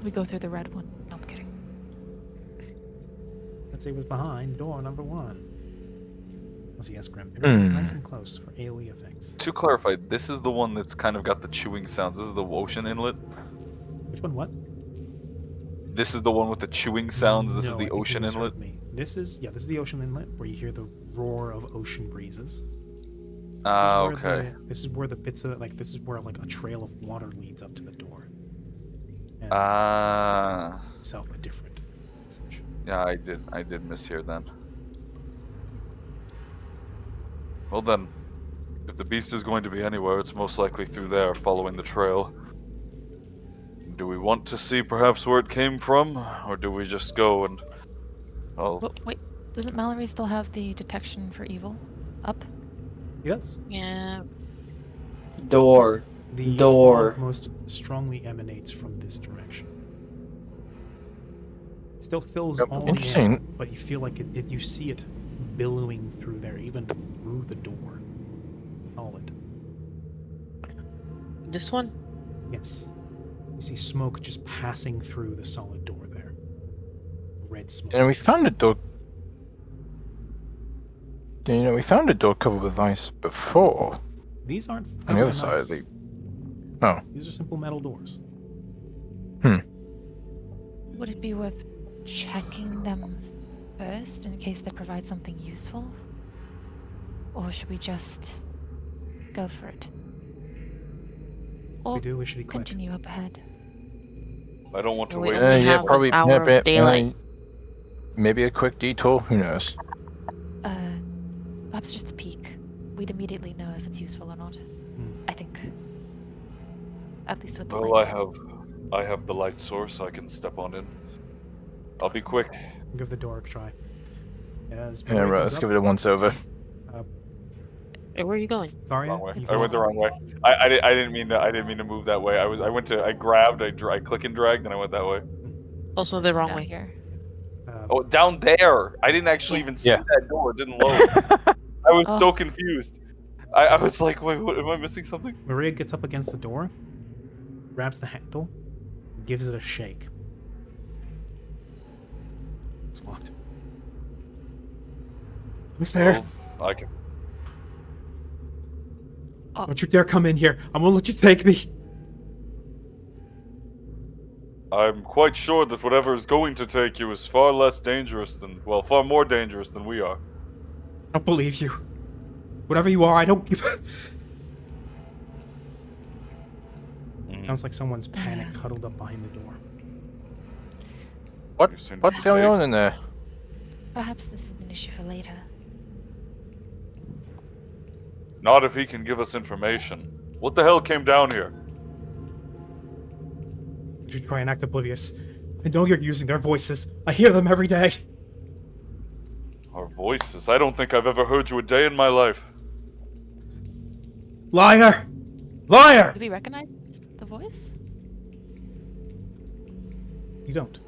We go through the red one. No, I'm kidding. Let's say it was behind door number 1. Was yes, Grim. Everything's nice and close for AoE effects. To clarify, this is the one that's kind of got the chewing sounds. This is the ocean inlet. Which one? What? This is the one with the chewing sounds. This No, is I the think you ocean inlet. misheard me. This is the ocean inlet where you hear the roar of ocean breezes. Okay. This is where the bits of this is where like a trail of water leads up to the door. And this is itself a different message. Yeah, I did mishear then. Well then, if the beast is going to be anywhere, it's most likely through there, following the trail. Do we want to see perhaps where it came from, or do we just go and... Oh, But wait, doesn't Mallory still have the detection for evil up? Yes. Yeah. Door. The Door. fog most strongly emanates from this direction. It still fills Yep, all the air, interesting. but you feel like you see it billowing through there, even through the door. Solid. This one? Yes. You see smoke just passing through the solid door there. Red smoke. And we found a door. We found a door covered with ice before. These aren't On the covered other in side, ice. Oh. These are simple metal doors. Would it be worth checking them first in case they provide something useful? Or should we just go for it? Or We should be quick. continue up ahead? I don't want to We waste only any Yeah, have more. probably. an hour of daylight. Maybe a quick detour. Who knows? Perhaps just a peek. We'd immediately know if it's useful or not. I think. At least with the Well, light source. I have the light source. I can step on in. I'll be quick. Give the door a try. As Yeah, Maria right. goes Let's up, give it a once over. Hey, where are you going? Karya, Wrong way. you I went the wrong way. I didn't mean to move that way. I grabbed. I click and drag. Then I went that way. Also This the one wrong down way. Here. Oh, down there! I didn't actually even see Yeah. that door. It didn't load. I was Oh. so confused. I was like, wait, what, am I missing something? Maria gets up against the door, grabs the handle, and gives it a shake. It's locked. Who's there? I can. Don't you dare come in here. I won't let you take me. I'm quite sure that whatever is going to take you is far less dangerous than, well, far more dangerous than we are. I don't believe you. Whatever you are, I don't give. Sounds like someone's panicked, huddled up behind the door. What's going on in there? Perhaps this is an issue for later. Not if he can give us information. What the hell came down here? You try and act oblivious. I know you're using their voices. I hear them every day. Our voices? I don't think I've ever heard you a day in my life. Liar! Liar! Do we recognize the voice? You don't.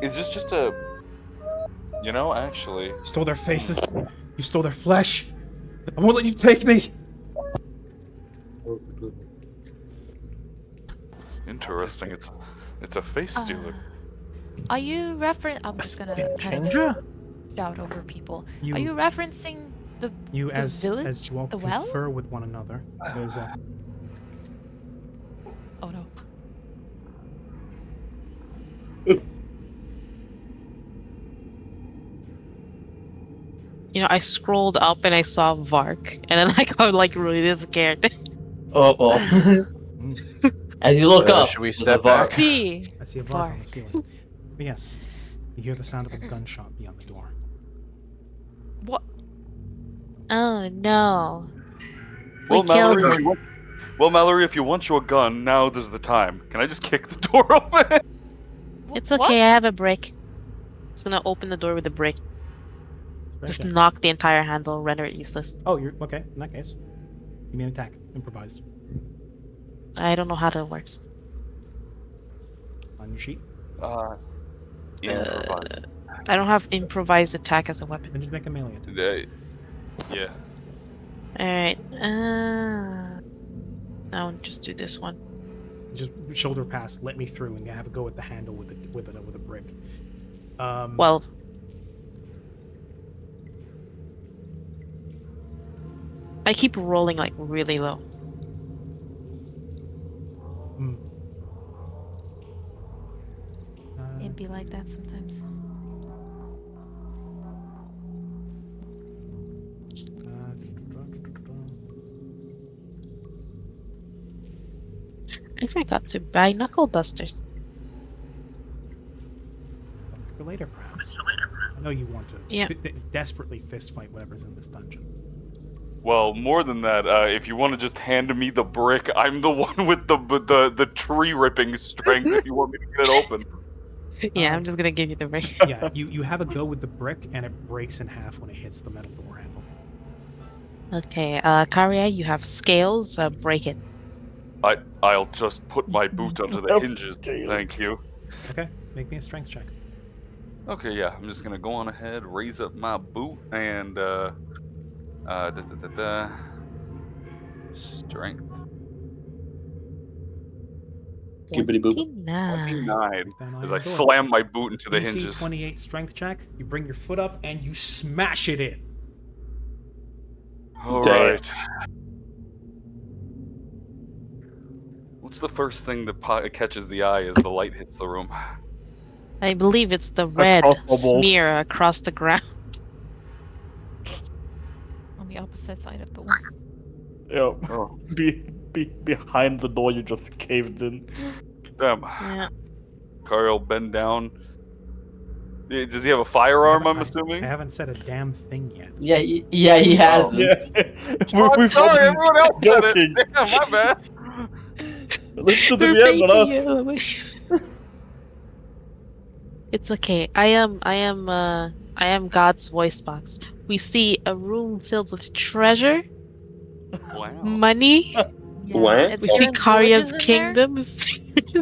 Is this just a... You know, actually... You stole their faces. You stole their flesh. I won't let you take me. Interesting. It's a face stealer. Are you I'm just gonna kind of shout over people. Are you referencing the as village? as you all the well? confer with one another, there's a... Oh no. You know, I scrolled up and I saw Vark, and then I'm like really scared. Oh. As you look up, Should we there's a step Vark. back? See. I see a Vark on the ceiling. But yes, you hear the sound of a gunshot beyond the door. What? Oh no. Well, We killed Mallory, him. Mallory, if you want your gun, now is the time. Can I just kick the door open? It's okay, I have a brick. Just gonna open the door with a brick. Just Okay. knock the entire handle, render it useless. Oh, you're okay. In that case, you mean attack, improvised. I don't know how that works. On your sheet, Improvise. I don't have improvised attack as a weapon. then just make a melee attack. Yeah. Alright, I'll just do this one. Just shoulder pass, let me through, and have a go at the handle with a brick. Well, I keep rolling like really low. It'd be like that sometimes. I forgot to buy knuckle dusters. For later, perhaps. I know you want to desperately fist fight whatever's in this dungeon. Well, more than that, if you want to just hand me the brick, I'm the one with the tree ripping strength. If you want me to get it open. Yeah, I'm just gonna give you the brick. Yeah, you have a go with the brick, and it breaks in half when it hits the metal door handle. Okay, Karia, you have scales. Break it. I'll just put my boot under the hinges. Thank you. Okay, make me a strength check. Okay, yeah, I'm just gonna go on ahead, raise up my boot, and strength. Skibbity boop. 29. As I Door. slam my boot into the DC hinges. 28 strength check. You bring your foot up and you smash it in. All Damn. right. What's the first thing that catches the eye as the light hits the room? I believe it's the red crossbow bolt. smear across the ground. On the opposite side of the wall. Yeah. Oh, Behind the door you just caved in. damn. Yeah. Kyle, bend down. Does he have a firearm, I'm assuming? I haven't said a damn thing yet. Yeah, he has. Yeah. Oh, We've sorry, been everyone else said joking. it. Damn, my bad. Listen to the end on us. It's okay. I am God's voice box. We see a room filled with treasure, Wow. money. Yeah, What? it's We see Siren's villages Karya's in there, kingdoms.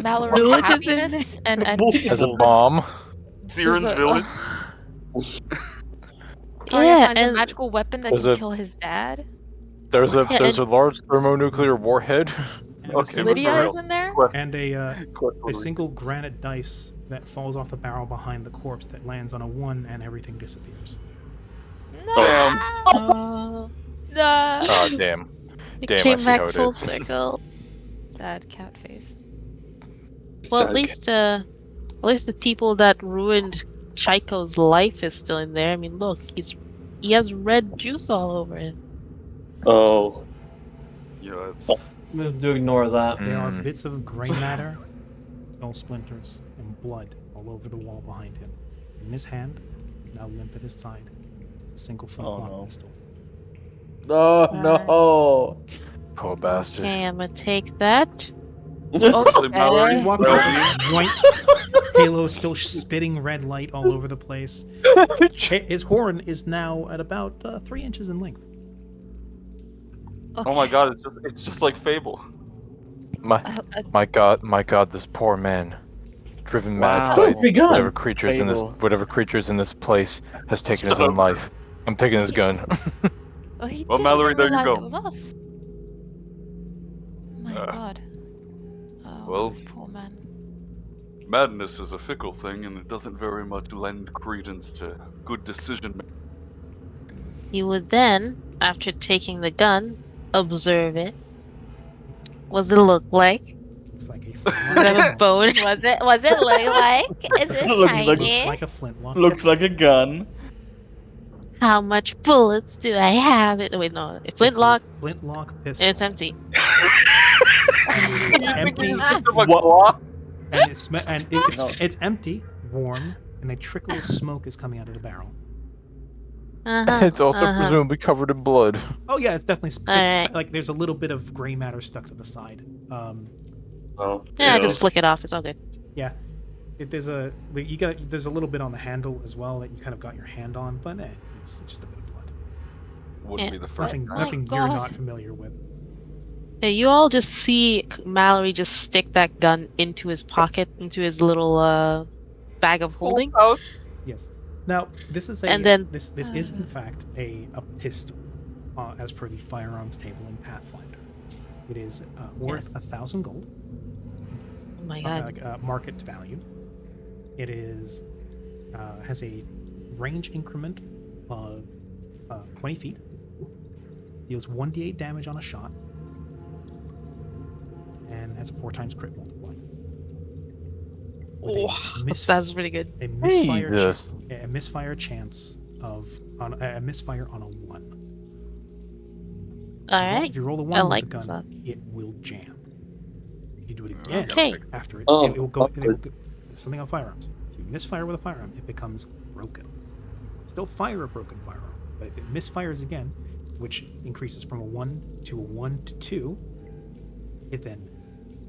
Mallory's villages in happiness, and As a bomb. Siren's there's a- village? Karya Yeah, finds a and magical weapon that There's can a- kill his dad. There's a Yeah, there's and- a large thermonuclear warhead. And Okay, a Lydia real. is in there. and a Quick, single granite dice that falls off the barrel behind the corpse that lands on a 1 and everything disappears. No. Damn. Oh, No. Ah, damn. it Damn, I came see back how it full is. circle. Sad cat face. Well, Sad at least the people that ruined Chico's life is still in there. I mean, look, he has red juice all over him. Oh, Yeah, it's We'll do ignore that. There are Mm. bits of gray matter, skull splinters, and blood all over the wall behind him. In his hand, now limp at his side, it's a single flintlock no. pistol. Oh no! Poor bastard. Okay, I'm gonna take that. Actually, Mallory, He Okay. walks well, over, you- yoink. Halo still spitting red light all over the place. His horn is now at about 3 inches in length. Oh my god, it's just like Fable. My god, this poor man, driven mad Wow. by Free gun. whatever creatures in this place has taken his Shut own up. life. I'm taking his gun. Oh, he Well, didn't Mallory, even there you realize go. it was us. My god. Oh, well- this poor man. Madness is a fickle thing, and it doesn't very much lend credence to good decision making. You would then, after taking the gun, observe it. What's it look like? Looks like a Does flintlock. it have a bone? Was it look like? Is it Looks like- shiny? Looks like a flintlock. Looks like a gun. How much bullets do I have? Wait, no. It's a Flintlock, flintlock pistol. and it's empty. It's empty, What? and it's No. it's empty, warm, and a trickle of smoke is coming out of the barrel. It's also presumably covered in blood. Oh yeah, it's definitely Alright. like there's a little bit of gray matter stuck to the side. oh. Yeah, Yeah. just flick it off. It's all good. Yeah, there's a little bit on the handle as well that you kind of got your hand on, but it's just a bit of blood. Wouldn't Yeah. be the first. Nothing, Oh my nothing you're God. not familiar with. Yeah, you all just see Mallory just stick that gun into his pocket, into his little bag of holding. Oh, Yes. Now this is And then- this is in fact a pistol, as per the firearms table in Pathfinder. It is worth 1,000 gold. Oh my god. Like market value. It is has a range increment of 20 feet. Deals 1d8 damage on a shot, and has a 4 times crit multiplier. With That's pretty good. a misfire, Jesus. a misfire chance of a misfire on a 1. Alright. If you roll a 1 I with like the this gun, up. it will jam. If you do it again Okay. after it, Oh, it will go. good. There's something on firearms. If you misfire with a firearm, it becomes broken. Still fire a broken firearm, but if it misfires again, which increases from a 1 to a 1 to 2, it then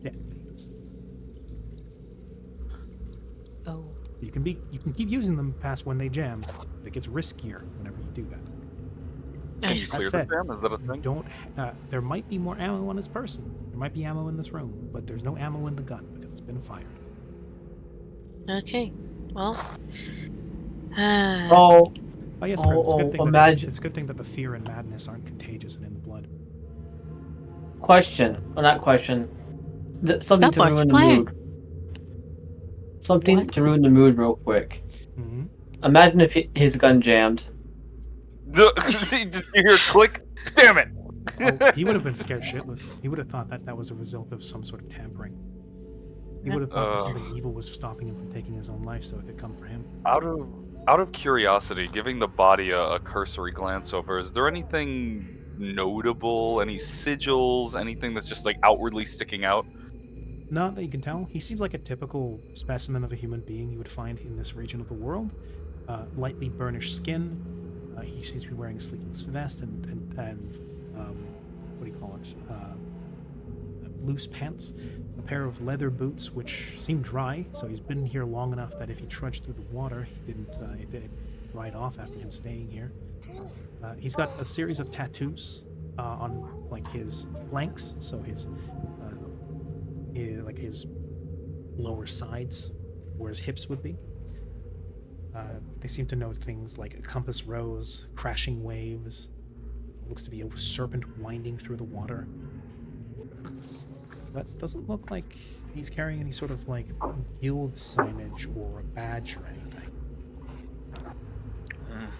detonates. Oh. You can keep using them past when they jam. It gets riskier whenever you do that. Can you Nice. clear the said, jam? Is that a You thing? don't. There might be more ammo on this person. There might be ammo in this room, but there's no ammo in the gun because it's been fired. Okay. Well. Oh, Oh yes, Grim, it's a good thing. imagine- It's a good thing that the fear and madness aren't contagious and in the blood. question. Well, not question. Something That to part's ruin the planned. mood. Something What? to ruin the mood real quick. Mm-hmm. Imagine if his gun jammed. Did you hear click? Damn it! Oh, he would have been scared shitless. He would have thought that that was a result of some sort of tampering. He would have thought that something evil was stopping him from taking his own life, so it could come for him. Out of curiosity, giving the body a cursory glance over, is there anything notable? Any sigils? Anything that's just like outwardly sticking out? Not that you can tell. He seems like a typical specimen of a human being you would find in this region of the world. Lightly burnished skin. He seems to be wearing a sleeveless vest and what do you call it? Loose pants. A pair of leather boots, which seem dry. So he's been here long enough that if he trudged through the water, he didn't. It dried off after him staying here. He's got a series of tattoos on like his flanks, so his lower sides, where his hips would be. They seem to know things like a compass rose, crashing waves. Looks to be a serpent winding through the water. That doesn't look like he's carrying any sort of like guild signage or a badge or anything.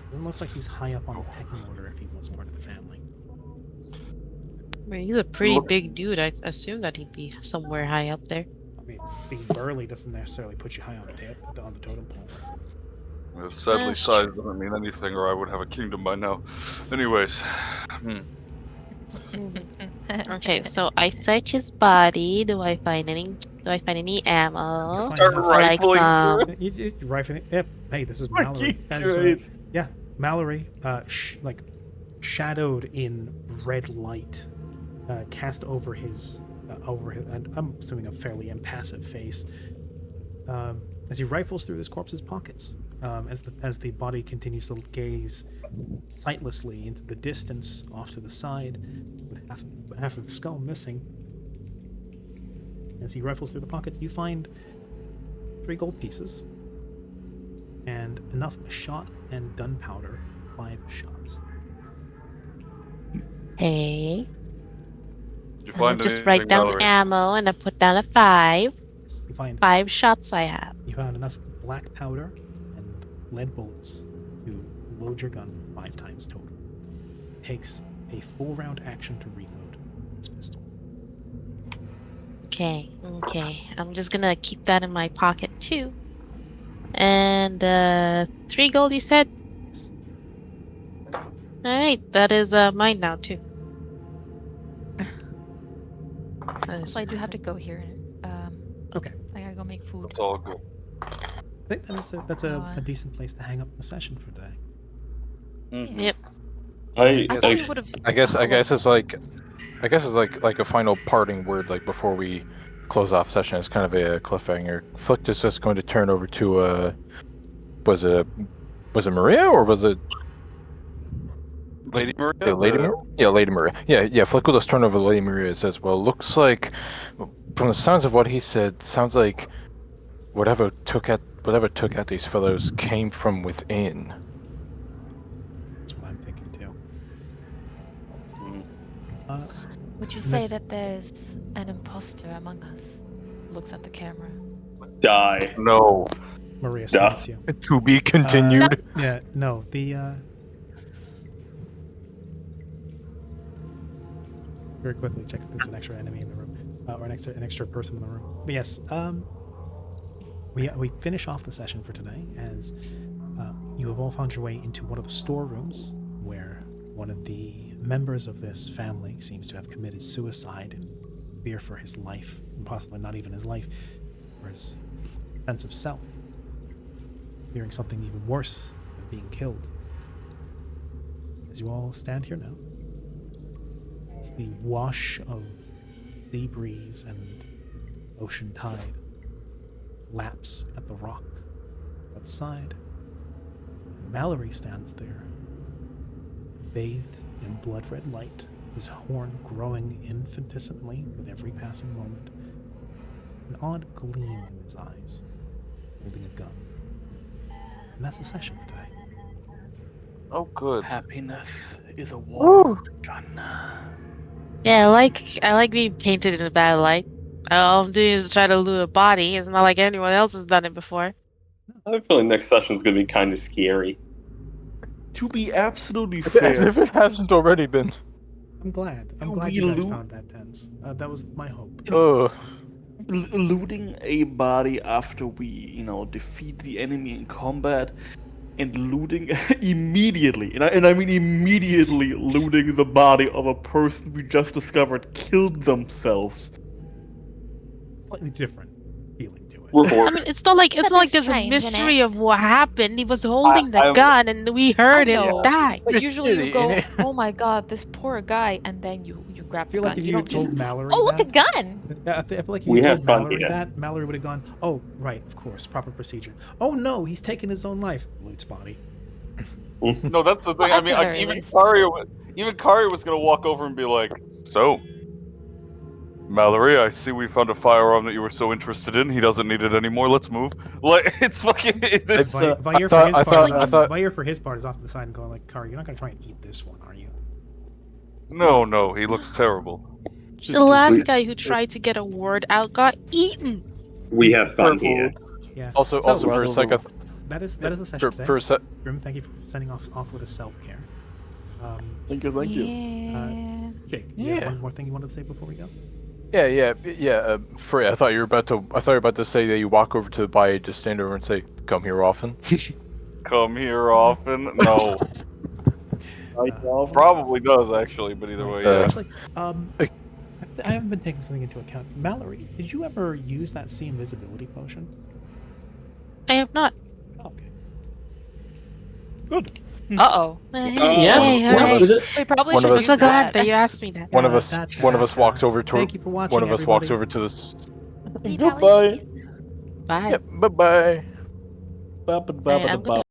Doesn't look like he's high up on the pecking order if he was part of the family. I mean, he's a pretty big dude. I assume that he'd be somewhere high up there. I mean, being burly doesn't necessarily put you high on the totem pole. Well, sadly, That's size doesn't mean anything, or I would have a kingdom by now. Anyways, Okay, so I search his body. Do I find any ammo? You find start enough- rifling some- through it. You rifling. Yep. Hey, this is My Mallory. God. Yeah, Mallory. Like shadowed in red light, cast over his, and I'm assuming a fairly impassive face. As he rifles through this corpse's pockets, as the body continues to gaze sightlessly into the distance off to the side, with half of the skull missing. As he rifles through the pockets, you find 3 gold pieces and enough shot and gunpowder, 5 shots. Hey. Did you I'm find gonna just anything, write down Mallory? ammo and I put down a 5. You find 5 shots I have. you found enough black powder and lead bullets to load your gun 5 times total. It takes a full round action to reload this pistol. Okay. I'm just gonna keep that in my pocket too. And 3 gold, you said? Yes. All right, that is mine now too. So I do have to go here. Okay. I gotta go make food. It's all good. I think that's a decent place to hang up the session for today. Mhm. Yep. I thought you would have. I guess it's like a final parting word like before we close off session. It's kind of a cliffhanger. Flick is just going to turn over to was it Maria or was it Lady Maria? yeah, Lady Maria? Yeah, Lady Maria. Yeah. Flick will just turn over to Lady Maria and says, "Well, looks like from the sounds of what he said, sounds like whatever took out these fellows came from within." That's what I'm thinking too. Would you say Miss- that there's an imposter among us? Looks at the camera. Die. No. Maria Yeah. smites you. To be continued. Yeah, no, very quickly check if there's an extra enemy in the room, or an extra person in the room. But yes, we finish off the session for today as you have all found your way into one of the storerooms where one of the members of this family seems to have committed suicide in fear for his life, and possibly not even his life, for his sense of self, fearing something even worse than being killed. As you all stand here now, as the wash of sea breeze and ocean tide laps at the rock outside, Mallory stands there, bathed in blood-red light, his horn growing infinitesimally with every passing moment, an odd gleam in his eyes, holding a gun. And that's the session for today. Oh, good. Happiness is a war gun. Yeah, I like being painted in a bad light. All I'm doing is try to loot a body. It's not like anyone else has done it before. I have a feeling next session's gonna be kind of scary. To be absolutely As fair, if it hasn't already been. I'm glad We you guys loot- found that tense. That was my hope. looting a body after we, defeat the enemy in combat, and looting immediately, and I mean immediately looting the body of a person we just discovered killed themselves. Slightly different feeling to it. We're I bored. mean, it's not like It's a bit there's a strange, mystery innit? of what happened. He was holding the I'm- gun, and we heard him know. die. But usually you go, Really? "Oh my God, this poor guy," and then you grab I the feel gun. like if you you don't told just, Mallory "Oh, look, a that, gun!" I feel like if We you had told fun Mallory here. that, Mallory would have gone, "Oh, right, of course, proper procedure. Oh no, he's taken his own life." Loots body. No, that's the thing. Well, I at mean, the like, very even least. Kari was gonna walk over and be like, "So, Mallory, I see we found a firearm that you were so interested in. He doesn't need it anymore. Let's move." Like, it's fucking. This, Vair for his part is off to the side and going like, "Kari, you're not gonna try and eat this one, are you?" no, he looks terrible. The last guy who tried to get a word out got eaten. We have fun Careful. here. Yeah. Also, So- also for a second, That is the session today. for a sec, Grim, thank you for sending off with a self-care. Thank you, thank you. Yeah. Jake, you have Yeah. one more thing you wanted to say before we go? yeah. Frey, I thought you were about to say that you walk over to the bar, just stand over and say, "Come here often." Come here often? No. Probably does actually, but either way, yeah. Actually, I haven't been taking something into account. Mallory, did you ever use that sea invisibility potion? I have not. Oh, okay. Good. Uh-oh. We probably One should of I'm us- so glad that you asked me that. One of us walks over to. Thank you for watching, One of us walks everybody. over to this. Leave Goodbye. Alice be. Bye. Yep. Bye bye. Alright, I'm gonna